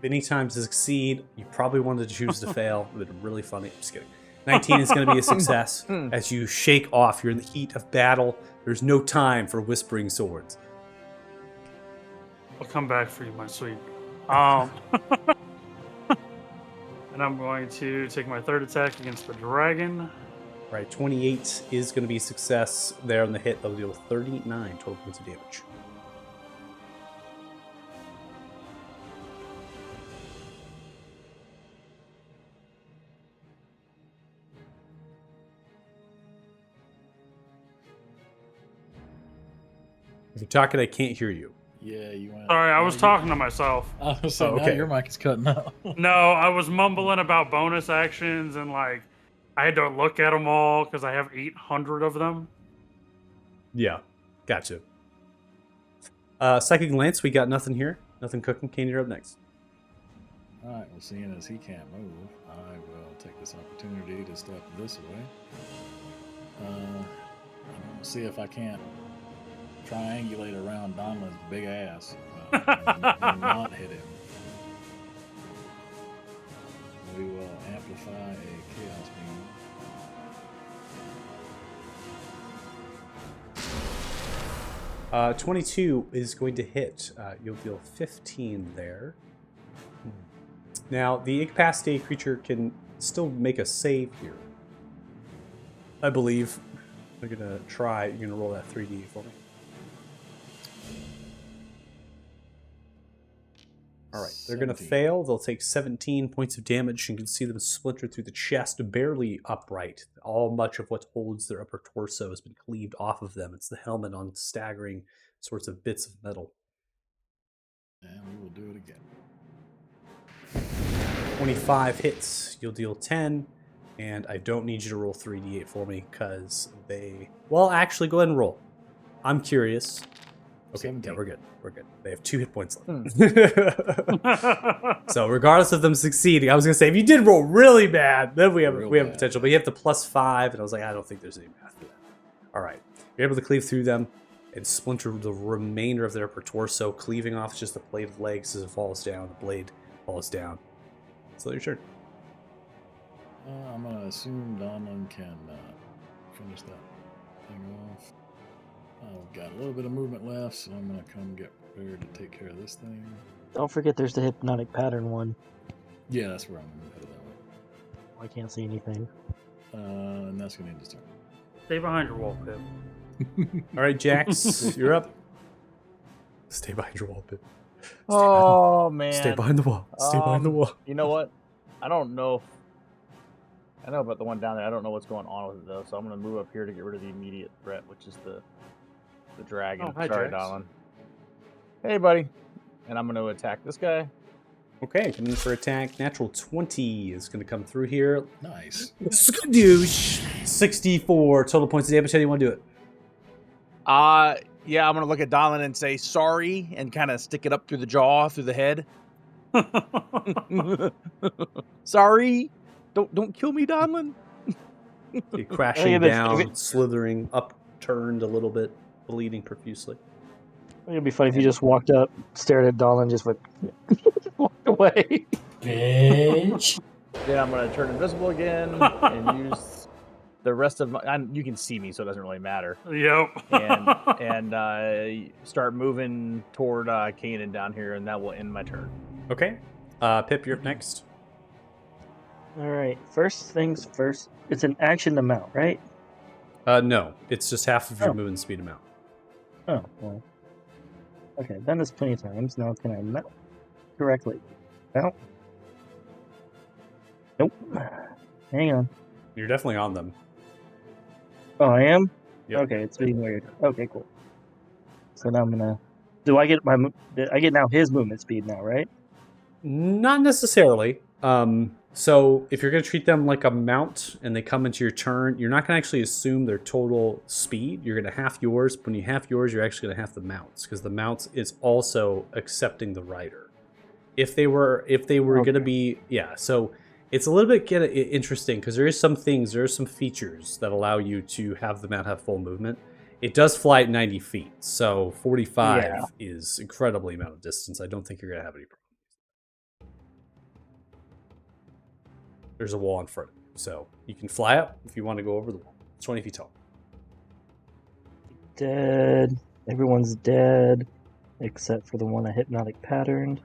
Many times to succeed, you probably wanted to choose to fail. It would have been really funny. I'm just kidding. 19 is going to be a success. As you shake off, you're in the heat of battle. There's no time for whispering swords. I'll come back for you, my sweet. And I'm going to take my third attack against the dragon. Right, 28 is going to be a success there on the hit. That'll deal 39 total points of damage. If you're talking, I can't hear you. Yeah, you went. Sorry, I was you- talking to myself. I was saying, okay. now your mic is cutting out. No, I was mumbling about bonus actions and like I had to look at them all because I have 800 of them. Yeah, gotcha. Psychic Lance, we got nothing here. Nothing cooking. Kane, you're up next. All right. Well, seeing as he can't move, I will take this opportunity to step this way. And see if I can't triangulate around Donlin's big ass and not hit him. We will amplify a chaos beam. Uh, 22 is going to hit. You'll deal 15 there. Now, the incapacitated creature can still make a save here. I believe. They're going to try. You're going to roll that 3d for me. All right, they're going to 17. fail. They'll take 17 points of damage. You can see them splinter through the chest, barely upright. Much of what holds their upper torso has been cleaved off of them. It's the helmet on staggering sorts of bits of metal. And we will do it again. 25 hits. You'll deal 10. And I don't need you to roll 3d8 for me because they... Well, actually, go ahead and roll. I'm curious. Okay, 17. yeah, we're good. We're good. They have 2 hit points left. So regardless of them succeeding, I was going to say, if you did roll really bad, then we have Real bad. potential. But you have the +5, and I was like, I don't think there's any math for that. All right. You're able to cleave through them and splinter the remainder of their upper torso, cleaving off just the blade of legs as it falls down. The blade falls down. So your turn. I'm gonna assume Donlin can finish that thing off. I've got a little bit of movement left, so I'm gonna come get prepared to take care of this thing. Don't forget there's the hypnotic pattern one. Yeah, that's where I'm gonna move that way. I can't see anything. And that's gonna end his turn. Stay behind your wall, Pip. All right, Jax, you're up. Stay behind your wall, Pip. Oh man. Stay behind the wall. Stay behind the wall. You know what? I don't know. I know about the one down there. I don't know what's going on with it though. So I'm gonna move up here to get rid of the immediate threat, which is the dragon. Oh, hi, Sorry, Jax. Donlin. Hey, buddy. And I'm gonna attack this guy. Okay, coming in for attack. Natural 20 is going to come through here. Nice. Skadoosh. 64 total points of damage. How do you want to do it? Yeah, I'm gonna look at Donlin and say sorry, and kind of stick it up through the jaw, through the head. Sorry. Don't kill me, Donlin. You're crashing if it- down, if it- slithering, upturned a little bit, bleeding profusely. It'd be funny if you just walked up, stared at Dolan, and just went, walked away. Bitch. Then I'm gonna turn invisible again and use the rest of my. You can see me, so it doesn't really matter. Yep. And start moving toward Kanan down here, and that will end my turn. Okay. Pip, you're up next. All right. First things first. It's an action to mount, right? No, it's just half of your Oh. movement speed amount. Oh, well. Okay, done this plenty of times. Now can I mount correctly? Mount? Nope. Hang on. You're definitely on them. Oh, I am? Yep. Okay, it's being weird. Okay, cool. So now I'm gonna... Do I get I get now his movement speed now, right? Not necessarily. So if you're going to treat them like a mount and they come into your turn, you're not going to actually assume their total speed. You're going to half yours. When you half yours, you're actually going to half the mounts because the mounts is also accepting the rider. If they were going to be, yeah. So it's a little bit interesting because there are some features that allow you to have the mount have full movement. It does fly at 90 feet, so 45 is incredibly amount of distance. I don't think you're going to have any problem. There's a wall in front of you, so you can fly up if you want to go over the wall. It's 20 feet tall. Dead. Everyone's dead. Except for the one I hypnotic patterned.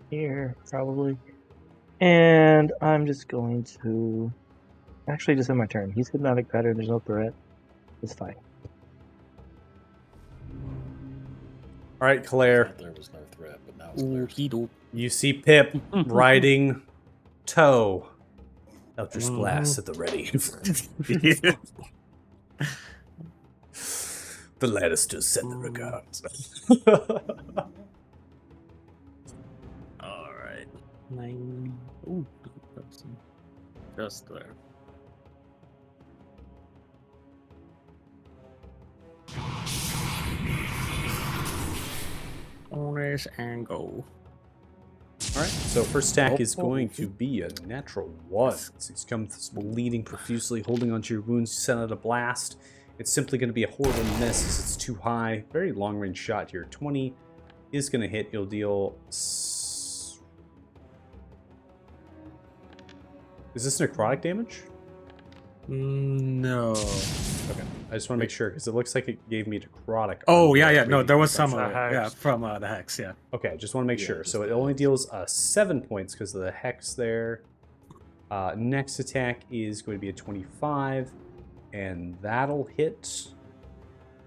Here, probably. And I'm just going to... Actually, just in my turn. He's hypnotic pattern. There's no threat. It's fine. All right, Claire. Thought there was no threat, but now it's clear. Okie doke. You see Pip riding Toe. Eldritch Blast at the ready. The Lannisters send the regards. All right. 9. Ooh, just there. Owners and go. All right, so first attack is going to be a natural 1. So he's come bleeding profusely, holding onto your wounds. You send out a blast. It's simply going to be a horrible miss as it's too high. Very long range shot here. 20 is going to hit. You'll deal... Is this necrotic damage? No. Okay, I just want to make sure because it looks like it gave me necrotic. Oh, on yeah, the yeah. No, 3D there was perception. some of it. The Yeah, hex. from the hex, yeah. Okay, just want to make Yeah, sure. just So it the only hex. deals 7 points because of the hex there. Next attack is going to be a 25, and that'll hit.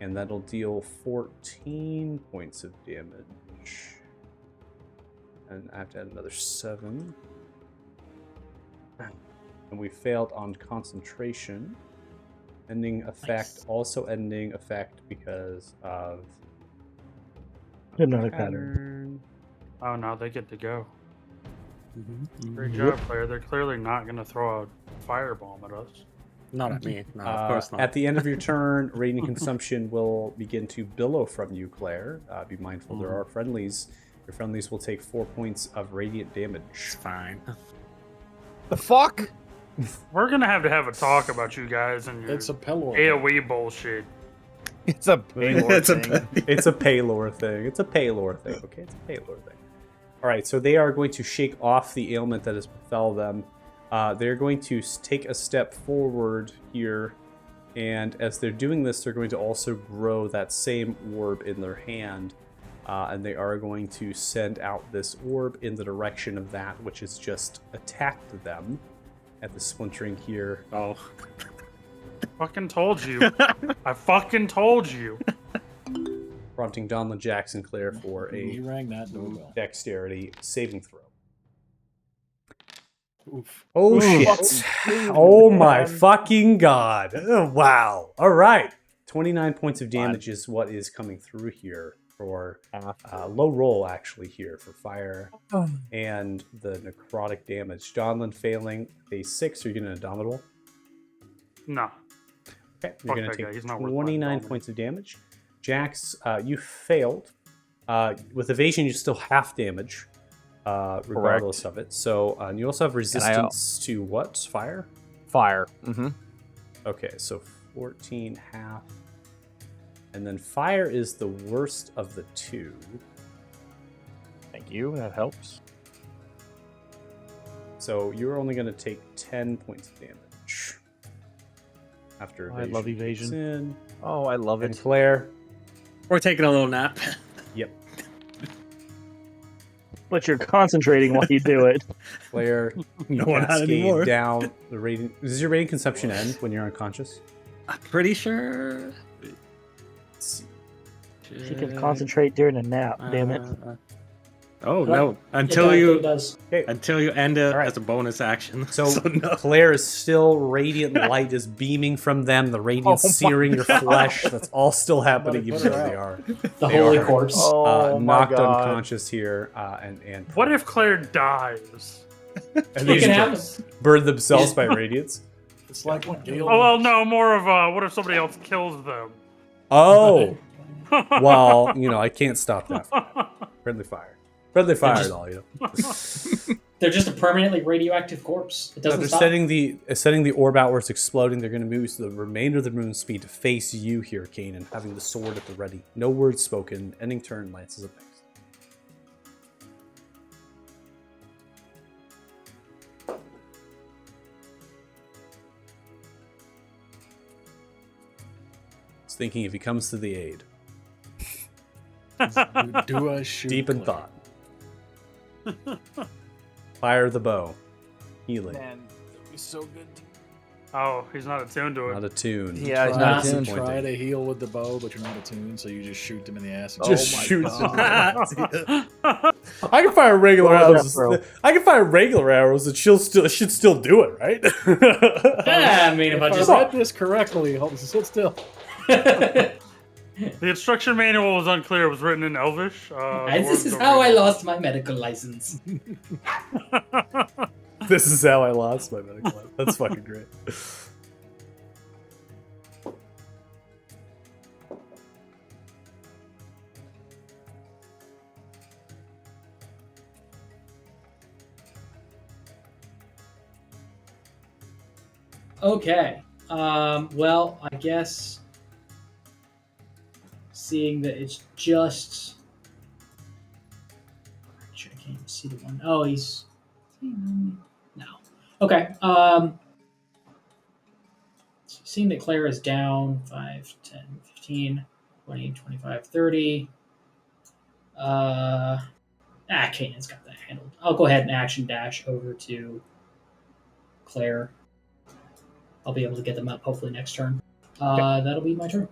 And that'll deal 14 points of damage. And I have to add another 7. And we failed on concentration. Ending effect, Nice. also ending effect because of Hypnotic pattern. pattern. Oh no, they get to go. Mhm. Great Yep. job, player. They're clearly not going to throw a firebomb at us. Not at me. No, of course not. At the end of your turn, radiant consumption will begin to billow from you, Claire. Be mindful, there are friendlies. Your friendlies will take 4 points of radiant damage. It's fine. The fuck? We're going to have a talk about you guys and your It's a Pelor. AoE bullshit. It's a Paylor It's a thing. It's a Paylor thing. It's a Paylor thing. Okay, it's a Paylor thing. All right, so they are going to shake off the ailment that has befell them. They're going to take a step forward here, and as they're doing this, they're going to also grow that same orb in their hand, and they are going to send out this orb in the direction of that which has just attacked them at the splintering here. Oh. Fucking told you. I fucking told you. Prompting Donald Jackson Claire for He a rang that doorbell. dexterity saving throw. Oof. Oh shit. Oh my fucking god. Oh, wow. All right. 29 points of damage is what is coming through here for low roll actually here for fire and the necrotic damage. Donlin failing a 6. Are you getting an indomitable? No. Okay. You're Fuck going that to guy. take He's not worth my 29 indomitable. points of damage. Jax, you failed. With evasion, you still half damage. Regardless of it. So, and you also have resistance to what? Fire? Fire. Mm-hmm. Okay, so 14 half. And then fire is the worst of the two. Thank you. That helps. So you're only going to take 10 points of damage. After I love evasion. kicks in. Oh, I love And it. Claire. We're taking a little nap. Yep. But you're concentrating while you do it. Claire. No, we're not cascade anymore. down the radiant. Does your radiant consumption end when you're unconscious? I'm pretty sure. Let's see. She can concentrate during a nap, damn it. Oh What? no! It Until does. you end it All right. as a bonus action. So, no. Claire is still radiant. Light is beaming from them. The radiance Oh my searing your God. flesh. That's all still happening, even put though her they out. are The They holy are. corpse. Oh my knocked god. unconscious here. And What if Claire dies? and It they can just happen. burn themselves by radiance? It's like when Gale. Oh, well, no, more of what if somebody else kills them? Oh, well, I can't stop that. Friendly fire. Friendly fire just- and all, They're just a permanently radioactive corpse. It doesn't they're stop. setting the orb out where it's exploding. They're going to move the remainder of the moon speed to face you here, Kanan, having the sword at the ready. No words spoken. Ending turn. Lance is up next. He's thinking if he comes to the aid. Do I shoot? Deep in Claire? thought. Fire the bow. Healing. Man, it'd be so good. Oh, he's not attuned to Not it. attuned. Yeah, he's Try- not you attuned. try Try to heal with the bow, but you're not attuned, so you just shoot them in the ass. And Just my shoot. God. I can fire regular Roll that arrows. throw. I can fire regular arrows, and it should still do it, right? Yeah, I mean, if I If just. I read this correctly, hold on, sit still. The instruction manual was unclear. It was written in Elvish. And this is how I lost my medical license. This is how I lost my medical life. That's fucking great. Okay. Well, I guess seeing that it's just. Actually, I can't even see the one. Oh, he's. No. Okay. Seeing that Claire is down 5, 10, 15, 20, 25, 30. Kanan's got that handled. I'll go ahead and action dash over to Claire. I'll be able to get them up hopefully next turn. That'll be my turn.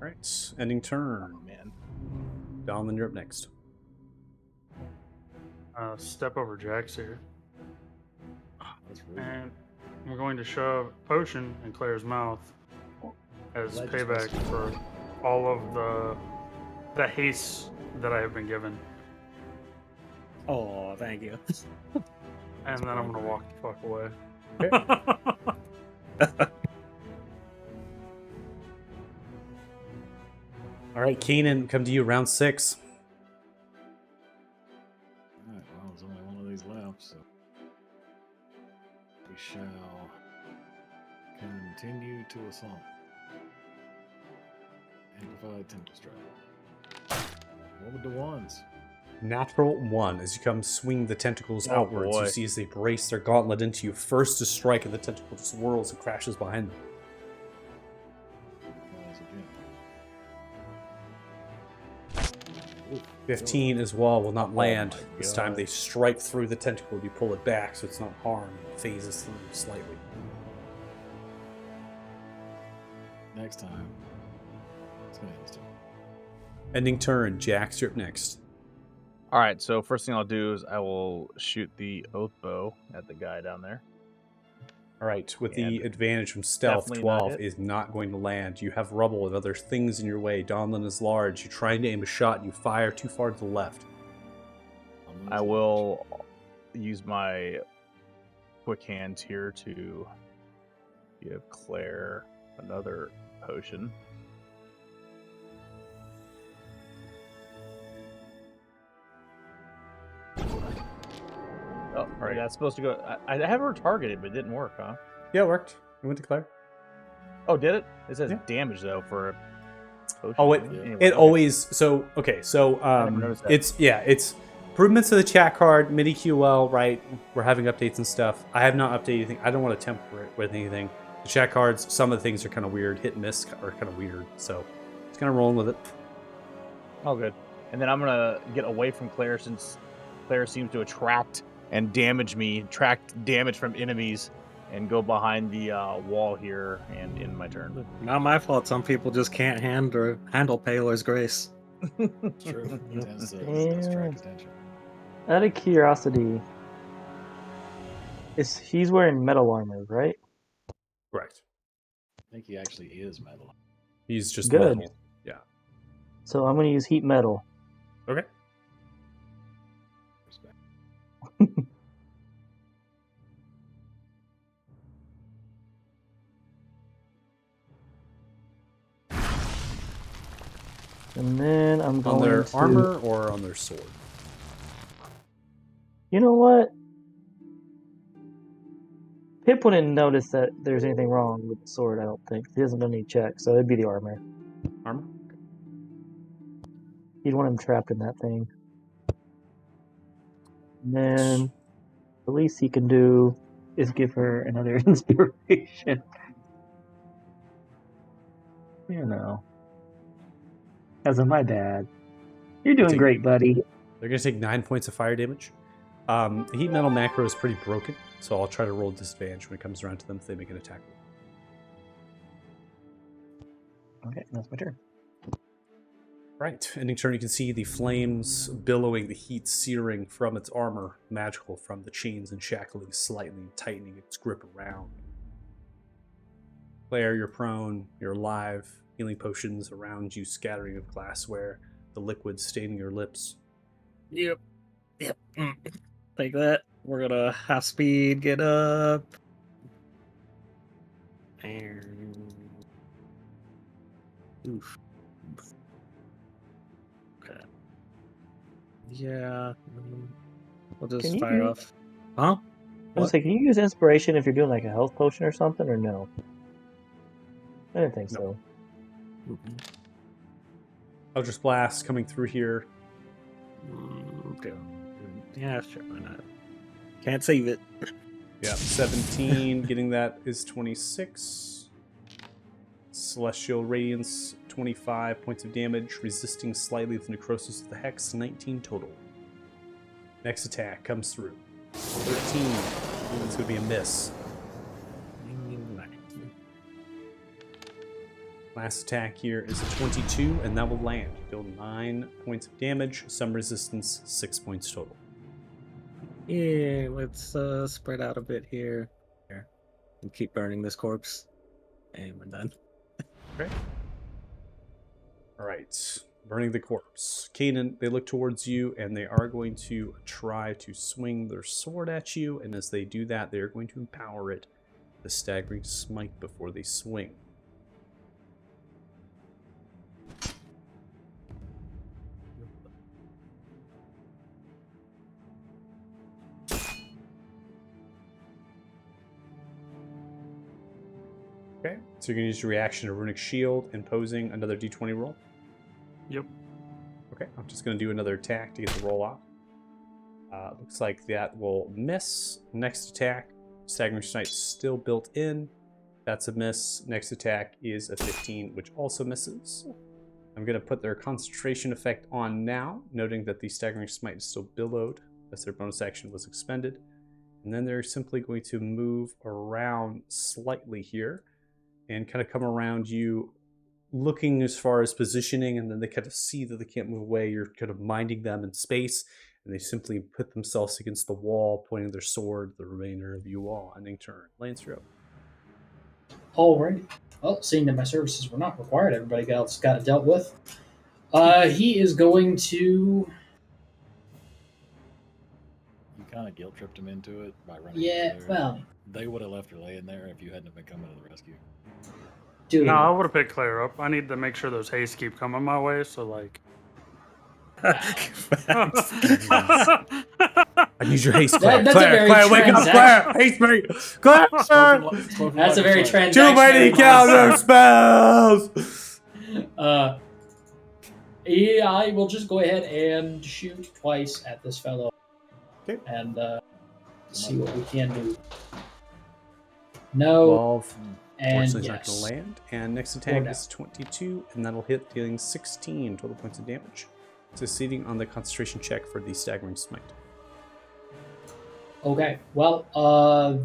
All right, ending turn. Man. Donlin, you're up next. Step over Jax here. That's rude. And I'm going to shove potion in Claire's mouth as Glad you're payback supposed to- for all of the haste that I have been given. Oh, thank you. And then I'm gonna walk the fuck away. All right, Keenan, come to you, round 6. Alright, well, there's only one of these left, so we shall continue to assault. Amplified Temple Strike. What would the ones? Natural 1. As you come swing the tentacles Oh, outwards, boy. you see as they brace their gauntlet into you. First to strike, and the tentacle just whirls and crashes behind them. Falls again. Ooh, 15 as well will not Oh land. my This time God. they strike through the tentacle. You pull it back so it's not harmed. It phases through slightly. Next time, it's gonna hit us too. Ending turn. Jax, you're up next. All right, so first thing I'll do is I will shoot the oath bow at the guy down there. All right, with the And advantage from stealth, definitely not 12 hit. is not going to land. You have rubble and other things in your way. Donlin is large. You're trying to aim a shot and you fire too far to the left. I'm I losing. will use my quick hands here to give Claire another potion. Oh, Right. that's supposed to go. I have her targeted, but it didn't work, huh? Yeah, it worked. You went to Claire. Oh, did it? It says Yeah. damage though for a potion. Oh, it Anyway, it okay. always so okay. So I never noticed that. it's improvements to the chat card, MIDI QL. Right, we're having updates and stuff. I have not updated anything. I don't want to temper it with anything. The chat cards, some of the things are kind of weird. Hit and miss are kind of weird. So it's kind of rolling with it. Oh, good. And then I'm gonna get away from Claire since Claire seems to attract and damage me, attract damage from enemies, and go behind the wall here and in my turn. Not my fault. Some people just can't handle Paler's grace. It's true. It tends to distract attention. Out of curiosity, he's wearing metal armor, right? Correct. I think he actually is metal. He's just Good. metal. Yeah. So I'm gonna use heat metal. Okay. Respect. And then I'm going On their to... armor or on their sword? You know what? Pip wouldn't notice that there's anything wrong with the sword, I don't think. He hasn't done any checks, so it'd be the armor. Armor. He'd want him trapped in that thing. And then the least he can do is give her another inspiration. You know. Because of my dad. You're doing Take- great, buddy. They're going to take 9 points of fire damage. The heat metal macro is pretty broken, so I'll try to roll disadvantage when it comes around to them if they make an attack. Okay, that's my turn. Right, ending turn, you can see the flames billowing, the heat searing from its armor, magical from the chains and shackling, slightly tightening its grip around. Claire, you're prone, you're alive, healing potions around you, scattering of glassware, the liquid staining your lips. Yep. Take that. We're gonna half speed get up. And oof. Okay. Yeah. We'll just Can you fire use- off. Huh? I was like, can you use inspiration if you're doing like a health potion or something, or no? I didn't think so. Eldritch Blast coming through here. Okay. Yeah, sure. Why not? Can't save it. Yeah, 17, getting that is 26. Celestial Radiance, 25 points of damage, resisting slightly with Necrosis of the Hex, 19 total. Next attack comes through. 13. It's going to be a miss. Last attack here is a 22, and that will land. Deal 9 points of damage, some resistance, 6 points total. Yeah, let's spread out a bit here. Here. And keep burning this corpse. And we're done. Okay. All right. Burning the corpse. Kanan, they look towards you and they are going to try to swing their sword at you. And as they do that, they're going to empower it, the staggering smite, before they swing. Okay, so you're going to use your reaction to Runic Shield, imposing another d20 roll. Yep. Okay, I'm just going to do another attack to get the roll off. Looks like that will miss. Next attack, Staggering Smite still built in. That's a miss. Next attack is a 15, which also misses. I'm going to put their concentration effect on now, noting that the Staggering Smite is still billowed as their bonus action was expended. And then they're simply going to move around slightly here and kind of come around you, looking as far as positioning, and then they kind of see that they can't move away. You're kind of minding them in space, and they simply put themselves against the wall, pointing their sword. The remainder of you all, ending turn. Lance, you're up. Alrighty. Well, seeing that my services were not required, everybody else got it dealt with. He is going to. You kind of guilt tripped him into it by running. Yeah, there. well, They would have left her laying there if you hadn't been coming to the rescue. dude. No, I would have picked Claire up. I need to make sure those haste keep coming my way. So like. I need your haste, Claire. That's a very Claire, wake up, Claire! Haste me! Claire! That's a very Too transactional. many counter spells! Yeah, I will just go ahead and shoot twice at this fellow. Okay. And see what we can do. No. 12. And Unfortunately, yes. it's not going to land. And next attack is 22, and that'll hit, dealing 16 total points of damage, succeeding on the concentration check for the Staggering Smite. Okay. Well,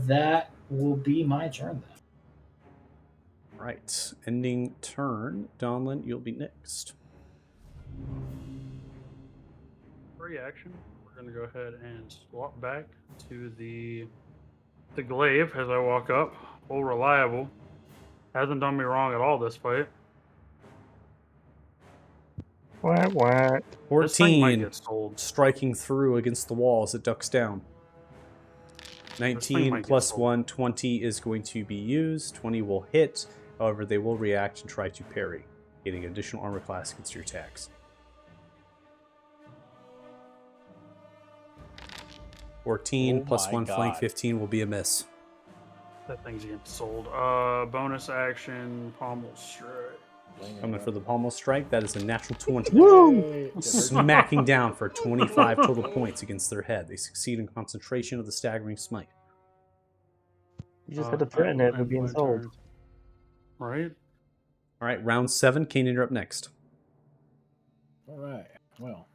that will be my turn then. All right. Ending turn. Donlin, you'll be next. Free action. We're gonna go ahead and swap back to the glaive as I walk up. Full reliable. Hasn't done me wrong at all this fight. What? This thing might 14, get sold. striking through against the wall as it ducks down. thing 19 might get plus sold. 1, 20 is going to be used. 20 will hit. However, they will react and try to parry, getting additional armor class against your attacks. 14 Oh plus my 1 flank, God. 15 will be a miss. That thing's getting sold. Bonus action, pommel strike. Coming for the pommel strike, that is a natural 20. Woo! Smacking down for 25 total points against their head. They succeed in concentration of the Staggering Smite. You just had to threaten it with being my sold. turn. Right? All right, round 7. Kanan, you're up next. All right. Well,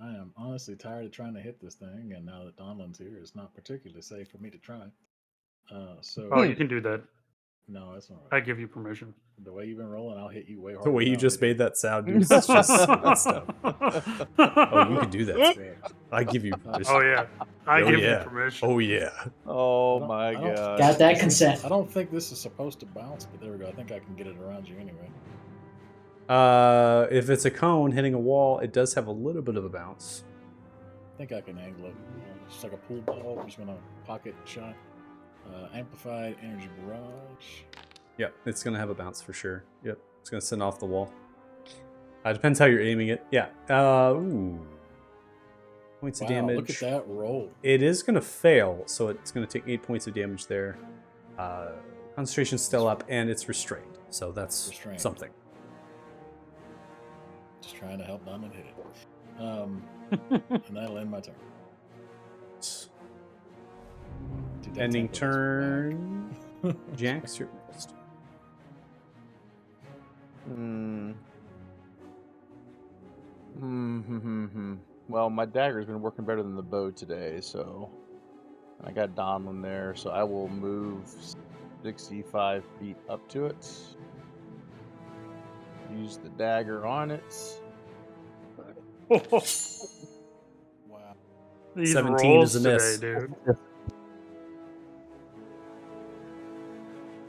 I am honestly tired of trying to hit this thing, and now that Donlin's here, it's not particularly safe for me to try. So Oh, you can do that. no, that's all I right. give you permission. The way you've been rolling, I'll hit you way harder. The way you than I'll just hit made that sound, dude, it's just messed up. Oh, you can do that. you. I give you permission. Oh yeah, I Oh, give yeah. you permission. Oh, yeah. Oh I don't- my I don't- god. Got that consent. I don't think this is supposed to bounce, but there we go. I think I can get it around you anyway. If it's a cone hitting a wall, it does have a little bit of a bounce. I think I can angle it. Just like a pool ball. I'm just gonna pocket shot. Amplified energy barrage. Yep, it's going to have a bounce for sure. Yep, it's going to send off the wall. Depends how you're aiming it. Yeah. Ooh. Points of Wow, damage. look at that roll. It is going to fail, so it's going to take 8 points of damage there. Concentration's still up, and it's restrained. So that's Restrained. something. Just trying to help Diamond hit it. And that'll end my turn. Dude, that Ending tempo is turn. Jax, you're next. Well, my dagger's been working better than the bow today, so I got Donlin there, so I will move 65 feet up to it. Use the dagger on it. Wow. These 17 rolls is a miss. today, dude.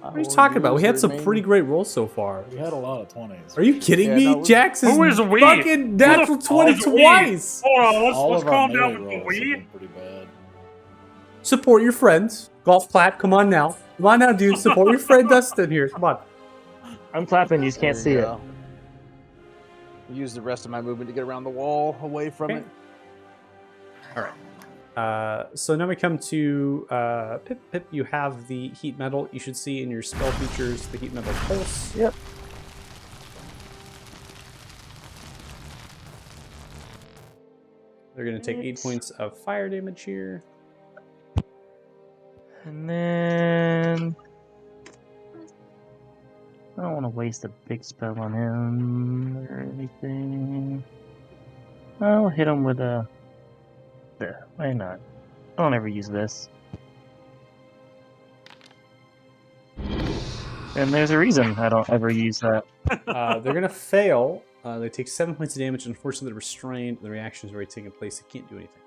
What are you talking about? We had some pretty great rolls so far. We had a lot of 20s. Are you kidding Yeah, me? no, we- Jax is Who is we? fucking natural Who the 20 fuck is we? twice. Hold on, All let's of our calm melee down with the rolls have we. been pretty bad. Support your friends. Golf clap. Come on now. Come on now, dude. Support your friend Dustin here. Come on. I'm clapping. You just can't see it. Use the rest of my movement to get around the wall, away from Okay. it. All right. So now we come to Pip. Pip, you have the heat metal. You should see in your spell features the heat metal pulse. Yep. They're going to take 8 Yes. points of fire damage here. And then I don't want to waste a big spell on him or anything. I'll hit him with a. There, why not? I don't ever use this. And there's a reason I don't ever use that. They're going to fail. They take 7 points of damage. Unfortunately, they're restrained. The reaction is already taken place. They can't do anything.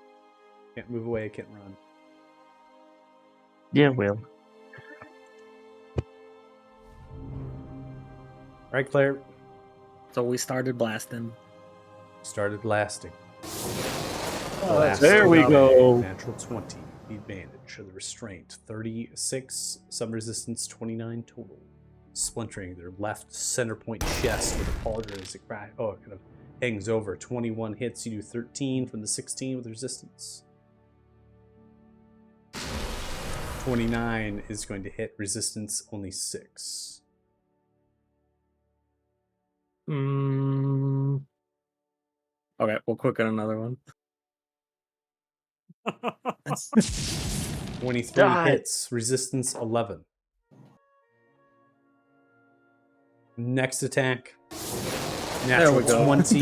Can't move away. Can't run. Yeah, Will. Right, Claire? So we started blasting. Started blasting. There we go. Natural 20. The advantage of the restraint. 36. Some resistance. 29 total. Splintering their left center point chest with a pauldron as it crash. Oh, it kind of hangs over. 21 hits. You do 13 from the 16 with resistance. 29 is going to hit resistance only 6. Okay, we'll quick on another one. 23 Die. hits, resistance 11. Next attack. Natural we go. 20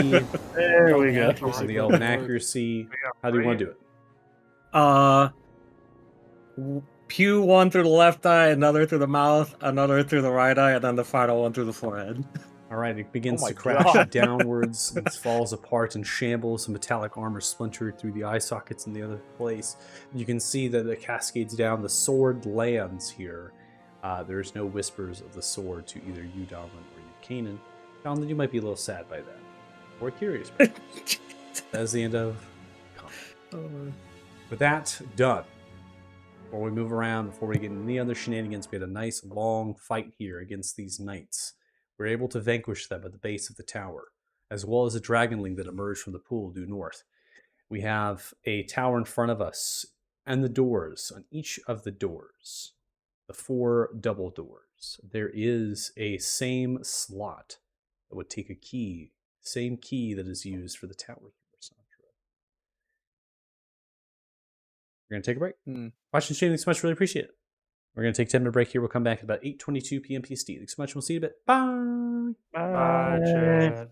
There we go. for the elven accuracy. How do you want to do it? Pew one through the left eye, another through the mouth, another through the right eye, and then the final one through the forehead. All right, it begins Oh my to crash God. downwards and falls apart in shambles. The metallic armor splintered through the eye sockets in the other place. You can see that it cascades down. The sword lands here. There's no whispers of the sword to either you, Donlin, or you, Kanan. Donlin, you might be a little sad by that, or curious. By that. That's the end of combat. With that done, before we move around, before we get into any other shenanigans, we had a nice long fight here against these knights. We were able to vanquish them at the base of the tower, as well as a dragonling that emerged from the pool due north. We have a tower in front of us, and the doors. On each of the doors, the 4 double doors, there is a same slot that would take a key, same key that is used for the tower. We're going to take a break. Watching stream, thanks so much. Really appreciate it. We're going to take a 10-minute break here. We'll come back at about 8:22 p.m. PST. Thanks so much. We'll see you in a bit. Bye. Bye, Chad.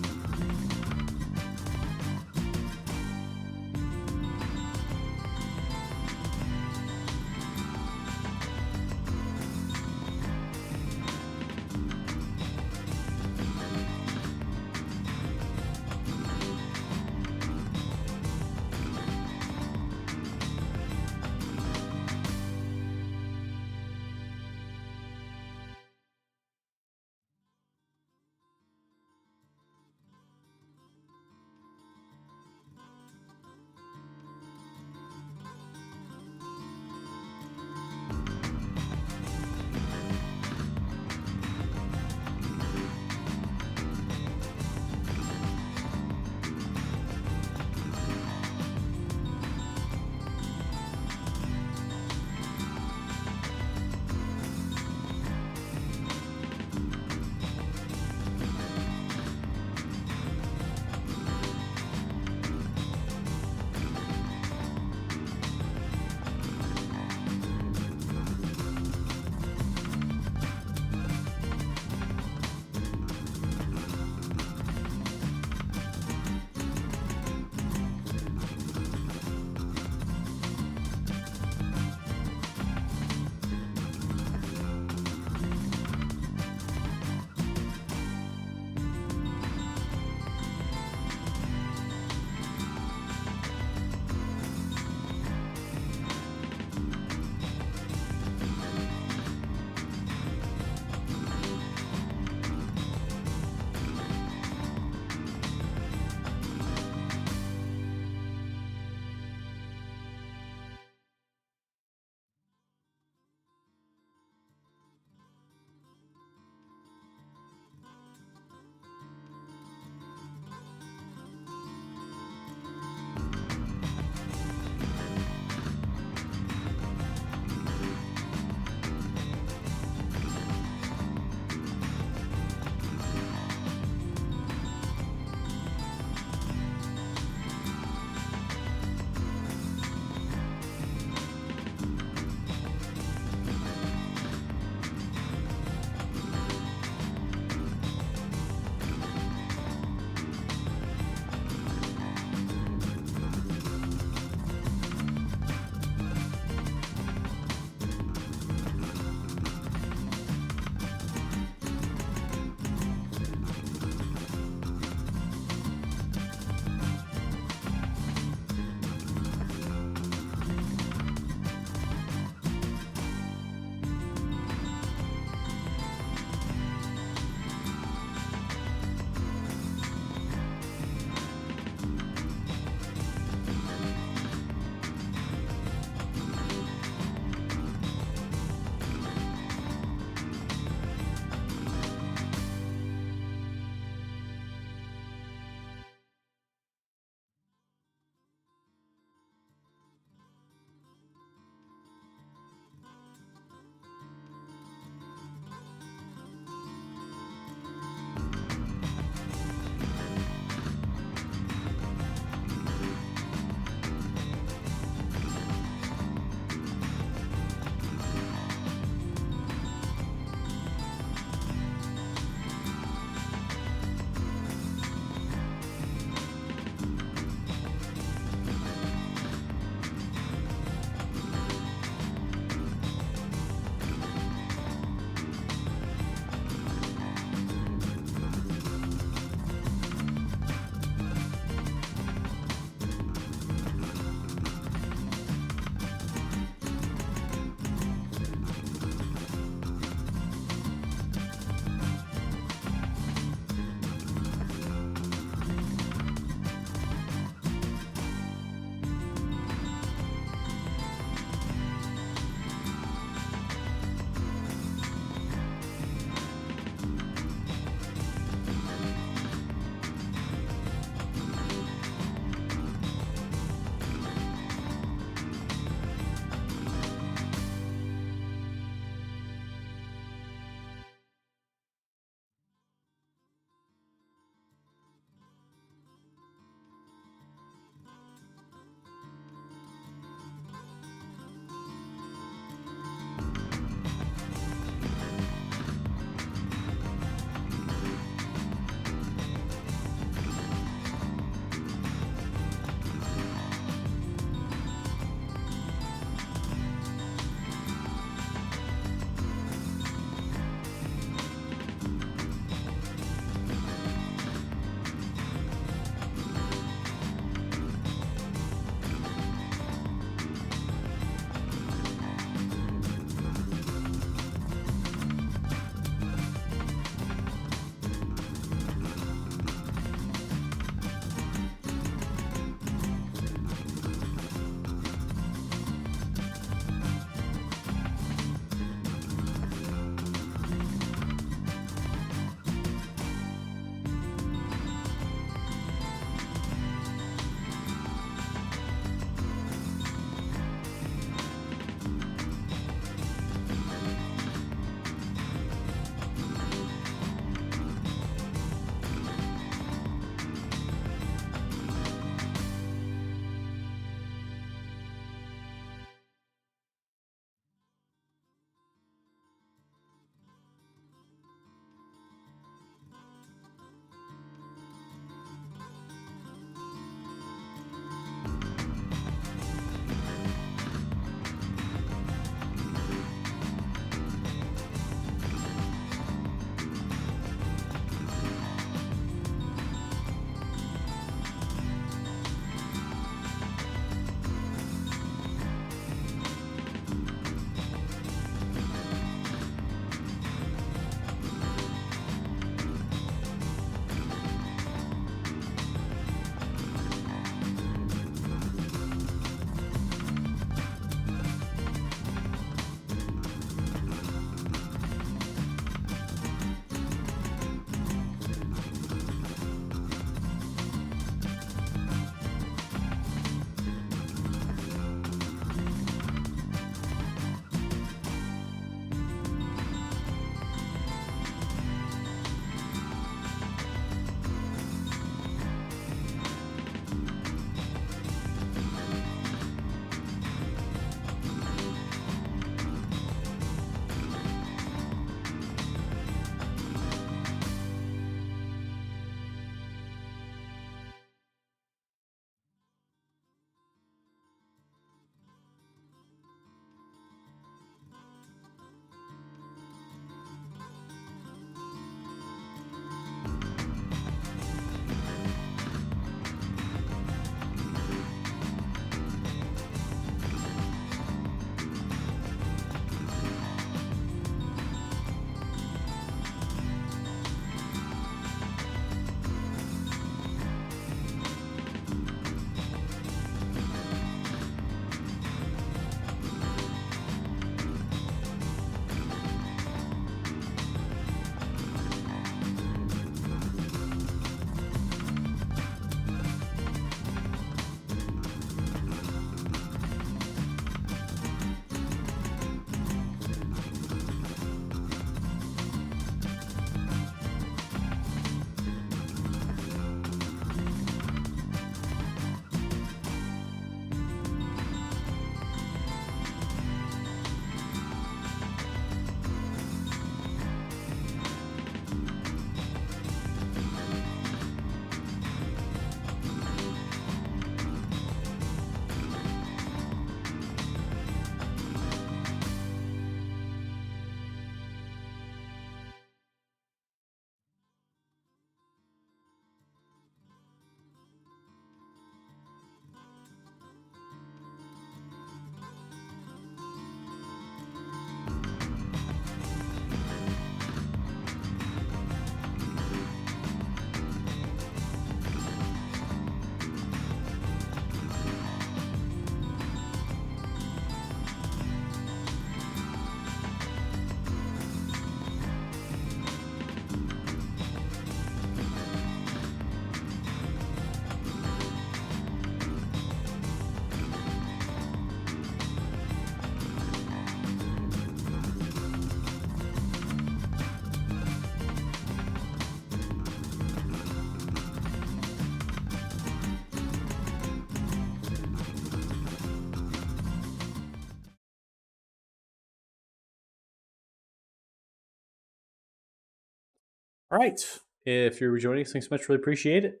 All right. If you're joining us, thanks so much. Really appreciate it.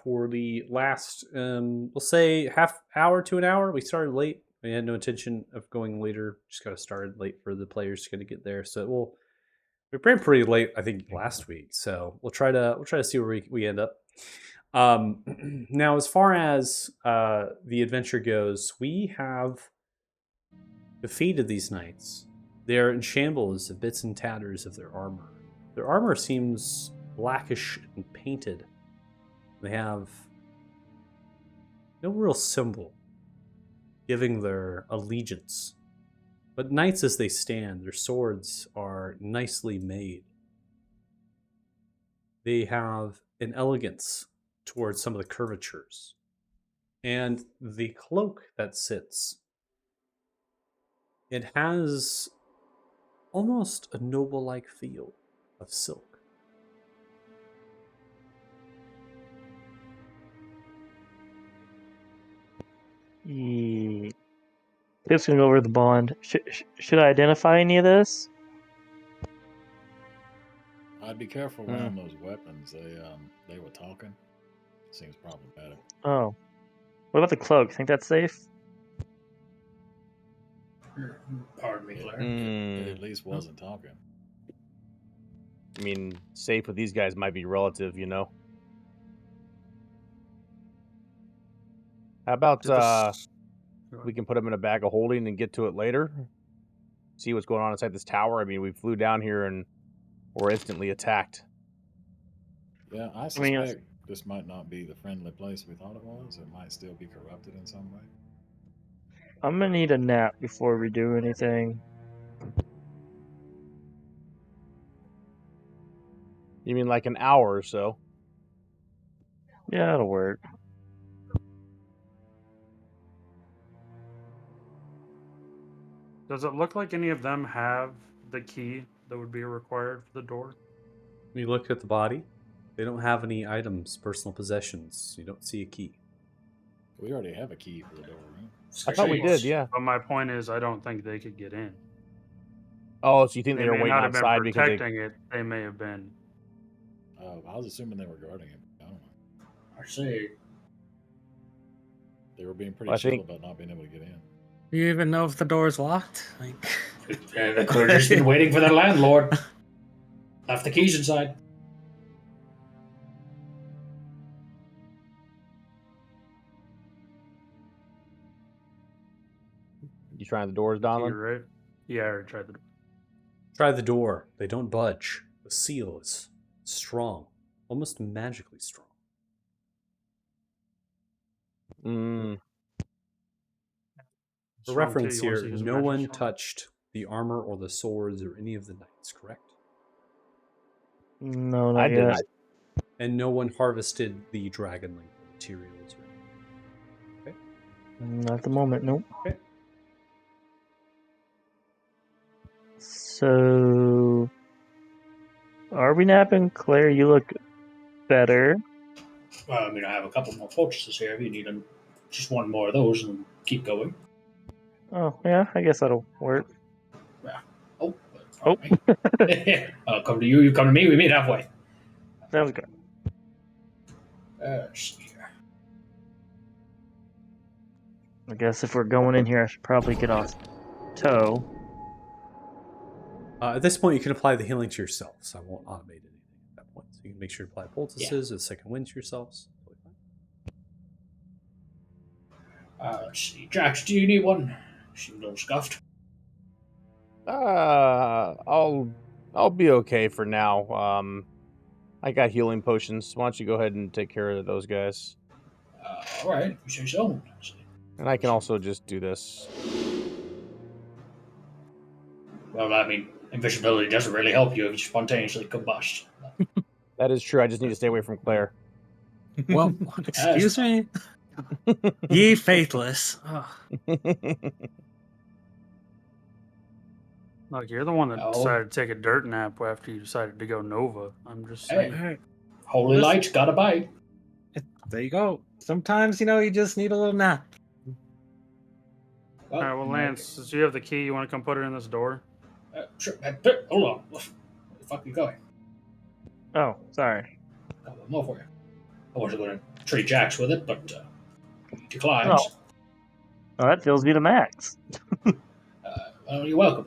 For the last, we'll say half hour to an hour, we started late. We had no intention of going later. Just got started late for the players to get there. So we ran pretty late, I think, last week. So we'll try to see where we end up. Now, as far as the adventure goes, we have defeated these knights. They're in shambles of bits and tatters of their armor. Their armor seems blackish and painted. They have no real symbol giving their allegiance. But knights as they stand, their swords are nicely made. They have an elegance towards some of the curvatures. And the cloak that sits, it has almost a noble-like feel of silk. Yeah. Just gonna go over the bond. Should I identify any of this? I'd be careful around those weapons. They were talking. Seems problematic. Oh. What about the cloak? Think that's safe? Pardon me, Claire. It at least wasn't talking. I mean, safe with these guys might be relative, you know. How about we can put them in a bag of holding and get to it later? See what's going on inside this tower? I mean, we flew down here and were instantly attacked. Yeah, I suspect this might not be the friendly place we thought it was. It might still be corrupted in some way. I'm gonna need a nap before we do anything. You mean like an hour or so? Yeah, that'll work. Does it look like any of them have the key that would be required for the door? When you look at the body, they don't have any items, personal possessions. You don't see a key. We already have a key for the door, right? I thought we did, yeah. But my point is, I don't think they could get in. Oh, so you think They they were may waiting not have outside been because they... protecting it. They may have been. I was assuming they were guarding it. I don't know. I see. They were being pretty I chill think- about not being able to get in. Do you even know if the door's locked? Like, They could have just been waiting for their landlord. Left the keys inside. You trying the doors, Key, Donlin? right? Yeah, I already tried the door. Try the door. They don't budge. The seal is strong, almost magically strong. For Strong reference key, you wanna here, see his no magic one strong? touched the armor or the swords or any of the knights, correct? No, not I yet. didn't. And no one harvested the dragon link materials. Right? Okay. Not at the moment, nope. Okay. So, are we napping? Claire, you look better. Well, I mean, I have a couple more fortresses here. If you need just one more of those and keep going. Oh, yeah, I guess that'll work. Oh. Oh. I'll come to you. You come to me. We meet halfway. Sounds good. Let's see here. I guess if we're going in here, I should probably get off toe. At this point, you can apply the healing to yourself, so I won't automate anything at that point. So you can make sure to apply poultices or second wind to yourselves. Totally fine. Let's see. Jax, do you need one? Seems a little scuffed. I'll be okay for now. I got healing potions. Why don't you go ahead and take care of those guys? All right, you say so. Let's see. And I can also just do this. Well, I mean, invisibility doesn't really help you if you spontaneously combust. That is true. I just need to stay away from Claire. well, excuse me? Ye faithless. Look, you're the one that Oh. decided to take a dirt nap after you decided to go Nova. I'm just Hey. saying. Holy Listen. light's got a bite. There you go. Sometimes, you just need a little nap. All right, well, Lance, since you have the key, you want to come put it in this door? Sure. Hold on. Where the fuck are you going? Oh, sorry. Got one more for you. I wasn't going to trade Jax with it, but he declines. Oh. Well, that fills me to max. Well, you're welcome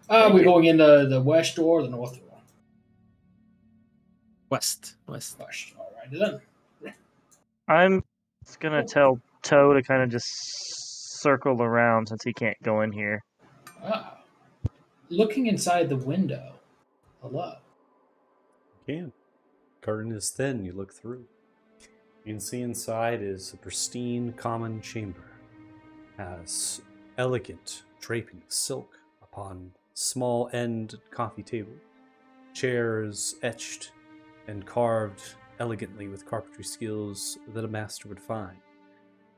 then. We're going in the west door or the north door? West. West. All right then. I'm just gonna tell Toe to kind of just circle around since he can't go in here. Looking inside the window. Hello. You can. Curtain is thin, you look through. You can see inside is a pristine common chamber. Has elegant draping of silk upon small end coffee table. Chairs etched and carved elegantly with carpentry skills that a master would find.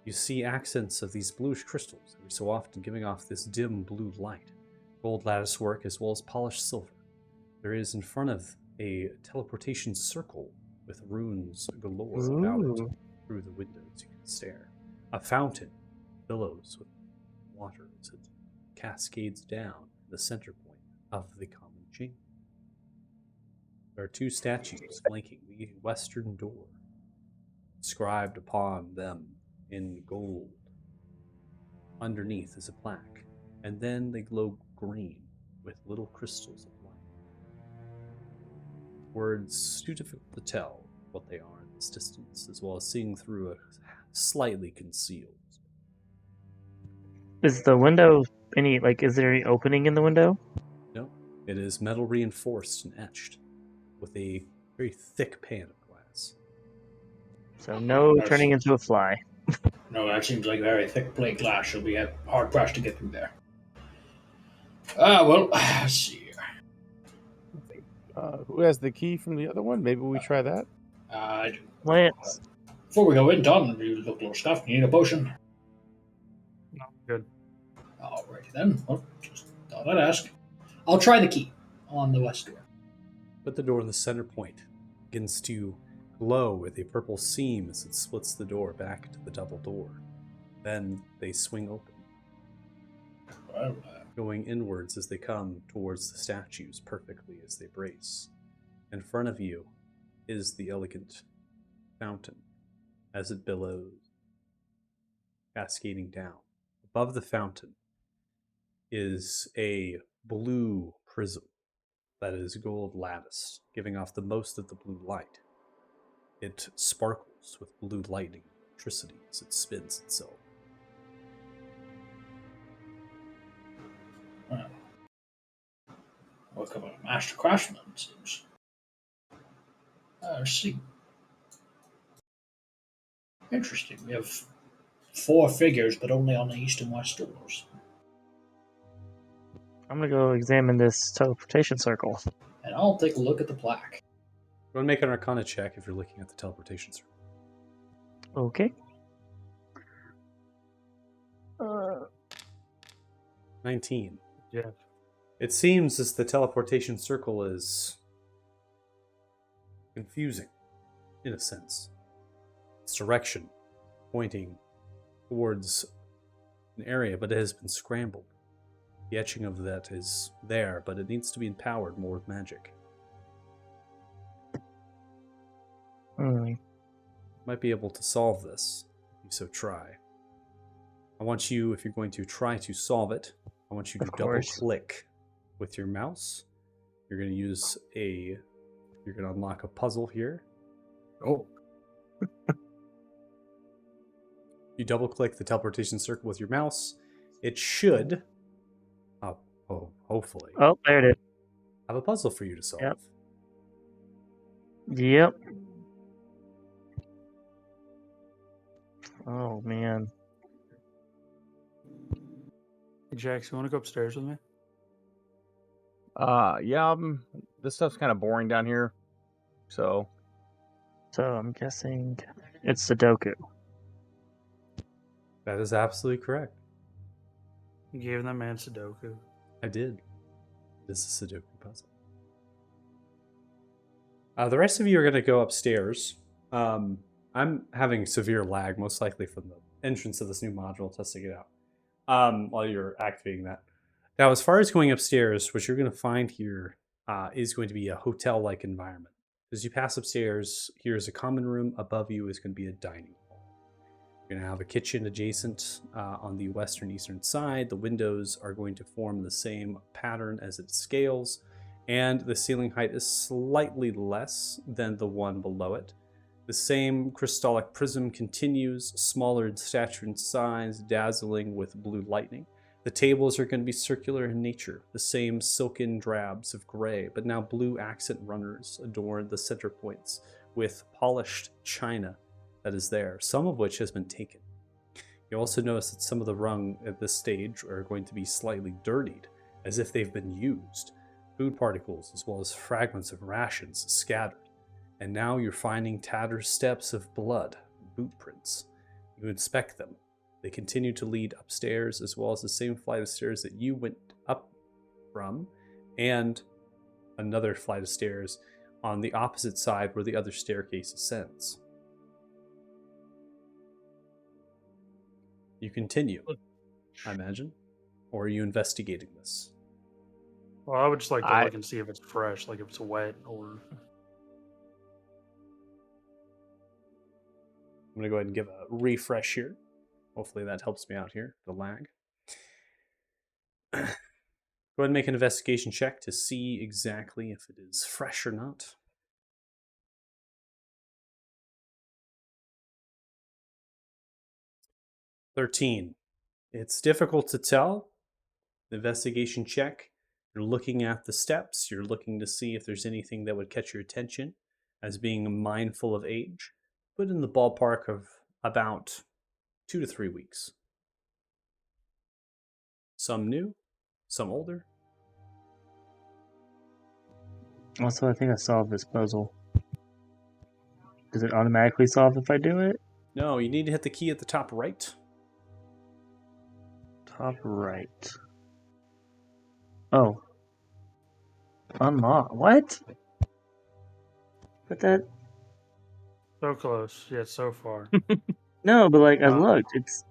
You see accents of these bluish crystals every so often giving off this dim blue light. Gold lattice work as well as polished silver. There is in front of a teleportation circle with runes galore about it. Ooh. Through the windows you can stare. A fountain billows with water as it cascades down the center point of the common chamber. There are two statues flanking the western door. Inscribed upon them in gold. Underneath is a plaque, and then they glow green with little crystals of light. Words too difficult to tell what they are in this distance, as well as seeing through a slightly concealed. Is the window is there any opening in the window? No, it is metal reinforced and etched with a very thick pan of glass. So no turning into a fly. No, that seems like very thick plate glass. She'll be hard pressed to get through there. Well, let's see here. Who has the key from the other one? Maybe we try that. I do. Lance. Before we go in, Tom, you look a little stuffed. You need a potion? No, good. Alrighty then. Well, just thought I'd ask. I'll try the key on the west door. But the door in the center point begins to glow with a purple seam as it splits the door back to the double door. Then they swing open, Well, going inwards as they come towards the statues perfectly as they brace. In front of you is the elegant fountain as it billows, cascading down. Above the fountain is a blue prism that is gold latticed, giving off the most of the blue light. It sparkles with blue lightning electricity as it spins itself. well. Work of a master craftsman, it seems. Let's see. Interesting. We have 4 figures, but only on the east and west doors. I'm gonna go examine this teleportation circle. And I'll take a look at the plaque. Go and make an Arcana check if you're looking at the teleportation circle. Okay. 19. Yeah. It seems as the teleportation circle is confusing, in a sense. Its direction pointing towards an area, but it has been scrambled. The etching of that is there, but it needs to be empowered more with magic. Might be able to solve this, if you so try. I want you, if you're going to try to solve it, I want you to Of double course. click with your mouse. You're going to use you're going to unlock a puzzle here. Oh, You double click the teleportation circle with your mouse. It should, hopefully, Oh, there it is. have a puzzle for you to solve. Yep. Yep. Oh man. Hey, Jax, you want to go upstairs with me? Yeah. This stuff's kind of boring down here. So So I'm guessing it's Sudoku. That is absolutely correct. You gave that man Sudoku. I did. This is a Sudoku puzzle. The rest of you are going to go upstairs. I'm having severe lag, most likely from the entrance of this new module, testing it out while you're activating that. Now, as far as going upstairs, what you're going to find here is going to be a hotel-like environment. As you pass upstairs, here's a common room. Above you is going to be a dining hall. You're going to have a kitchen adjacent on the western-eastern side. The windows are going to form the same pattern as it scales, and the ceiling height is slightly less than the one below it. The same crystallic prism continues, smaller in stature and size, dazzling with blue lightning. The tables are going to be circular in nature, the same silken drabs of gray, but now blue accent runners adorn the center points with polished china that is there, some of which has been taken. You also notice that some of the rung at this stage are going to be slightly dirtied, as if they've been used. Food particles as well as fragments of rations scattered. And now you're finding tattered steps of blood, boot prints. You inspect them. They continue to lead upstairs, as well as the same flight of stairs that you went up from, and another flight of stairs on the opposite side where the other staircase ascends. You continue, I imagine, or are you investigating this? Well, I would just like to look and see if it's fresh, like if it's wet or. I'm going to go ahead and give a refresh here. Hopefully that helps me out here, the lag. Go ahead and make an investigation check to see exactly if it is fresh or not. $13. It's difficult to tell. The investigation check. You're looking at the steps. You're looking to see if there's anything that would catch your attention as being mindful of age. But in the ballpark of about 2 to 3 weeks. Some new, some older. Also, I think I solved this puzzle. Does it automatically solve if I do it? No, you need to hit the key at the top right. Top right. Oh. Unlock. What? But that... So close, yet so far. No, but like, I looked. It's...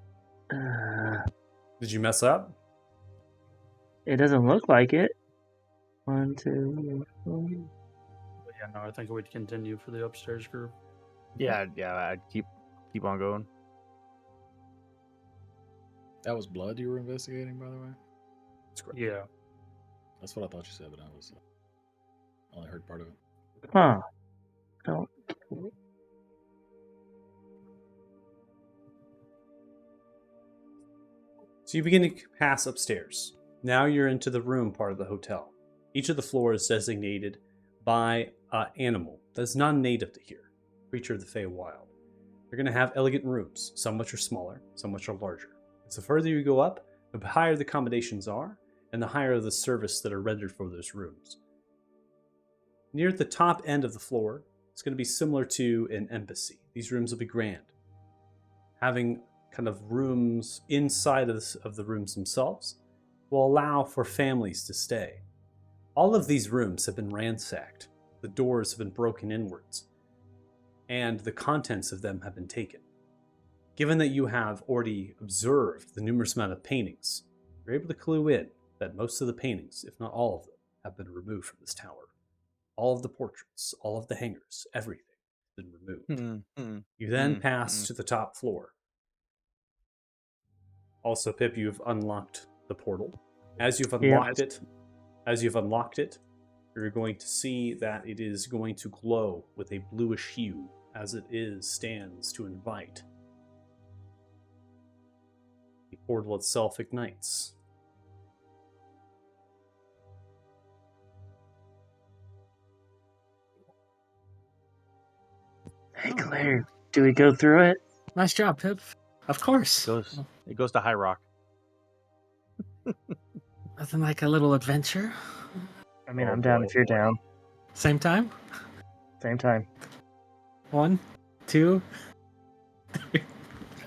Did you mess up? It doesn't look like it. 1, 2, 3. But yeah, no, I think we'd continue for the upstairs group. Yeah, I'd keep on going. That was blood you were investigating, by the way? That's correct. Yeah. That's what I thought you said, but I was only heard part of it. Huh. Don't... So you begin to pass upstairs. Now you're into the room part of the hotel. Each of the floors is designated by an animal that's non-native to here, creature of the Feywild. You're going to have elegant rooms, some which are smaller, some which are larger. As the further you go up, the higher the accommodations are, and the higher the service that are rendered for those rooms. Near the top end of the floor, it's going to be similar to an embassy. These rooms will be grand, having kind of rooms inside of the rooms themselves will allow for families to stay. All of these rooms have been ransacked. The doors have been broken inwards, and the contents of them have been taken. Given that you have already observed the numerous amount of paintings, you're able to clue in that most of the paintings, if not all of them, have been removed from this tower. All of the portraits, all of the hangers, everything has been removed. You then pass to the top floor. Also, Pip, you've unlocked the portal. As you've unlocked it, you're going to see that it is going to glow with a bluish hue as it stands to invite. The portal itself ignites. Hey, Claire, do we go through it? Nice job, Pip. Of course. It goes to High Rock. Nothing like a little adventure. I mean, I'm down if you're down. Same time? Same time. 1, 2.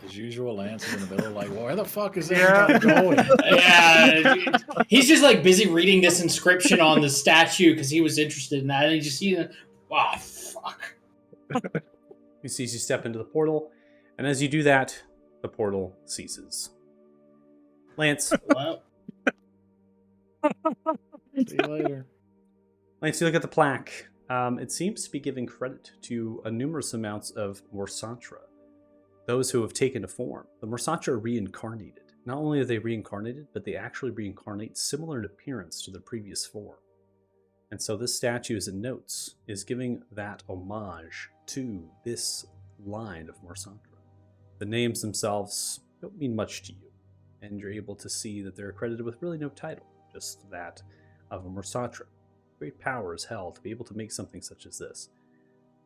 As usual, Lance is in the middle, like, well, where the fuck is everybody going? Yeah, he's just like busy reading this inscription on the statue because he was interested in that, and he just wow, fuck. You see, you step into the portal, and as you do that, the portal ceases. Lance, Well, See you later. Once you look at the plaque, it seems to be giving credit to a numerous amounts of Morsatra, those who have taken a form. The Morsatra are reincarnated. Not only are they reincarnated, but they actually reincarnate similar in appearance to their previous form. And so this statue, as it notes, is giving that homage to this line of Morsatra. The names themselves don't mean much to you, and you're able to see that they're credited with really no title, just that of a Morsatra. Great power is held to be able to make something such as this.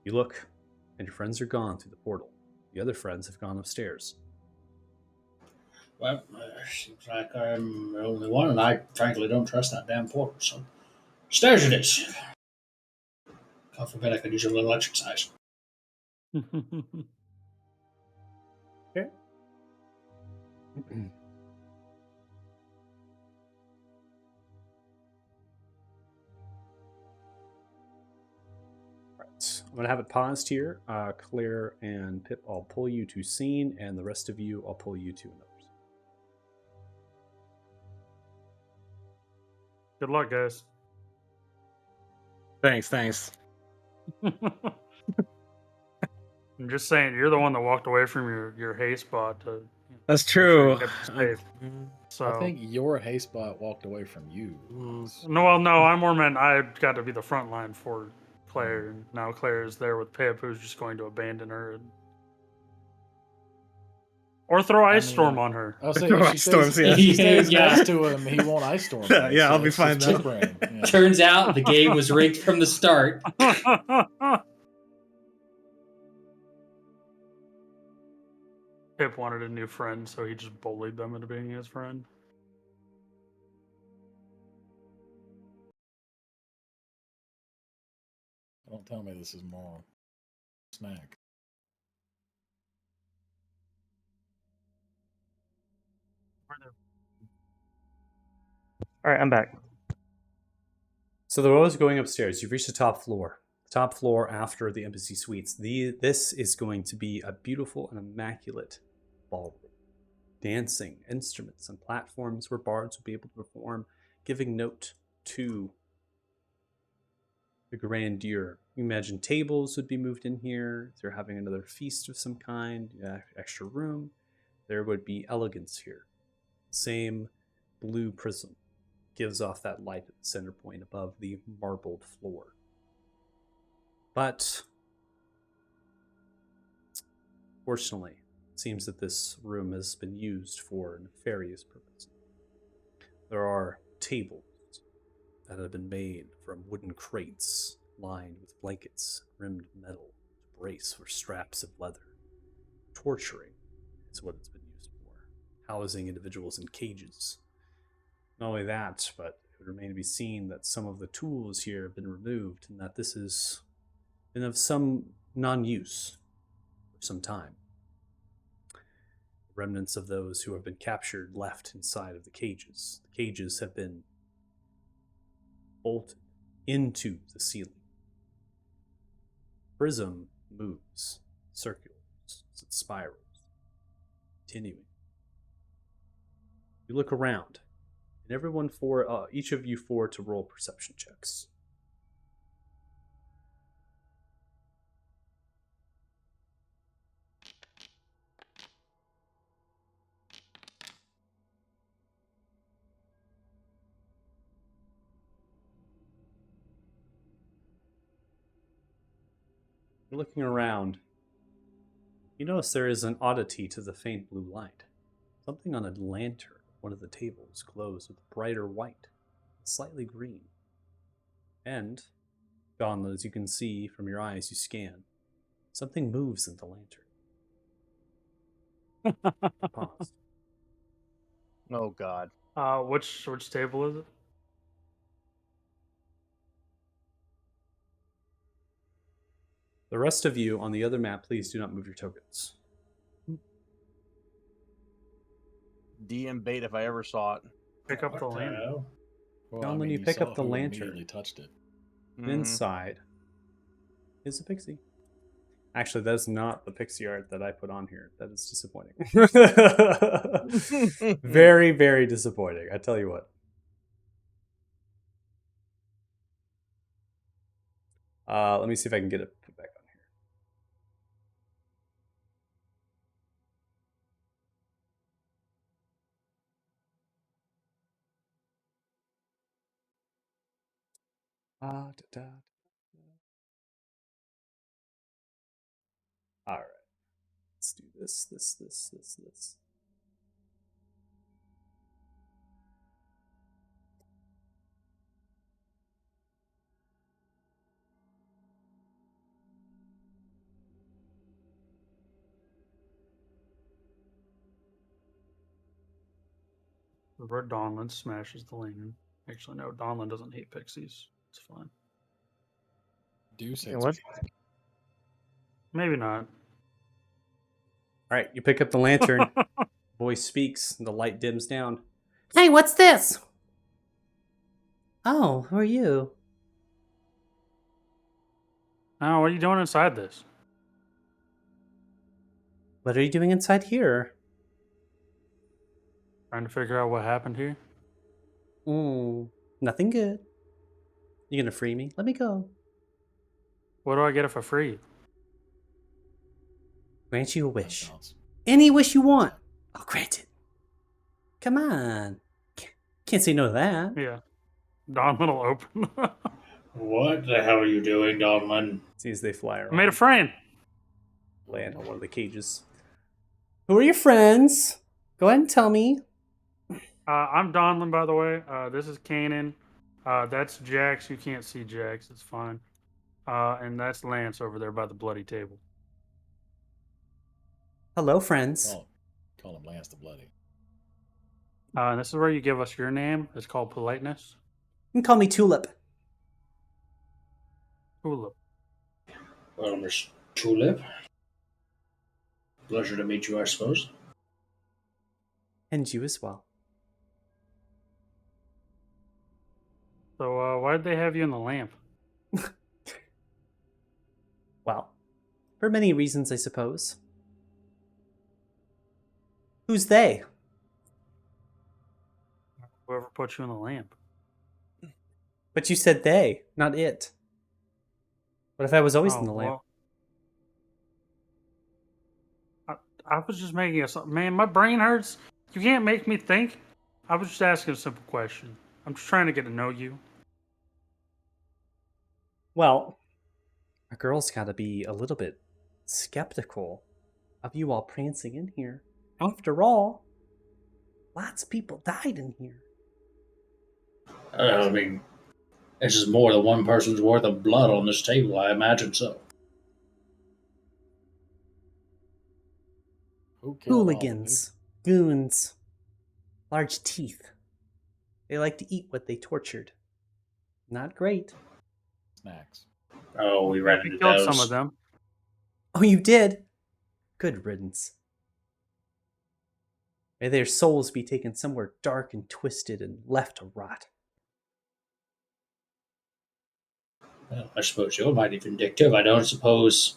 You look, and your friends are gone through the portal. The other friends have gone upstairs. Well, seems like I'm the only one, and I frankly don't trust that damn portal, so stairs it is. God forbid I could use a little exercise. Okay. Right. I'm going to have it paused here. Claire and Pip, I'll pull you to scene, and the rest of you, I'll pull you to another. Good luck, guys. Thanks. I'm just saying, you're the one that walked away from your hay spot to. That's true. Kept you safe. So I think your hay spot walked away from you. no, well, no, I more meant I got to be the front line for Claire, and now Claire is there with Pip, who's just going to abandon her, or throw ice storm on her. I'll say Throw if she ice storms, stays, if she stays Yeah. next to him, he won't ice storm. her, Yeah, so I'll be it's fine just then. brain. Yeah. Turns out the game was rigged from the start. Pip wanted a new friend, so he just bullied them into being his friend. Don't tell me this is more snack. All right, I'm back. So the road is going upstairs. You've reached the top floor. The top floor after the embassy suites. This is going to be a beautiful and immaculate ballroom. Dancing, instruments, and platforms where bards will be able to perform, giving note to the grandeur. You imagine tables would be moved in here. If they're having another feast of some kind, extra room. There would be elegance here. Same blue prism gives off that light at the center point above the marbled floor. But fortunately, it seems that this room has been used for nefarious purposes. There are tables that have been made from wooden crates lined with blankets, rimmed metal, to brace for straps of leather. Torturing is what it's been used for, housing individuals in cages. Not only that, but it would remain to be seen that some of the tools here have been removed and that this has been of some non-use for some time. Remnants of those who have been captured left inside of the cages. The cages have been bolted into the ceiling. Prism moves, circulars, it spirals, continuing. You look around, and everyone each of you four to roll perception checks. You're looking around. You notice there is an oddity to the faint blue light. Something on a lantern. One of the tables glows with brighter white, slightly green. And, John, as you can see from your eyes, you scan. Something moves in the lantern. Pause. Oh God. Which table is it? The rest of you on the other map, please do not move your tokens. DM bait if I ever saw it. Pick up the What lantern. hell? Well, John, I when mean, you pick saw up the who lantern, immediately touched it. inside is a pixie. Actually, that's not the pixie art that I put on here. That is disappointing. Very, very disappointing. I tell you what. Let me see if I can get it put back on here. Da, da. All right. Let's do this. The red Donlin smashes the lantern. Actually, no, Donlin doesn't hate pixies. It's fine. Deuce Yeah, hates what? people. Maybe not. All right, you pick up the lantern. Voice speaks. The light dims down. Hey, what's this? Oh, who are you? Oh, what are you doing inside this? What are you doing inside here? Trying to figure out what happened here? Nothing good. You gonna free me? Let me go. What do I get if I free you? Grant you a That wish. sounds- Any wish you want. I'll grant it. Come on. Can't say no to that. Yeah. Donlin will open. What the hell are you doing, Donlin? See as they fly I around. made a friend. Land on one of the cages. Who are your friends? Go ahead and tell me. I'm Donlin, by the way. This is Kanan. That's Jax. You can't see Jax. It's fine. And that's Lance over there by the bloody table. Hello, friends. Call him Lance the Bloody. And this is where you give us your name. It's called politeness. You can call me Tulip. Tulip. Well, Miss Tulip. Pleasure to meet you, I suppose. And you as well. So, why did they have you in the lamp? Well, for many reasons, I suppose. Who's they? Whoever put you in the lamp. But you said they, not it. What if I was always in the lamp? Well, I was just making a... Man, my brain hurts. You can't make me think. I was just asking a simple question. I'm just trying to get to know you. Well, a girl's gotta be a little bit skeptical of you all prancing in here. After all, lots of people died in here. I mean, this is more than one person's worth of blood on this table. I imagine so. Who killed all the people? Hooligans, goons, large teeth. They like to eat what they tortured. Not great. Snacks. Oh, we ran You into killed those. some of them. Oh, you did? Good riddance. May their souls be taken somewhere dark and twisted and left to rot. Well, I suppose you're mighty vindictive. I don't suppose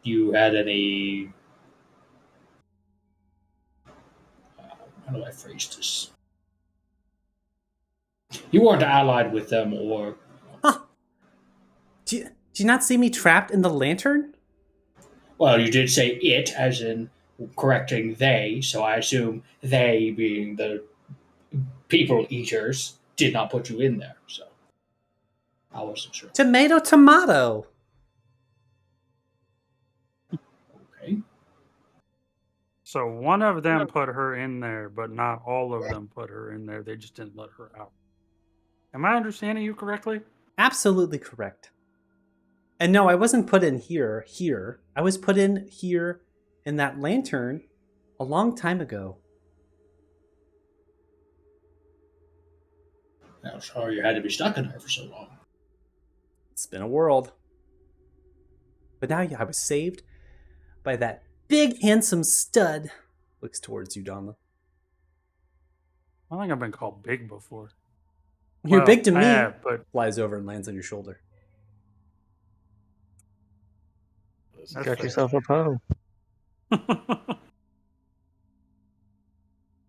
you had any. How do I phrase this? You weren't allied with them, or Huh. Do you not see me trapped in the lantern? well, you did say it, as in correcting they. So I assume they, being the people eaters, did not put you in there. So I wasn't sure. Tomato, tomato. Okay. So one of them put her in there, but not all of them put her in there. They just didn't let her out. Am I understanding you correctly? Absolutely correct. And no, I wasn't put in here. I was put in here in that lantern a long time ago. I'm sorry you had to be stuck in there for so long. It's been a world. But now I was saved by that big, handsome stud. Looks towards you, Donla. I think I've been called big before. You're Well, big to I me. have, but Flies over and lands on your shoulder. Listen, Got fair. yourself a Poe.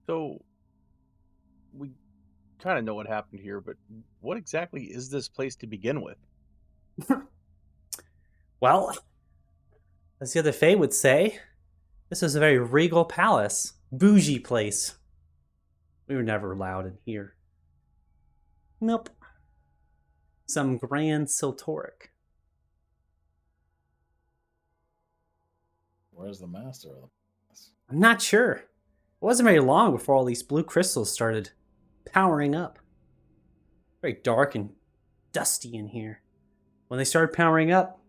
So we kind of know what happened here, but what exactly is this place to begin with? Well, as the other Fae would say, this is a very regal palace, bougie place. We were never allowed in here. Nope. Some grand Siltoric. Where's the master of the palace? I'm not sure. It wasn't very long before all these blue crystals started powering up. Very dark and dusty in here. When they started powering up,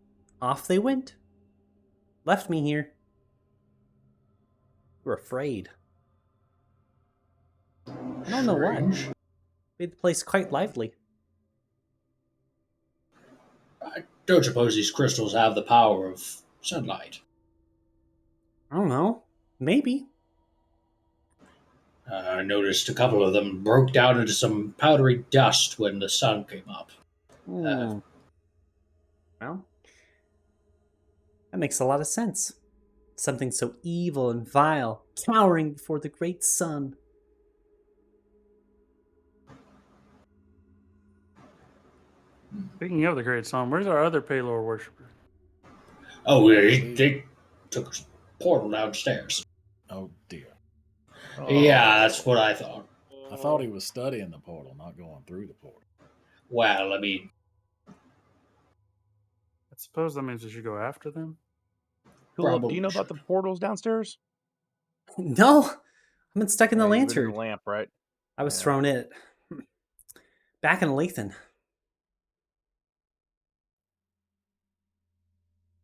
off they went. Left me here. We're afraid. I don't know why. Strange. Made the place quite lively. I don't suppose these crystals have the power of sunlight. I don't know. Maybe. I noticed a couple of them broke down into some powdery dust when the sun came up. Well, that makes a lot of sense. Something so evil and vile, cowering before the great sun. Speaking of the great sun, where's our other Paylor worshiper? Oh, yeah, they took a portal downstairs. Oh dear. Yeah, that's what I thought. I thought he was studying the portal, not going through the portal. Well, I mean, I suppose that means we should go after them. Philip, do you know about the portals downstairs? No, I've been stuck in the You've been in lantern. the lamp, right? I was Yeah. thrown in it. Back in Lathan.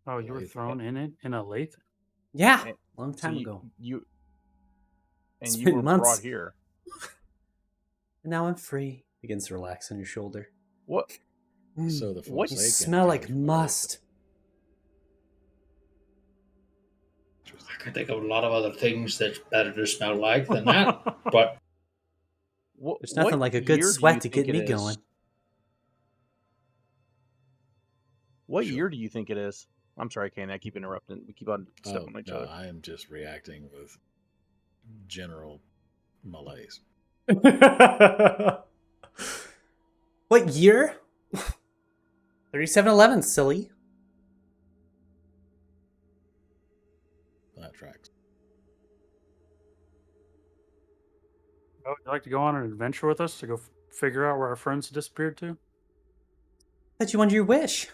Oh, you were thrown in it in a lathe? Yeah, And long so time ago. It's you been were months. brought here. And now I'm free. Begins to relax on your shoulder. What? So the What? You Forsaken smell like came from must. I can think of a lot of other things that's better to smell like than that. But What, There's nothing what like a good year do sweat you to think get it me is? going. What Sure. year do you think it is? I'm sorry, Kane. I keep interrupting. We keep on stepping on each no, other. I am just reacting with general malaise. What year? 3711, silly. That tracks. Oh, would you like to go on an adventure with us to go figure out where our friends disappeared to? Thought you wanted your wish.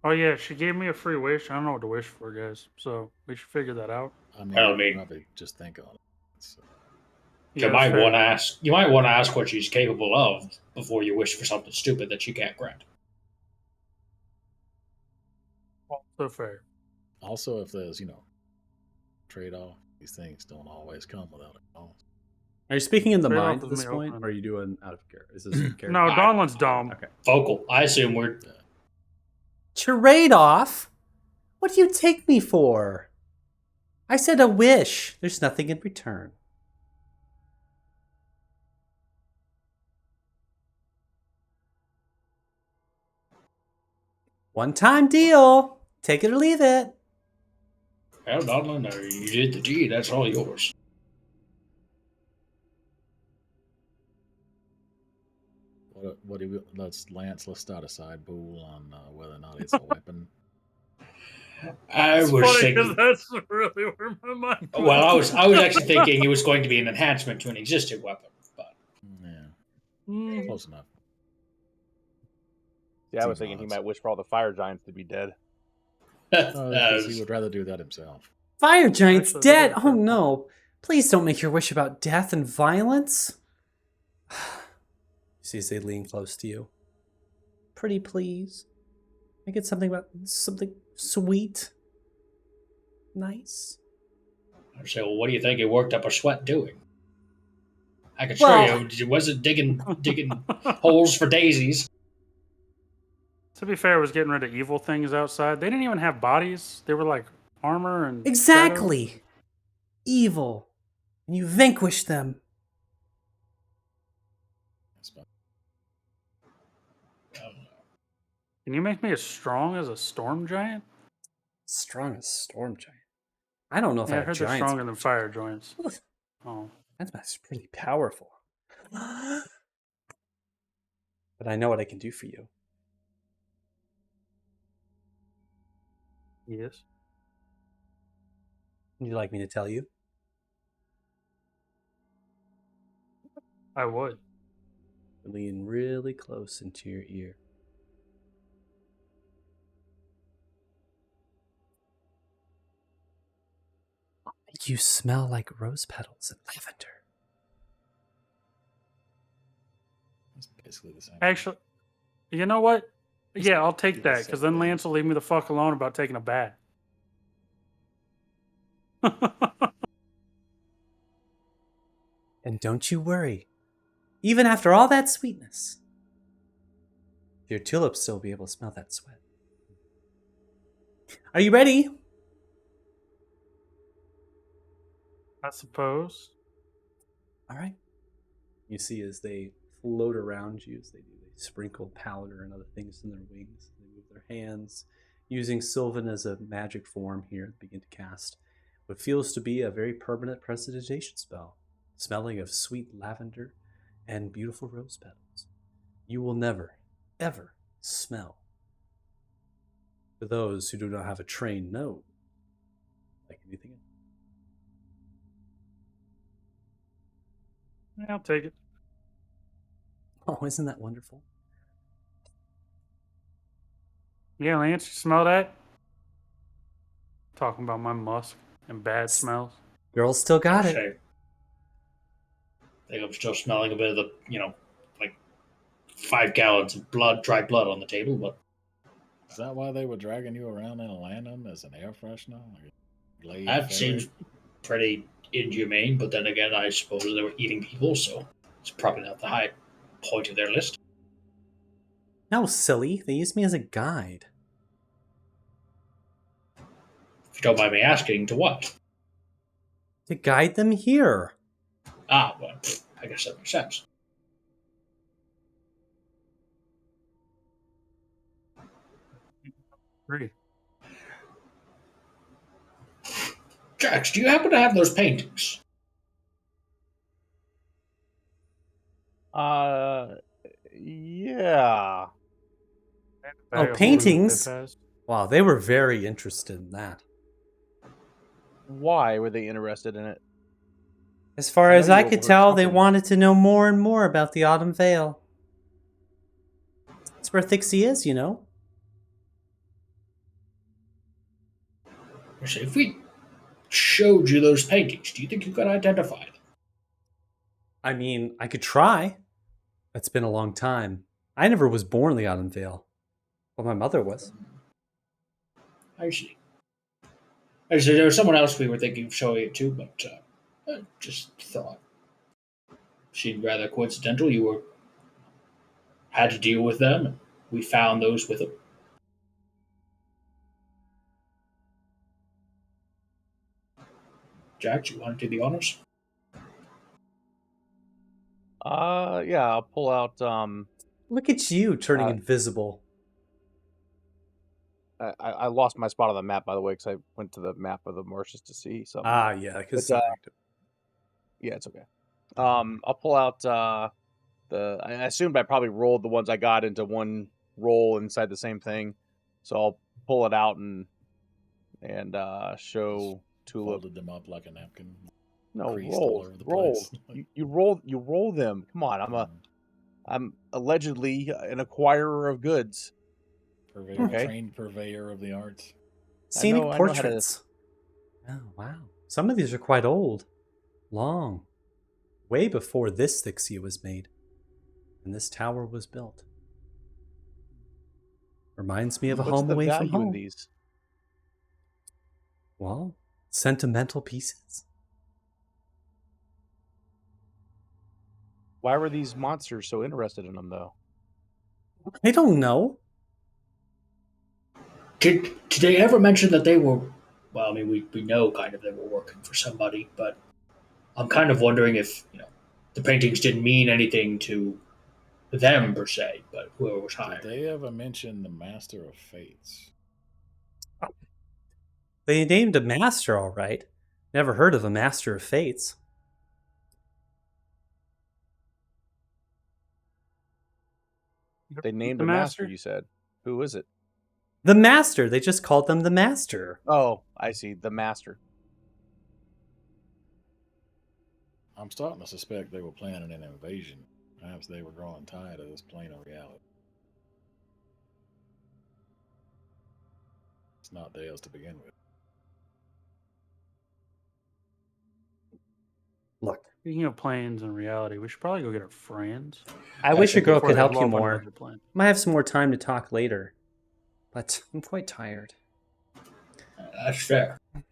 Oh yeah, she gave me a free wish. I don't know what to wish for, guys. So we should figure that out. I mean, Well, I mean- probably just think on it. So, you might want to ask. You might want to ask what she's capable of before you wish for something stupid that she can't grant. Also fair. also, if there's trade off, these things don't always come without a cost. Are you speaking in the Straight mind off at with this me point? open. Or are you doing out of character? Is this a character? No, Donlin's dumb. Okay. Vocal. I assume we're. Trade off? What do you take me for? I said a wish. There's nothing in return. One-time deal. Take it or leave it. Well, Donlin, you did the deed. That's all yours. Let's start a side pool on whether or not it's a weapon. I It's was funny 'cause thinking. that's really where my mind. Well, I was went. actually thinking it was going to be an enhancement to an existing weapon, but Yeah, Mm. close enough. Yeah, I was Seems thinking he odds. might wish for all the fire giants to be dead. Because he would rather do that himself. Fire giant's Actually, dead. that is Oh fair. no. Please don't make your wish about death and violence. You see as they lean close to you. Pretty please. Make it something sweet. Nice. I say, well, what do you think he worked up a sweat doing? I can show Well- you. He wasn't digging holes for daisies. To be fair, it was getting rid of evil things outside. They didn't even have bodies. They were like armor and Exactly. Evil. And you vanquish them. That's fine. Can you make me as strong as a storm giant? Strong as storm giant. I don't know if Yeah, I I have heard they're giants. stronger than fire giants. Oh, That's pretty powerful. But I know what I can do for you. yes. Would you like me to tell you? I would. Lean really close into your ear. You smell like rose petals and lavender. It's basically the same. Actually, you know what? Yeah, I'll take do the that same because then thing. Lance will leave me the fuck alone about taking a bath. And don't you worry. Even after all that sweetness, your tulips still be able to smell that sweat. Are you ready? I suppose. All right. You see as they float around you, as they do, they sprinkle powder and other things in their wings. They move their hands, using Sylvan as a magic form here, begin to cast what feels to be a very permanent prestidigitation spell, smelling of sweet lavender and beautiful rose petals. You will never, ever smell. For those who do not have a trained nose, like anything else. Yeah, I'll take it. Oh, isn't that wonderful? Yeah, Lance, you smell that? Talking about my musk and bad smells. Girls still got it. Say, I think I'm still smelling a bit of the, like 5 gallons of dry blood on the table, but Is that why they were dragging you around in a Lanham as an air freshener? Like a Glade that ferret? seems pretty inhumane. But then again, I suppose they were eating people, so it's probably not the high point of their list. No, silly. They used me as a guide. If you don't mind me asking, to what? To guide them here. Ah, well, I guess that makes sense. Agree. Jax, do you happen to have those paintings? Yeah. Oh, paintings? Wow, they were very interested in that. Why were they interested in it? As far I know as you I could overheard tell, they something. wanted to know more and more about the Autumn Vale. That's where Thixie is, you know. I say, if we showed you those paintings, do you think you could identify them? I mean, I could try. It's been a long time. I never was born in the Autumn Vale. Well, my mother was. I see. I see. There was someone else we were thinking of showing it to, but I just thought seemed rather coincidental. You were had to deal with them, and we found those with them. Jack, you want to do the honors? Yeah, I'll pull out. Look at you turning Uh, invisible. I lost my spot on the map, by the way, because I went to the map of the marshes to see something. Ah, yeah, because But, yeah, it's okay. I'll pull out I assumed I probably rolled the ones I got into one roll inside the same thing, so I'll pull it out and show Tulip. Folded them up like a napkin. No, creased all roll, over the roll. place. You roll them. Come on, I'm allegedly an acquirer of goods. Purveyor, Okay. trained purveyor of the arts. Scenic I know how to- portraits. Oh, wow. Some of these are quite old. Long. Way before this Thixia was made. And this tower was built. Reminds me of a What's home the away from value in home. these? Well, sentimental pieces. Why were these monsters so interested in them, though? I don't know. Did they ever mention that they were? Well, I mean, we know kind of they were working for somebody, but I'm kind of wondering if the paintings didn't mean anything to them per se, but whoever was Did hired. they ever mention the Master of Fates? They named a master, all right. Never heard of a Master of Fates. They named The a master, master? you said. Who is it? The Master. They just called them the Master. Oh, I see. The master. I'm starting to suspect they were planning an invasion. Perhaps they were growing tired of this plane of reality. It's not theirs to begin with. Look, Speaking of planes and reality, we should probably go get our friends. I wish a think girl before could they help blow you up on more. another plane. Might have some more time to talk later, but I'm quite tired. That's fair. Can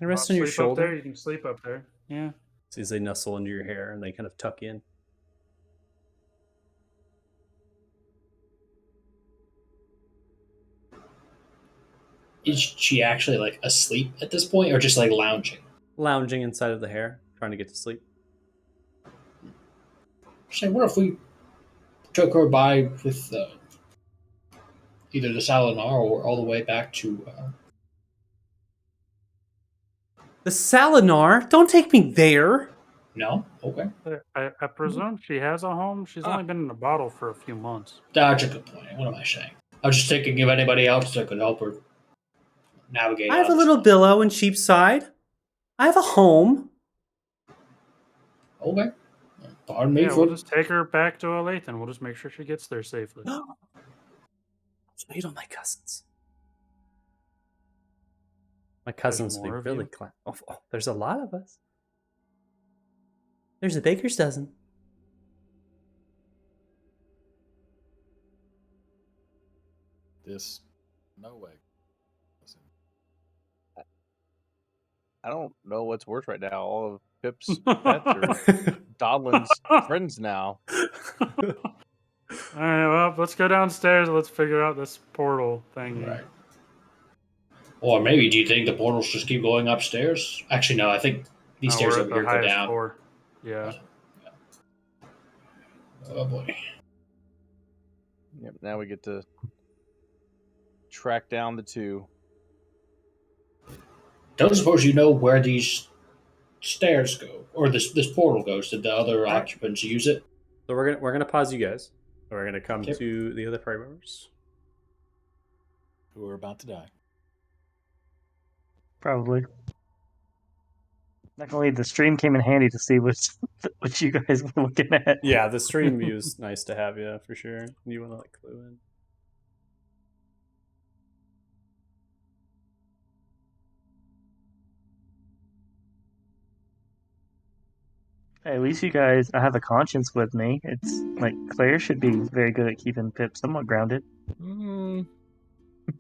I rest on Wanna your sleep up there? shoulder? You can sleep up there. Yeah. As they nestle into your hair and they kind of tuck in. Is she actually like asleep at this point, or just like lounging? Lounging inside of the hair, trying to get to sleep. Say, what if we took her by with either the Salinar or all the way back to? The Salinar? Don't take me there! No, okay, I presume she has a home. She's only been in a bottle for a few months. that's a good point. What am I saying? I was just thinking if anybody else that could help her navigate. I have out a of little this billow in Cheapside. I have a home. one. Okay, pardon me Yeah, for we'll just take her back to Olathe. We'll just make sure she gets there safely. You know my cousins. My cousins will be more of really you? glad. Oh, there's a lot of us. There's a baker's dozen. This, no way. Listen, I don't know what's worse right now. All of Pip's pets or Dodlin's friends now. All right, well, let's go downstairs. Let's figure out this portal thing. right. Or maybe do you think the portals just keep going upstairs? Actually, no. I think these stairs we're over at here the go highest down. floor. Yeah. Oh boy. Yep. Now we get to track down the two. Don't suppose you know where these stairs go, or this portal goes? Did the other occupants use it? So we're gonna pause you guys. We're gonna come Okay. to the other party members. who are about to die. Probably. Not only the stream came in handy to see what you guys were looking at. Yeah, the stream view is nice to have, yeah, for sure. You want to like clue in. Hey, at least you guys, I have a conscience with me. It's like Claire should be very good at keeping Pip somewhat grounded.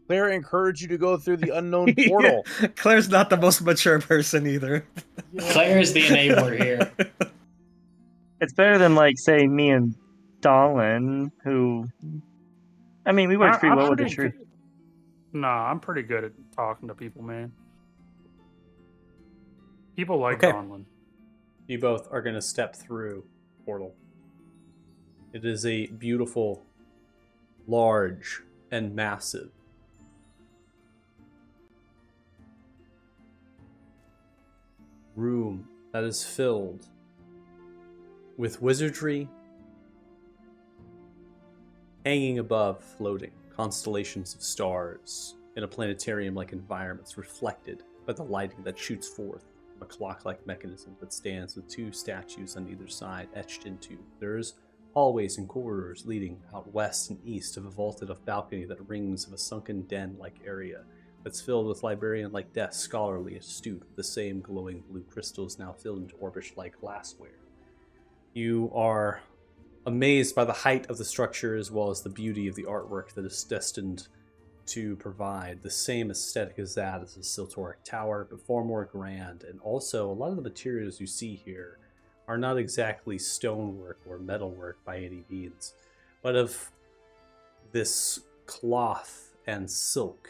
Claire encouraged you to go through the unknown portal. Yeah, Claire's not the most mature person either. Claire is the enabler here. It's better than like say me and Dolan, who, I mean, we worked pretty well with the truth. Nah, I'm pretty good at talking to people, man. People like Okay. Donlin. You both are going to step through the portal. It is a beautiful, large, and massive room that is filled with wizardry hanging above, floating constellations of stars in a planetarium-like environment reflected by the lighting that shoots forth from a clock-like mechanism that stands with two statues on either side etched into. There's hallways and corridors leading out west and east of a vaulted-off balcony that rings of a sunken den-like area that's filled with librarian-like desks, scholarly, astute, with the same glowing blue crystals now filled into orbish-like glassware. You are amazed by the height of the structure as well as the beauty of the artwork that is destined to provide the same aesthetic as that as the Siltoric Tower, but far more grand. And also, a lot of the materials you see here are not exactly stonework or metalwork by any means, but of this cloth and silk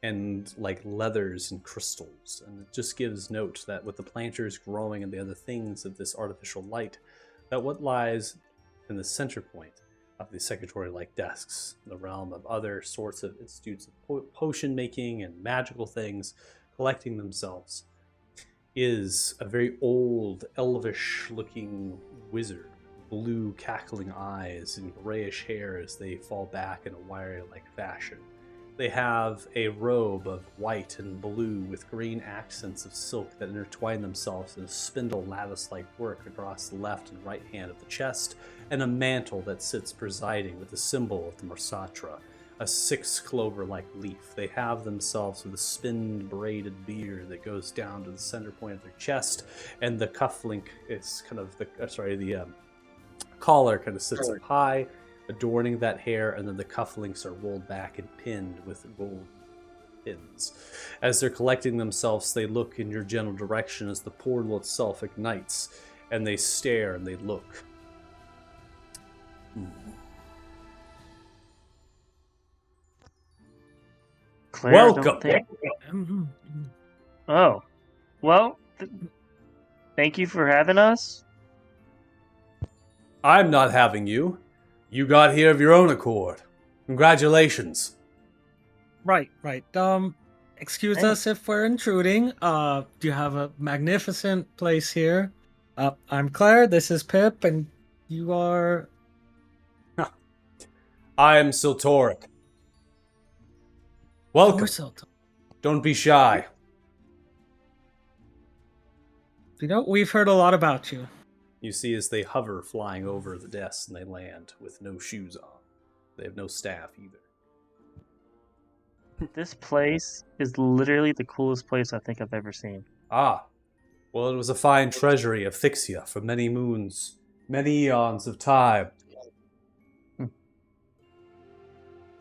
and like leathers and crystals. And it just gives note that with the planters growing and the other things of this artificial light, that what lies in the center point of the secretary-like desks, the realm of other sorts of institutes of potion making and magical things collecting themselves, is a very old, elvish-looking wizard blue cackling eyes and grayish hair as they fall back in a wire-like fashion. They have a robe of white and blue with green accents of silk that intertwine themselves in a spindle lattice-like work across the left and right hand of the chest, and a mantle that sits presiding with the symbol of the Marsatra, a 6-clover-like leaf. They have themselves with a spin-braided beard that goes down to the center point of their chest, and the cufflink is kind of the collar kind of sits up high, adorning that hair, and then the cufflinks are rolled back and pinned with gold pins. As they're collecting themselves, they look in your general direction as the portal itself ignites, and they stare and they look. Claire, Welcome. Oh, well, thank you for having us. I'm not having you. You got here of your own accord. Congratulations. Right. Excuse us if we're intruding. You have a magnificent place here. I'm Claire, this is Pip, and you are... I am Siltoric. Welcome. Torsiltor. Don't be shy. You know, we've heard a lot about you. You see as they hover flying over the desk and they land with no shoes on. They have no staff either. This place is literally the coolest place I think I've ever seen. Ah, well, it was a fine treasury of Thixia for many moons, many eons of time.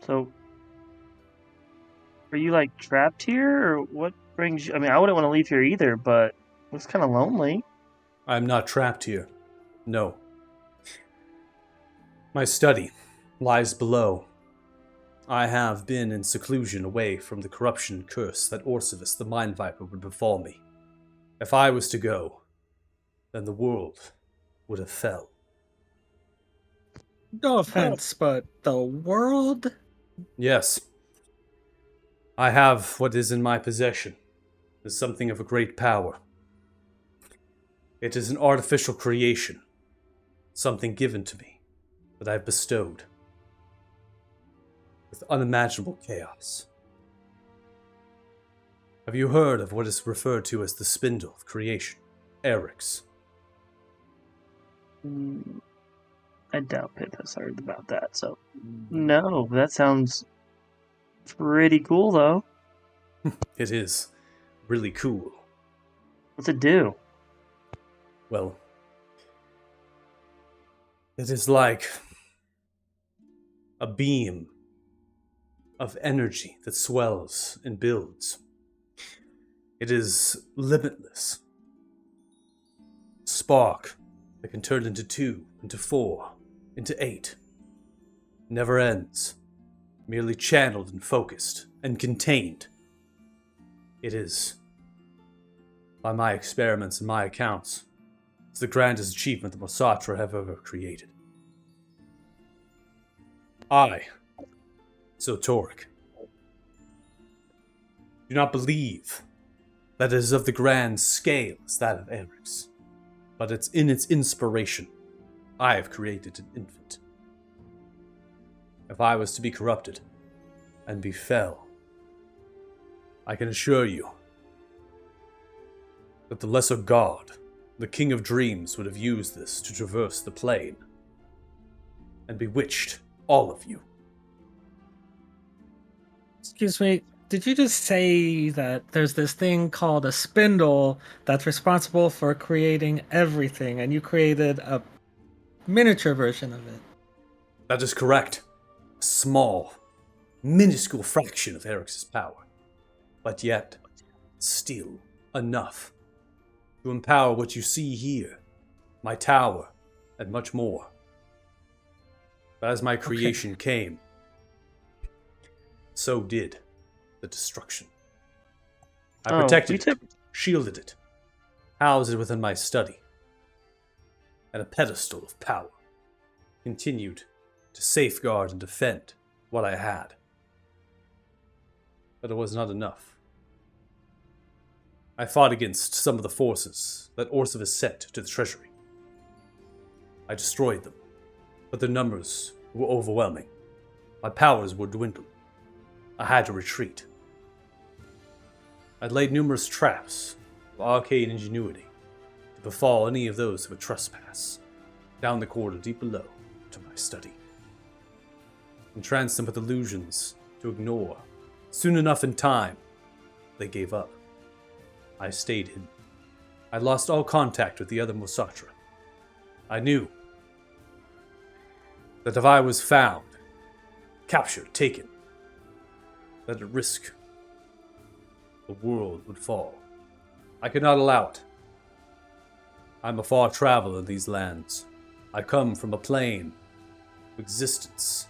So, are you like trapped here, or what brings you? I mean, I wouldn't want to leave here either, but it's kind of lonely. I'm not trapped here. No. My study lies below. I have been in seclusion away from the corruption and curse that Orcivis the Mind Viper would befall me. If I was to go, then the world would have fell. No offense, but the world? Yes. I have what is in my possession. It is something of a great power. It is an artificial creation. Something given to me that I've bestowed. With unimaginable chaos. Have you heard of what is referred to as the spindle of creation? Eryx. I doubt Pip has heard about that, so... No, that sounds pretty cool, though. It is really cool. What's it do? Well, it is like a beam of energy that swells and builds. It is limitless. Spark that can turn into 2, into 4, into 8. Never ends. Merely channeled and focused and contained. It is, by my experiments and my accounts, it's the grandest achievement the Marsatra have ever created. I, Siltoric, do not believe that it is of the grand scale as that of Eryx, but it's in its inspiration. I have created an infant. If I was to be corrupted and befell, I can assure you that the lesser god, the King of Dreams, would have used this to traverse the plane and bewitched all of you. Excuse me, did you just say that there's this thing called a spindle that's responsible for creating everything, and you created a miniature version of it? That is correct. A small, minuscule fraction of Eryx's power, but yet still enough to empower what you see here, my tower, and much more. But as my creation came, so did the destruction. I protected it, shielded it, housed it within my study, and a pedestal of power, continued to safeguard and defend what I had. But it was not enough. I fought against some of the forces that Orcivis sent to the treasury. I destroyed them, but the numbers were overwhelming. My powers would dwindle. I had to retreat. I'd laid numerous traps of arcane ingenuity to befall any of those who would trespass down the corridor deep below to my study. Entranced them with illusions to ignore. Soon enough in time, they gave up. I stayed hidden. I lost all contact with the other Mosatra. I knew that if I was found, captured, taken, that at risk, the world would fall. I could not allow it. I'm a far traveler in these lands. I come from a plane of existence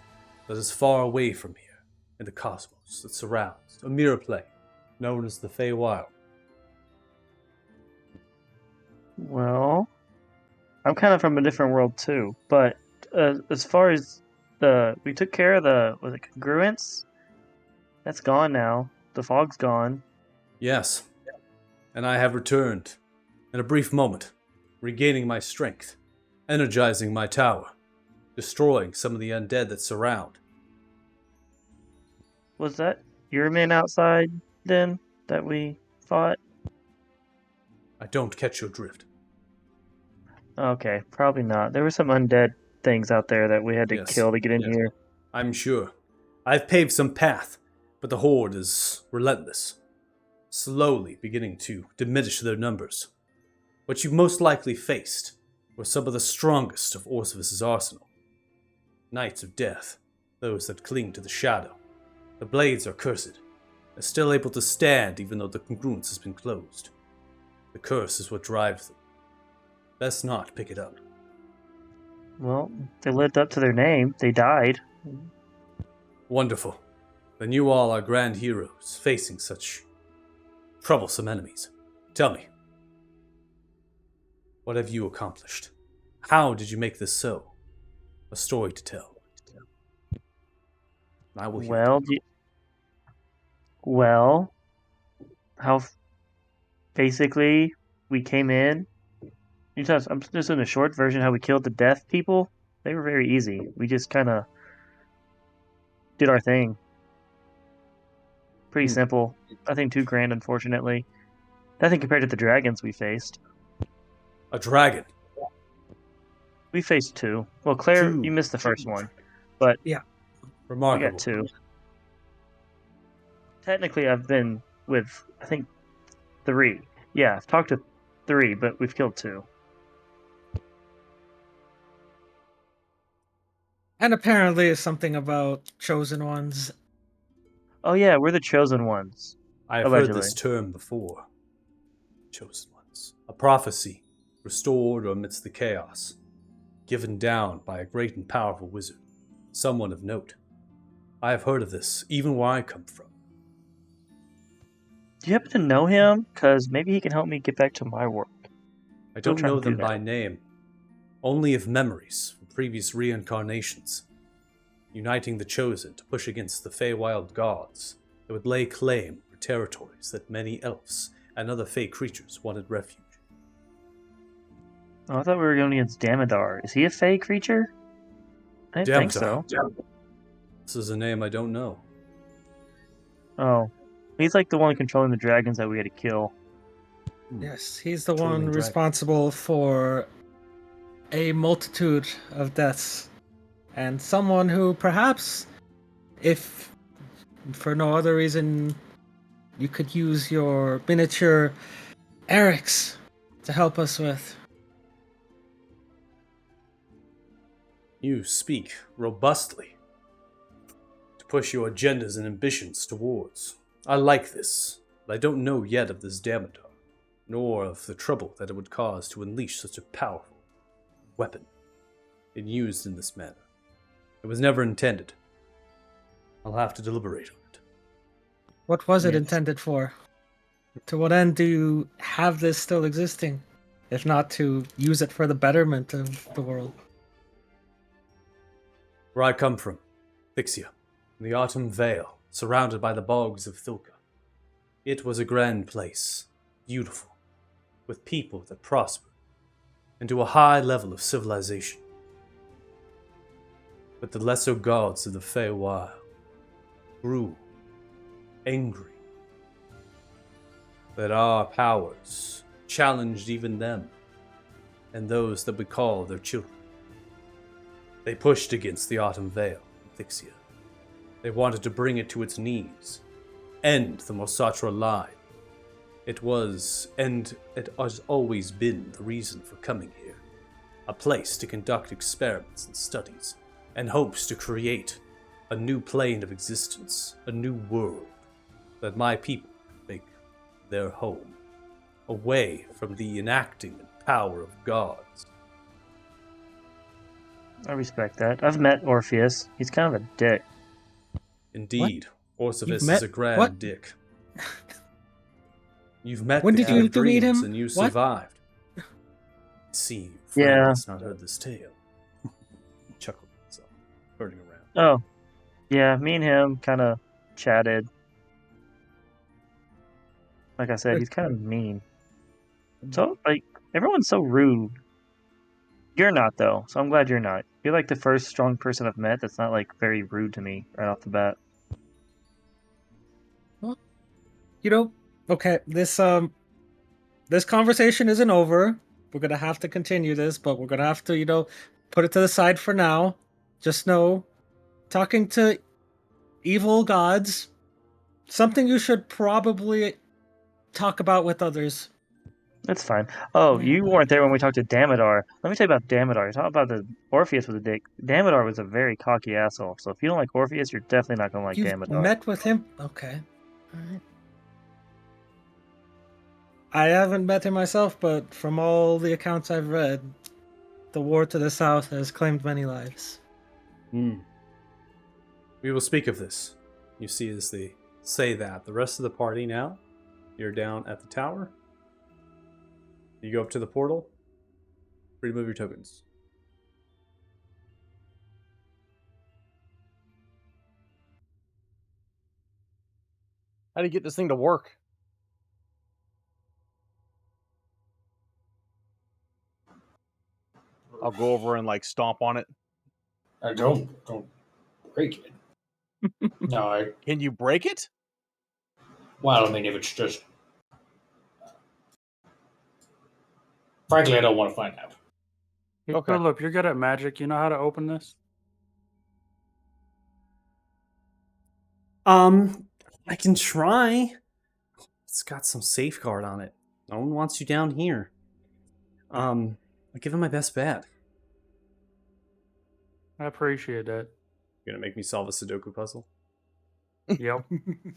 that is far away from here, in the cosmos that surrounds a mirror plane known as the Feywild. Well, I'm kind of from a different world too, but as far as we took care of was it congruence? That's gone now. The fog's gone. Yes, and I have returned in a brief moment, regaining my strength, energizing my tower, destroying some of the undead that surround. Was that your men outside then that we fought? I don't catch your drift. Okay, probably not. There were some undead things out there that we had to Yes, kill to get in yes. here. I'm sure. I've paved some path, but the Horde is relentless, slowly beginning to diminish their numbers. What you most likely faced were some of the strongest of Orcivis' arsenal. Knights of Death, those that cling to the shadow. The blades are cursed, and still able to stand even though the congruence has been closed. The curse is what drives them. Best not pick it up. Well, they lived up to their name. They died. Wonderful. Then you all are grand heroes facing such troublesome enemies. Tell me, what have you accomplished? How did you make this so? A story to tell. I will hear it. Well, basically we came in. I'm just in a short version how we killed the death people. They were very easy. We just kind of did our thing. Pretty simple. Nothing too grand, unfortunately. Nothing compared to the dragons we faced. A dragon. We faced two. Well, Claire, Two. you missed the first one, but we Remarkable. got two. Technically, I've been with, I think, 3. Yeah, I've talked to 3, but we've killed 2. And apparently it's something about chosen ones. Oh yeah, we're the chosen ones. I have Allegedly. heard this term before. Chosen ones. A prophecy, restored amidst the chaos, given down by a great and powerful wizard, someone of note. I have heard of this, even where I come from. Do you happen to know him? Because maybe he can help me get back to my work. I don't trying know to do them by that. name, only of memories from previous reincarnations, uniting the chosen to push against the Feywild gods that would lay claim for territories that many elves and other Fey creatures wanted refuge. Oh, I thought we were going against Damodar. Is he a Fey creature? I didn't think so. This is a name I don't know. Oh. He's like the one controlling the dragons that we had to kill. Yes, he's the Controlling one dragon. responsible for a multitude of deaths. And someone who perhaps, if for no other reason, you could use your miniature Eric's to help us with. You speak robustly to push your agendas and ambitions towards. I like this, but I don't know yet of this Damodar, nor of the trouble that it would cause to unleash such a powerful weapon and used in this manner. It was never intended. I'll have to deliberate on it. What was it Yes. intended for? To what end do you have this still existing? If not to use it for the betterment of the world. Where I come from, Thixia, in the Autumn Vale, surrounded by the bogs of Thilka. It was a grand place, beautiful, with people that prospered, and to a high level of civilization. But the lesser gods of the Feywild grew angry that our powers challenged even them and those that we call their children. They pushed against the Autumn Vale in Thixia. They wanted to bring it to its knees, end the Mosatra line. It was, and it has always been, the reason for coming here. A place to conduct experiments and studies, and hopes to create a new plane of existence, a new world, that my people make their home, away from the enacting and power of gods. I respect that. I've met Orpheus. He's kind of a dick. Indeed, Orpheus met- is a grand what? dick. You've met When the did King you of meet Dreams him? and you What? survived. See, friend Yeah. has not heard this tale. He chuckled to himself, turning around. Oh, yeah. Me and him kind of chatted. Like I said, he's kind of mean. So, like, everyone's so rude. You're not, though, so I'm glad you're not. You're like the first strong person I've met that's not, like, very rude to me right off the bat. You know, okay, this conversation isn't over. We're gonna have to continue this, but we're gonna have to, put it to the side for now. Just know, talking to evil gods, something you should probably talk about with others. That's fine. Oh, Yeah. you weren't there when we talked to Damodar. Let me tell you about Damodar. Talk about the Orpheus was a dick. Damodar was a very cocky asshole. So if you don't like Orpheus, you're definitely not gonna like You've Damodar. met with him? Okay. Alright. I haven't met him myself, but from all the accounts I've read, the war to the south has claimed many lives. We will speak of this. You see as they say that. The rest of the party now, you're down at the tower. You go up to the portal. Free to move your tokens. How do you get this thing to work? I'll go over and like stomp on it. Don't break it. No, Can you break it? well, I mean, if it's just, frankly, I don't want to find out. Hey, Okay. Philip, you're good at magic. You know how to open this? I can try. It's got some safeguard on it. No one wants you down here. I'll give it my best bet. I appreciate that. You're gonna make me solve a Sudoku puzzle? Yep.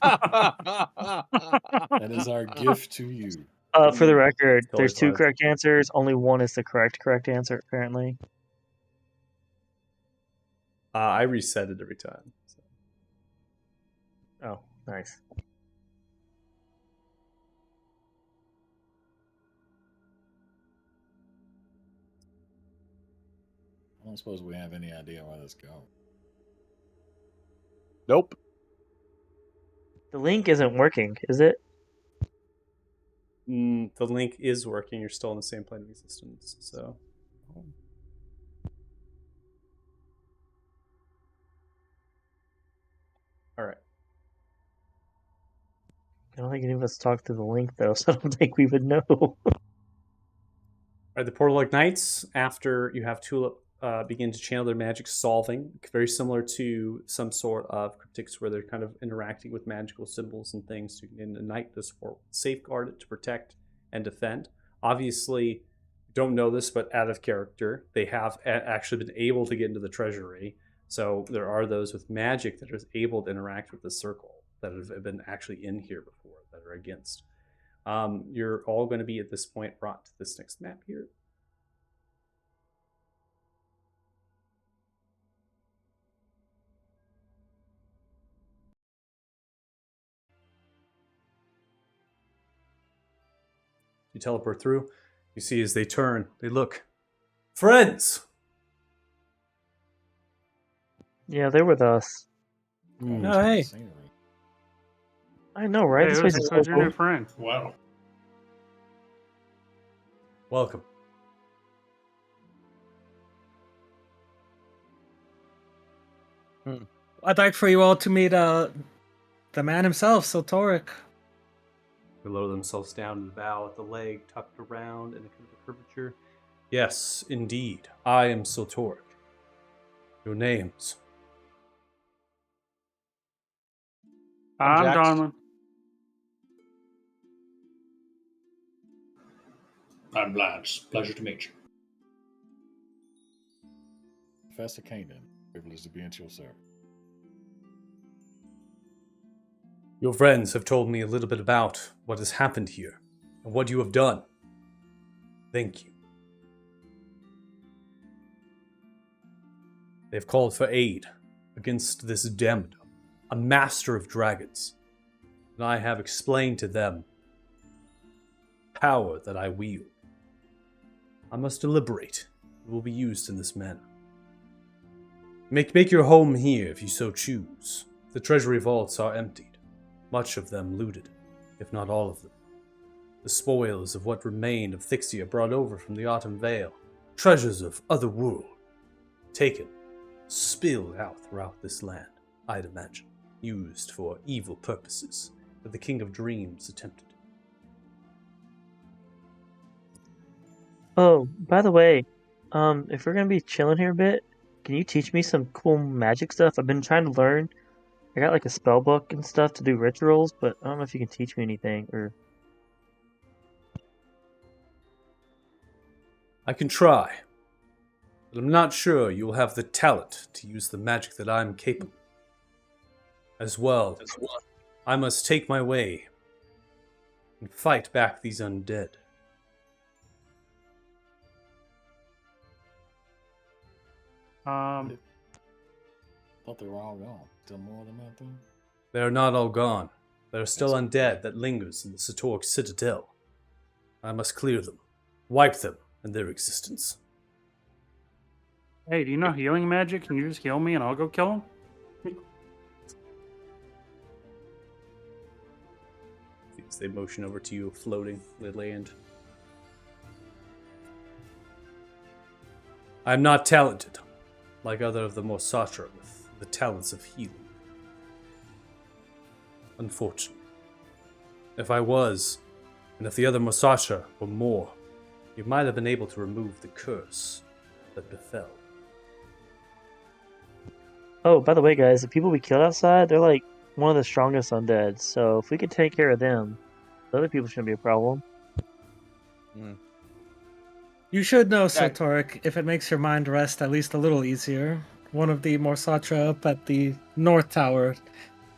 That is our gift to you. For the record, Totally there's two fine. correct answers. Only one is the correct answer, apparently. I reset it every time. So. Oh, nice. I don't suppose we have any idea where this goes. Nope. The link isn't working, is it? The link is working. You're still in the same plane of existence. So. All right. I don't think any of us talked through the link, though, so I don't think we would know. All right, the portal ignites after you have Tulip begin to channel their magic, solving, very similar to some sort of cryptics where they're kind of interacting with magical symbols and things to ignite this world, safeguard it, to protect and defend. Obviously, you don't know this, but out of character, they have actually been able to get into the treasury. So there are those with magic that are able to interact with the circle that have been actually in here before that are against. You're all going to be at this point brought to this next map here. You teleport through. You see as they turn, they look. Friends! Yeah, they're with us. According Oh, to the hey. scenery. I know, right? Hey, This who's place is so your new cool. friend? Wow. Welcome. I'd like for you all to meet the man himself, Sotoric. They lower themselves down to the bow with the leg tucked around in a kind of a curvature. Yes, indeed. I am Sotoric. Your names? I'm I'm Jax. Donlin. I'm Lance. Pleasure to meet you. Professor Kanan, privileged to be at your service. Your friends have told me a little bit about what has happened here and what you have done. Thank you. They've called for aid against this Damnedum, a master of dragons, and I have explained to them power that I wield. I must deliberate. It will be used in this manner. Make your home here if you so choose. The treasury vaults are emptied, much of them looted, if not all of them. The spoils of what remained of Thixia brought over from the Autumn Vale, treasures of other world, taken, spilled out throughout this land, I'd imagine, used for evil purposes that the King of Dreams attempted. Oh, by the way, if we're gonna be chilling here a bit, can you teach me some cool magic stuff? I've been trying to learn. I got like a spell book and stuff to do rituals, but I don't know if you can teach me anything or. I can try, but I'm not sure you will have the talent to use the magic that I'm capable. As well, I must take my way and fight back these undead. Um, Thought they were all gone. Still more than that, though? They are not all gone. There are still undead that lingers in the Satork Citadel. I must clear them, wipe them and their existence. hey, do you know healing magic? Can you just heal me and I'll go kill him? As they motion over to you, floating, they land. I am not talented, like other of the Mosatra with the talents of healing. Unfortunately. If I was, and if the other Mosatra were more, you might have been able to remove the curse that befell. Oh, by the way, guys, the people we killed outside, they're like one of the strongest undead. So if we could take care of them, the other people shouldn't be a problem. You should know, That- Sotoric, if it makes your mind rest at least a little easier. One of the Morsatra up at the North Tower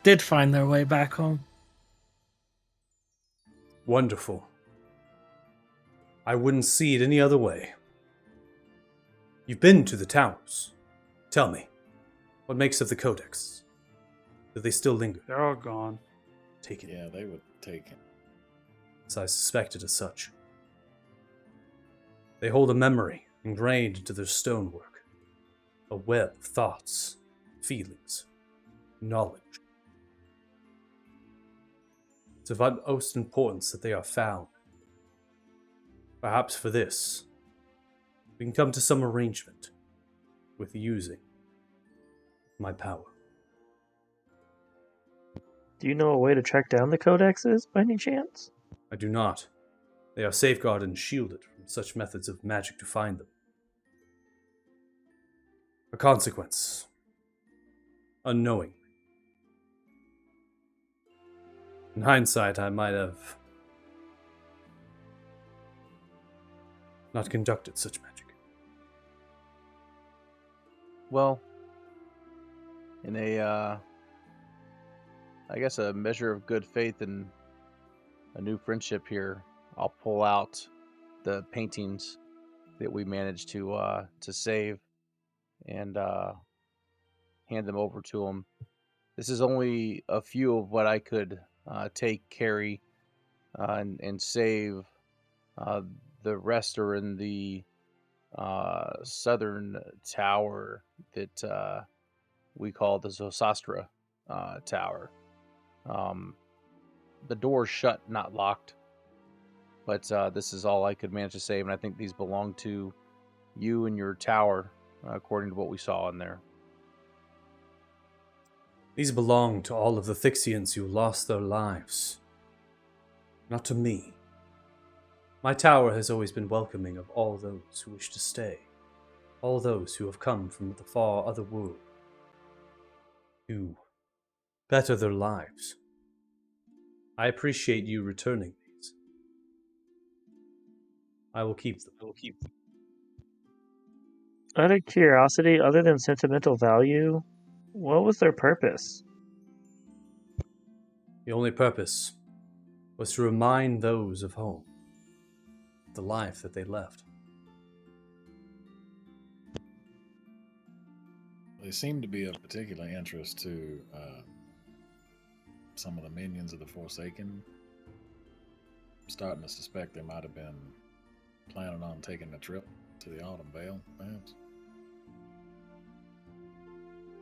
did find their way back home. Wonderful. I wouldn't see it any other way. You've been to the towers. Tell me, what makes of the codex? Do they still linger? They're all gone. Taken, Yeah, they would take him. as I suspected as such. They hold a memory ingrained into their stonework, a web of thoughts, feelings, knowledge. It's of utmost importance that they are found. Perhaps for this, we can come to some arrangement with using my power. Do you know a way to track down the codexes by any chance? I do not. They are safeguarded and shielded from such methods of magic to find them. A consequence. Unknowingly. In hindsight, I might have not conducted such magic. Well, in a, I guess a measure of good faith and a new friendship here, I'll pull out the paintings that we managed to save and hand them over to him. This is only a few of what I could take, carry, and save. The rest are in the southern tower that we call the Zosastra Tower. The door's shut, not locked. But this is all I could manage to save, and I think these belong to you and your tower, according to what we saw in there. These belong to all of the Thixians who lost their lives. Not to me. My tower has always been welcoming of all those who wish to stay. All those who have come from the far other world. To better their lives. I appreciate you returning these. I will keep them. Out of curiosity, other than sentimental value, what was their purpose? The only purpose was to remind those of home, the life that they left. They seem to be of particular interest to some of the minions of the Forsaken. I'm starting to suspect they might have been planning on taking a trip to the Autumn Vale, perhaps.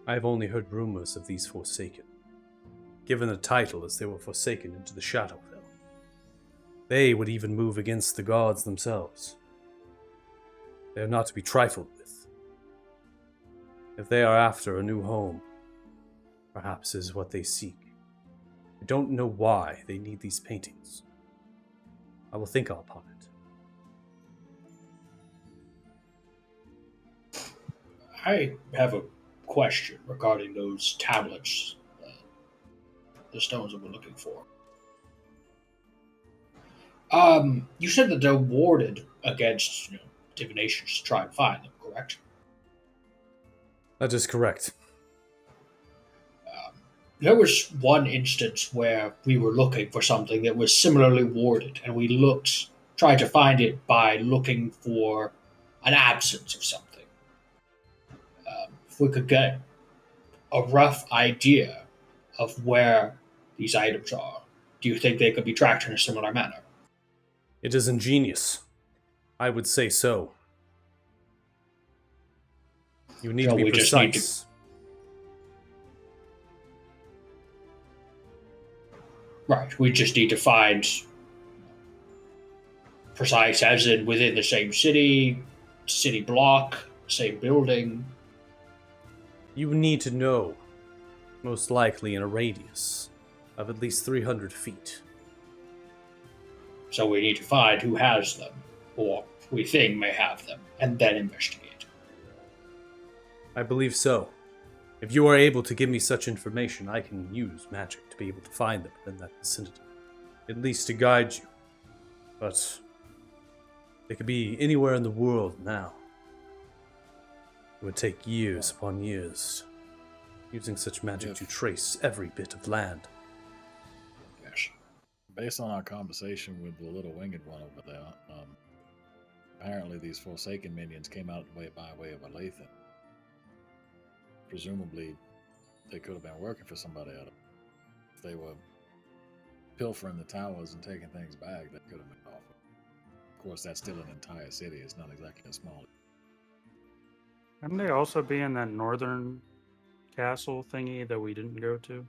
I have only heard rumors of these Forsaken, given a title as they were forsaken into the Shadowfell. They would even move against the gods themselves. They are not to be trifled with. If they are after a new home, perhaps is what they seek. I don't know why they need these paintings. I will think upon it. I have a question regarding those tablets, the stones that we're looking for. You said that they're warded against divinations to try and find them, correct? That is correct. There was one instance where we were looking for something that was similarly warded, and we tried to find it by looking for an absence of something. If we could get a rough idea of where these items are, do you think they could be tracked in a similar manner? It is ingenious. I would say so. You need to be we just need precise. Right, we just need to find precise as in within the same city block, same building. You need to know, most likely in a radius of at least 300 feet. So we need to find who has them, or we think may have them, and then investigate. I believe so. If you are able to give me such information, I can use magic to be able to find them in that vicinity. At least to guide you. But they could be anywhere in the world now. It would take years upon years, using such magic to trace every bit of land. Yes. Based on our conversation with the little winged one over there, apparently these Forsaken minions came out by way of Alathan. Presumably, they could have been working for somebody out of. If they were pilfering the towers and taking things back, that could have been awful. Of course, that's still an entire city. It's not exactly a small. Couldn't they also be in that northern castle thingy that we didn't go to?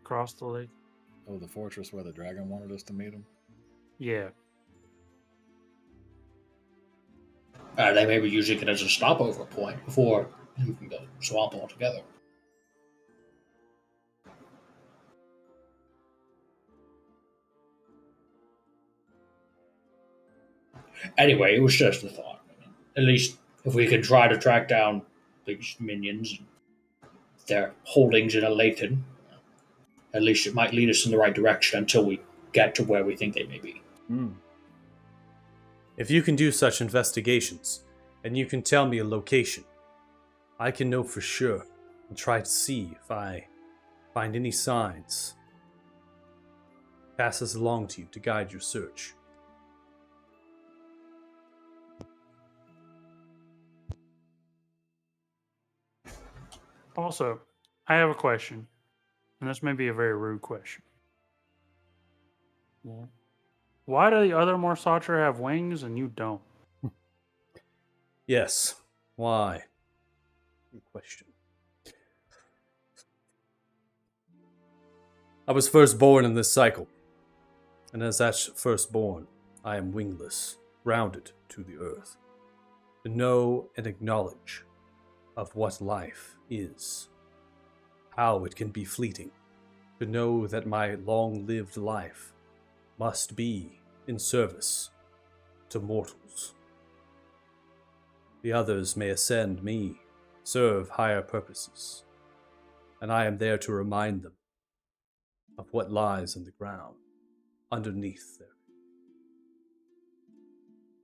Across the lake? Oh, the fortress where the dragon wanted us to meet him? Yeah. They may be using it as a stopover point before leaving the swamp altogether. Anyway, it was just a thought. At least if we could try to track down these minions, their holdings in Alathan, at least it might lead us in the right direction until we get to where we think they may be. If you can do such investigations, and you can tell me a location, I can know for sure and try to see if I find any signs. Pass this along to you to guide your search. Also, I have a question, and this may be a very rude question. Why do the other Morsatra have wings and you don't? Yes. Why? Good question. I was first born in this cycle, and as that firstborn, I am wingless, grounded to the earth, to know and acknowledge of what life is, how it can be fleeting. To know that my long-lived life must be in service to mortals. The others may ascend me, serve higher purposes, and I am there to remind them of what lies in the ground underneath them,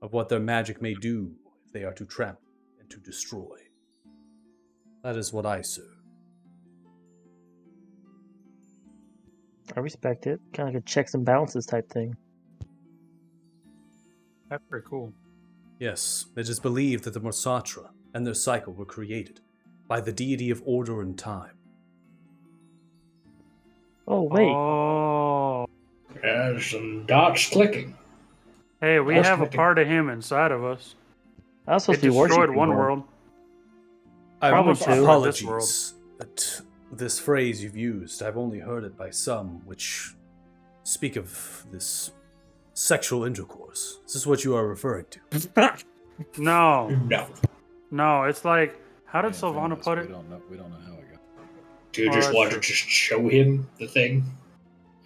of what their magic may do if they are to trample and to destroy. That is what I serve. I respect it. Kind of like a checks and balances type thing. That's pretty cool. Yes, it is believed that the Morsatra and their cycle were created by the deity of order and time. Oh, wait. Oh, There's some dots clicking. hey, we That's have a clicking. part of him inside of us. I was supposed It to be destroyed worshiping one him. world. I Probably destroyed two. this world. apologies that this phrase you've used, I've only heard it by some which speak of this sexual intercourse. Is this what you are referring to? No, No. no, it's like, how did In Sylvana fairness, put we it? don't know how it got. Do you Oh, just that's want true. to just show him the thing?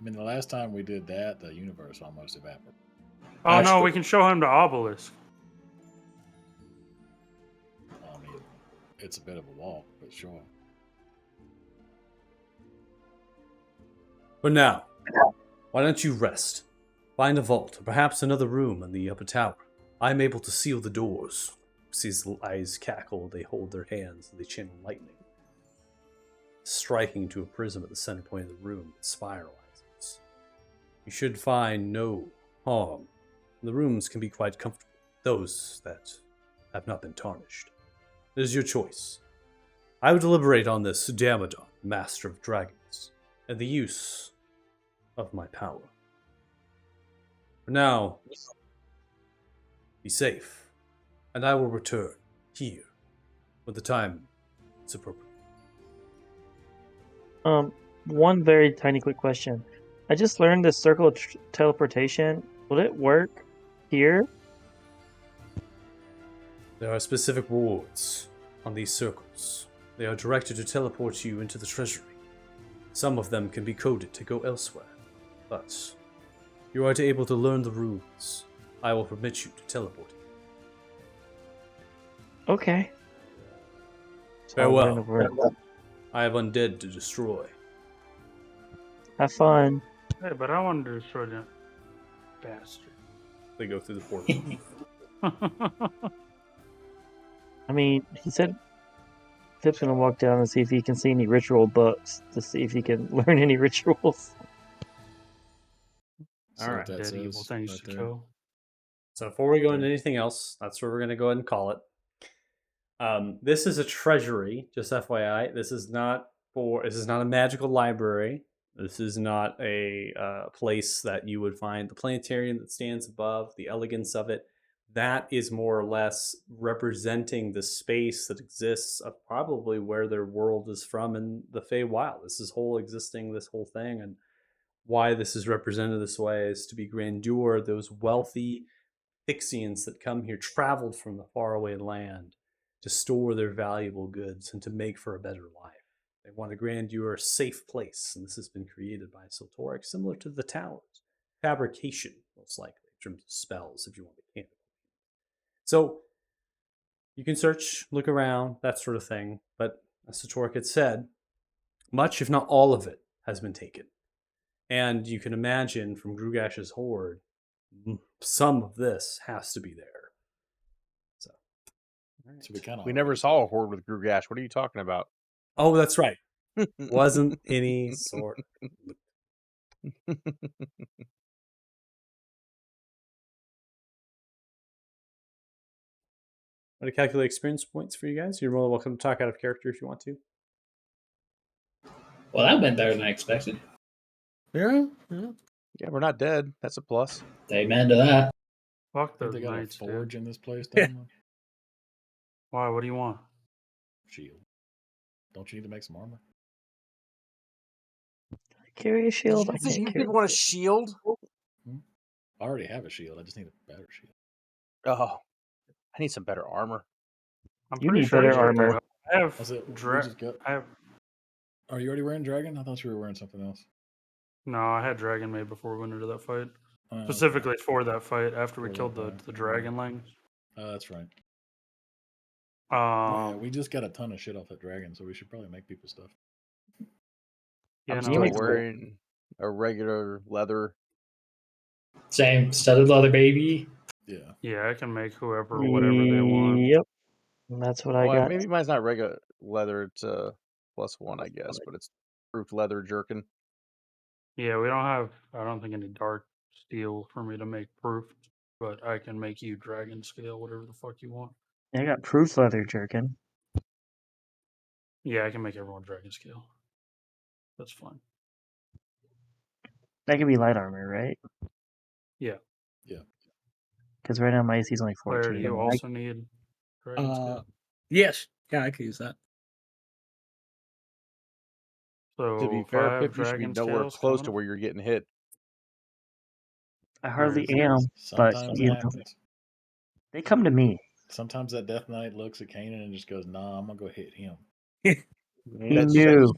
I mean, the last time we did that, the universe almost evaporated. Oh That's no, true. we can show him the obelisk. I mean, it's a bit of a walk, but sure. For now, why don't you rest? Find a vault, or perhaps another room in the upper tower. I am able to seal the doors. Sees the eyes cackle, they hold their hands, and they channel lightning, striking into a prism at the center point of the room that spiralizes. You should find no harm. The rooms can be quite comfortable, those that have not been tarnished. It is your choice. I would deliberate on this Damadon, Master of Dragons, and the use of my power. For now, be safe, and I will return here when the time is appropriate. One very tiny quick question. I just learned this circle of teleportation. Will it work here? There are specific wards on these circles. They are directed to teleport you into the treasury. Some of them can be coded to go elsewhere, but you are able to learn the rules. I will permit you to teleport. Okay. So I'll learn Farewell. over it. I have undead to destroy. Have fun. Hey, but I wanted to destroy that bastard. They go through the portal. I mean, he said Pip's gonna walk down and see if he can see any ritual books to see if he can learn any rituals. So All what right. that Dead evil says things right to there. kill. So before we go into Okay. anything else, that's where we're going to go ahead and call it. This is a treasury, just FYI. This is not a magical library. This is not a place that you would find the planetarium that stands above, the elegance of it. That is more or less representing the space that exists of probably where their world is from in the Feywild. This is this whole thing, and why this is represented this way is to be grandeur. Those wealthy Fixians that come here traveled from the faraway land to store their valuable goods and to make for a better life. They want a grandeur, safe place, and this has been created by Siltoric, similar to the towers. Fabrication, most likely, in terms of spells, if you want mechanical. So, you can search, look around, that sort of thing, but as Siltoric had said, much, if not all of it, has been taken. And you can imagine from Grugash's horde, some of this has to be there. So, So we kind of We never saw a horde with Grugash. What are you talking about? oh, that's right. Wasn't any sort. Want to calculate experience points for you guys? You're more than welcome to talk out of character if you want to. Well, that went better than I expected. Yeah, yeah. Yeah, we're not dead. That's a plus. Amen to that. Fuck Think those they got a knights, dude. forge in this place, Yeah. Dama? Why? What do you want? Shield. Don't you need to make some armor? Carry a shield. I You can't carry. want a shield? I already have a shield. I just need a better shield. Oh, I need some better armor. I'm You pretty need sure better I have- armor. I have That's it. We dra- just got- I have Are you already wearing dragon? I thought you were wearing something else. No, I had dragon made before we went into that fight. Oh, okay. Specifically for that fight after we For that killed the fight. dragonlings. That's right. Um, Yeah, we just got a ton of shit off that dragon, so we should probably make people stuff. yeah, I'm no, still it's cool. wearing a regular leather. Same studded leather, baby. Yeah. Yeah, I can make whoever whatever they want. Yep. That's what I Well, got. maybe mine's not regular leather. It's +1, I guess, but it's proof leather jerkin. Yeah, we don't have. I don't think any dark steel for me to make proof, but I can make you dragon scale, whatever the fuck you want. I got proof leather jerkin. Yeah, I can make everyone dragon scale. That's fine. That could be light armor, right? Yeah. Yeah. Because right now my AC is only Claire, 14. do you and I- also need dragon scale? Yes. Yeah, I could use that. So To be fair, 5 Pip, you should be dragon nowhere scales close coming to up? where you're getting hit. I hardly is it? am, but Sometimes you it know, happens. they come to me. Sometimes that Death Knight looks at Kanan and just goes, "Nah, I'm gonna go hit him." He That's knew.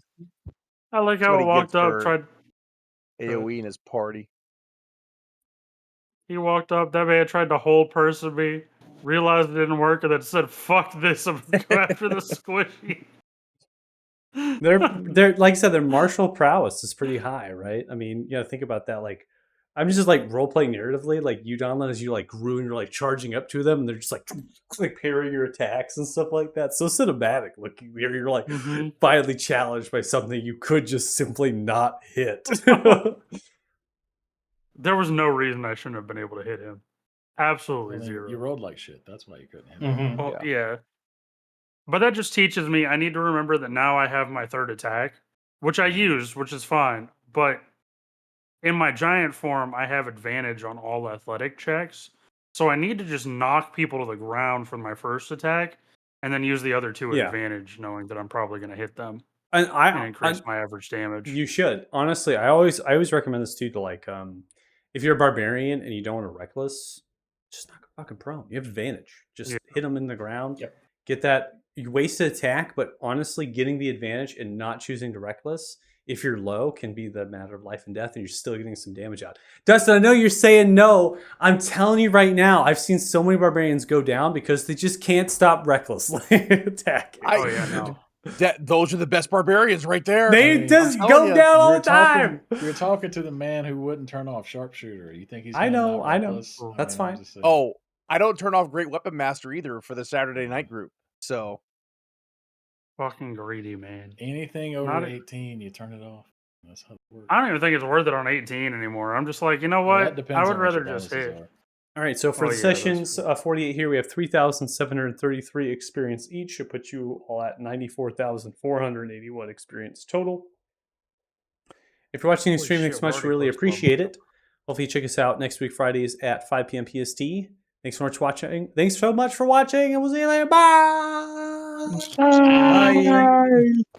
I like That's how what it he walked gets up, for tried. AOE in his party. He walked up. That man tried to hold person me, realized it didn't work, and then said, "Fuck this! I'm gonna go after the squishy." They're like I said, their martial prowess is pretty high, right? I mean, you know, think about that. Like, I'm just like role playing narratively, like you, Donlan, as you like grew and you're like charging up to them, and they're just like parrying your attacks and stuff like that. So cinematic looking. You're like Mhm. finally challenged by something you could just simply not hit. There was no reason I shouldn't have been able to hit him. Absolutely I mean, zero. you rolled like shit. That's why you couldn't hit him. Mm-hmm. Well, yeah. But that just teaches me I need to remember that now I have my third attack, which I use, which is fine. But in my giant form, I have advantage on all athletic checks. So I need to just knock people to the ground for my first attack and then use the other two Yeah. advantage, knowing that I'm probably going to hit them and and increase my average damage. You should. Honestly, I always recommend this too to like if you're a barbarian and you don't want to reckless, just knock a fucking prone. You have advantage. Just hit them in the ground. Yep. Get that you wasted attack, but honestly getting the advantage and not choosing to reckless if you're low can be the matter of life and death, and you're still getting some damage out. Dustin, I know you're saying no. I'm telling you right now, I've seen so many barbarians go down because they just can't stop recklessly attacking. Oh yeah, no. Those are the best barbarians right there. They just I'm go telling you, down all You're the time. You're talking to the man who wouldn't turn off sharpshooter. You think he's? I gonna know, not I know. reckless? That's I'm fine. just saying. Oh, I don't turn off Great Weapon Master either for the Saturday night group. So Fucking greedy, man. anything over Not a- 18, you turn it off. That's how it works. I don't even think it's worth it on 18 anymore. I'm just like, you know Well, what? that depends I would on what your rather just bonuses hit. are. All right, so for Oh, the yeah, that's sessions cool. 48 here, we have 3,733 experience each. Should put you all at 94,481 experience total. If you're watching the Holy stream, thanks shit, so much. we're We already really close to level. appreciate it. Hopefully, you check us out next week, Fridays at 5 p.m. PST. Thanks so much for watching. Thanks so much for watching, and we'll see you later. Bye. Bye.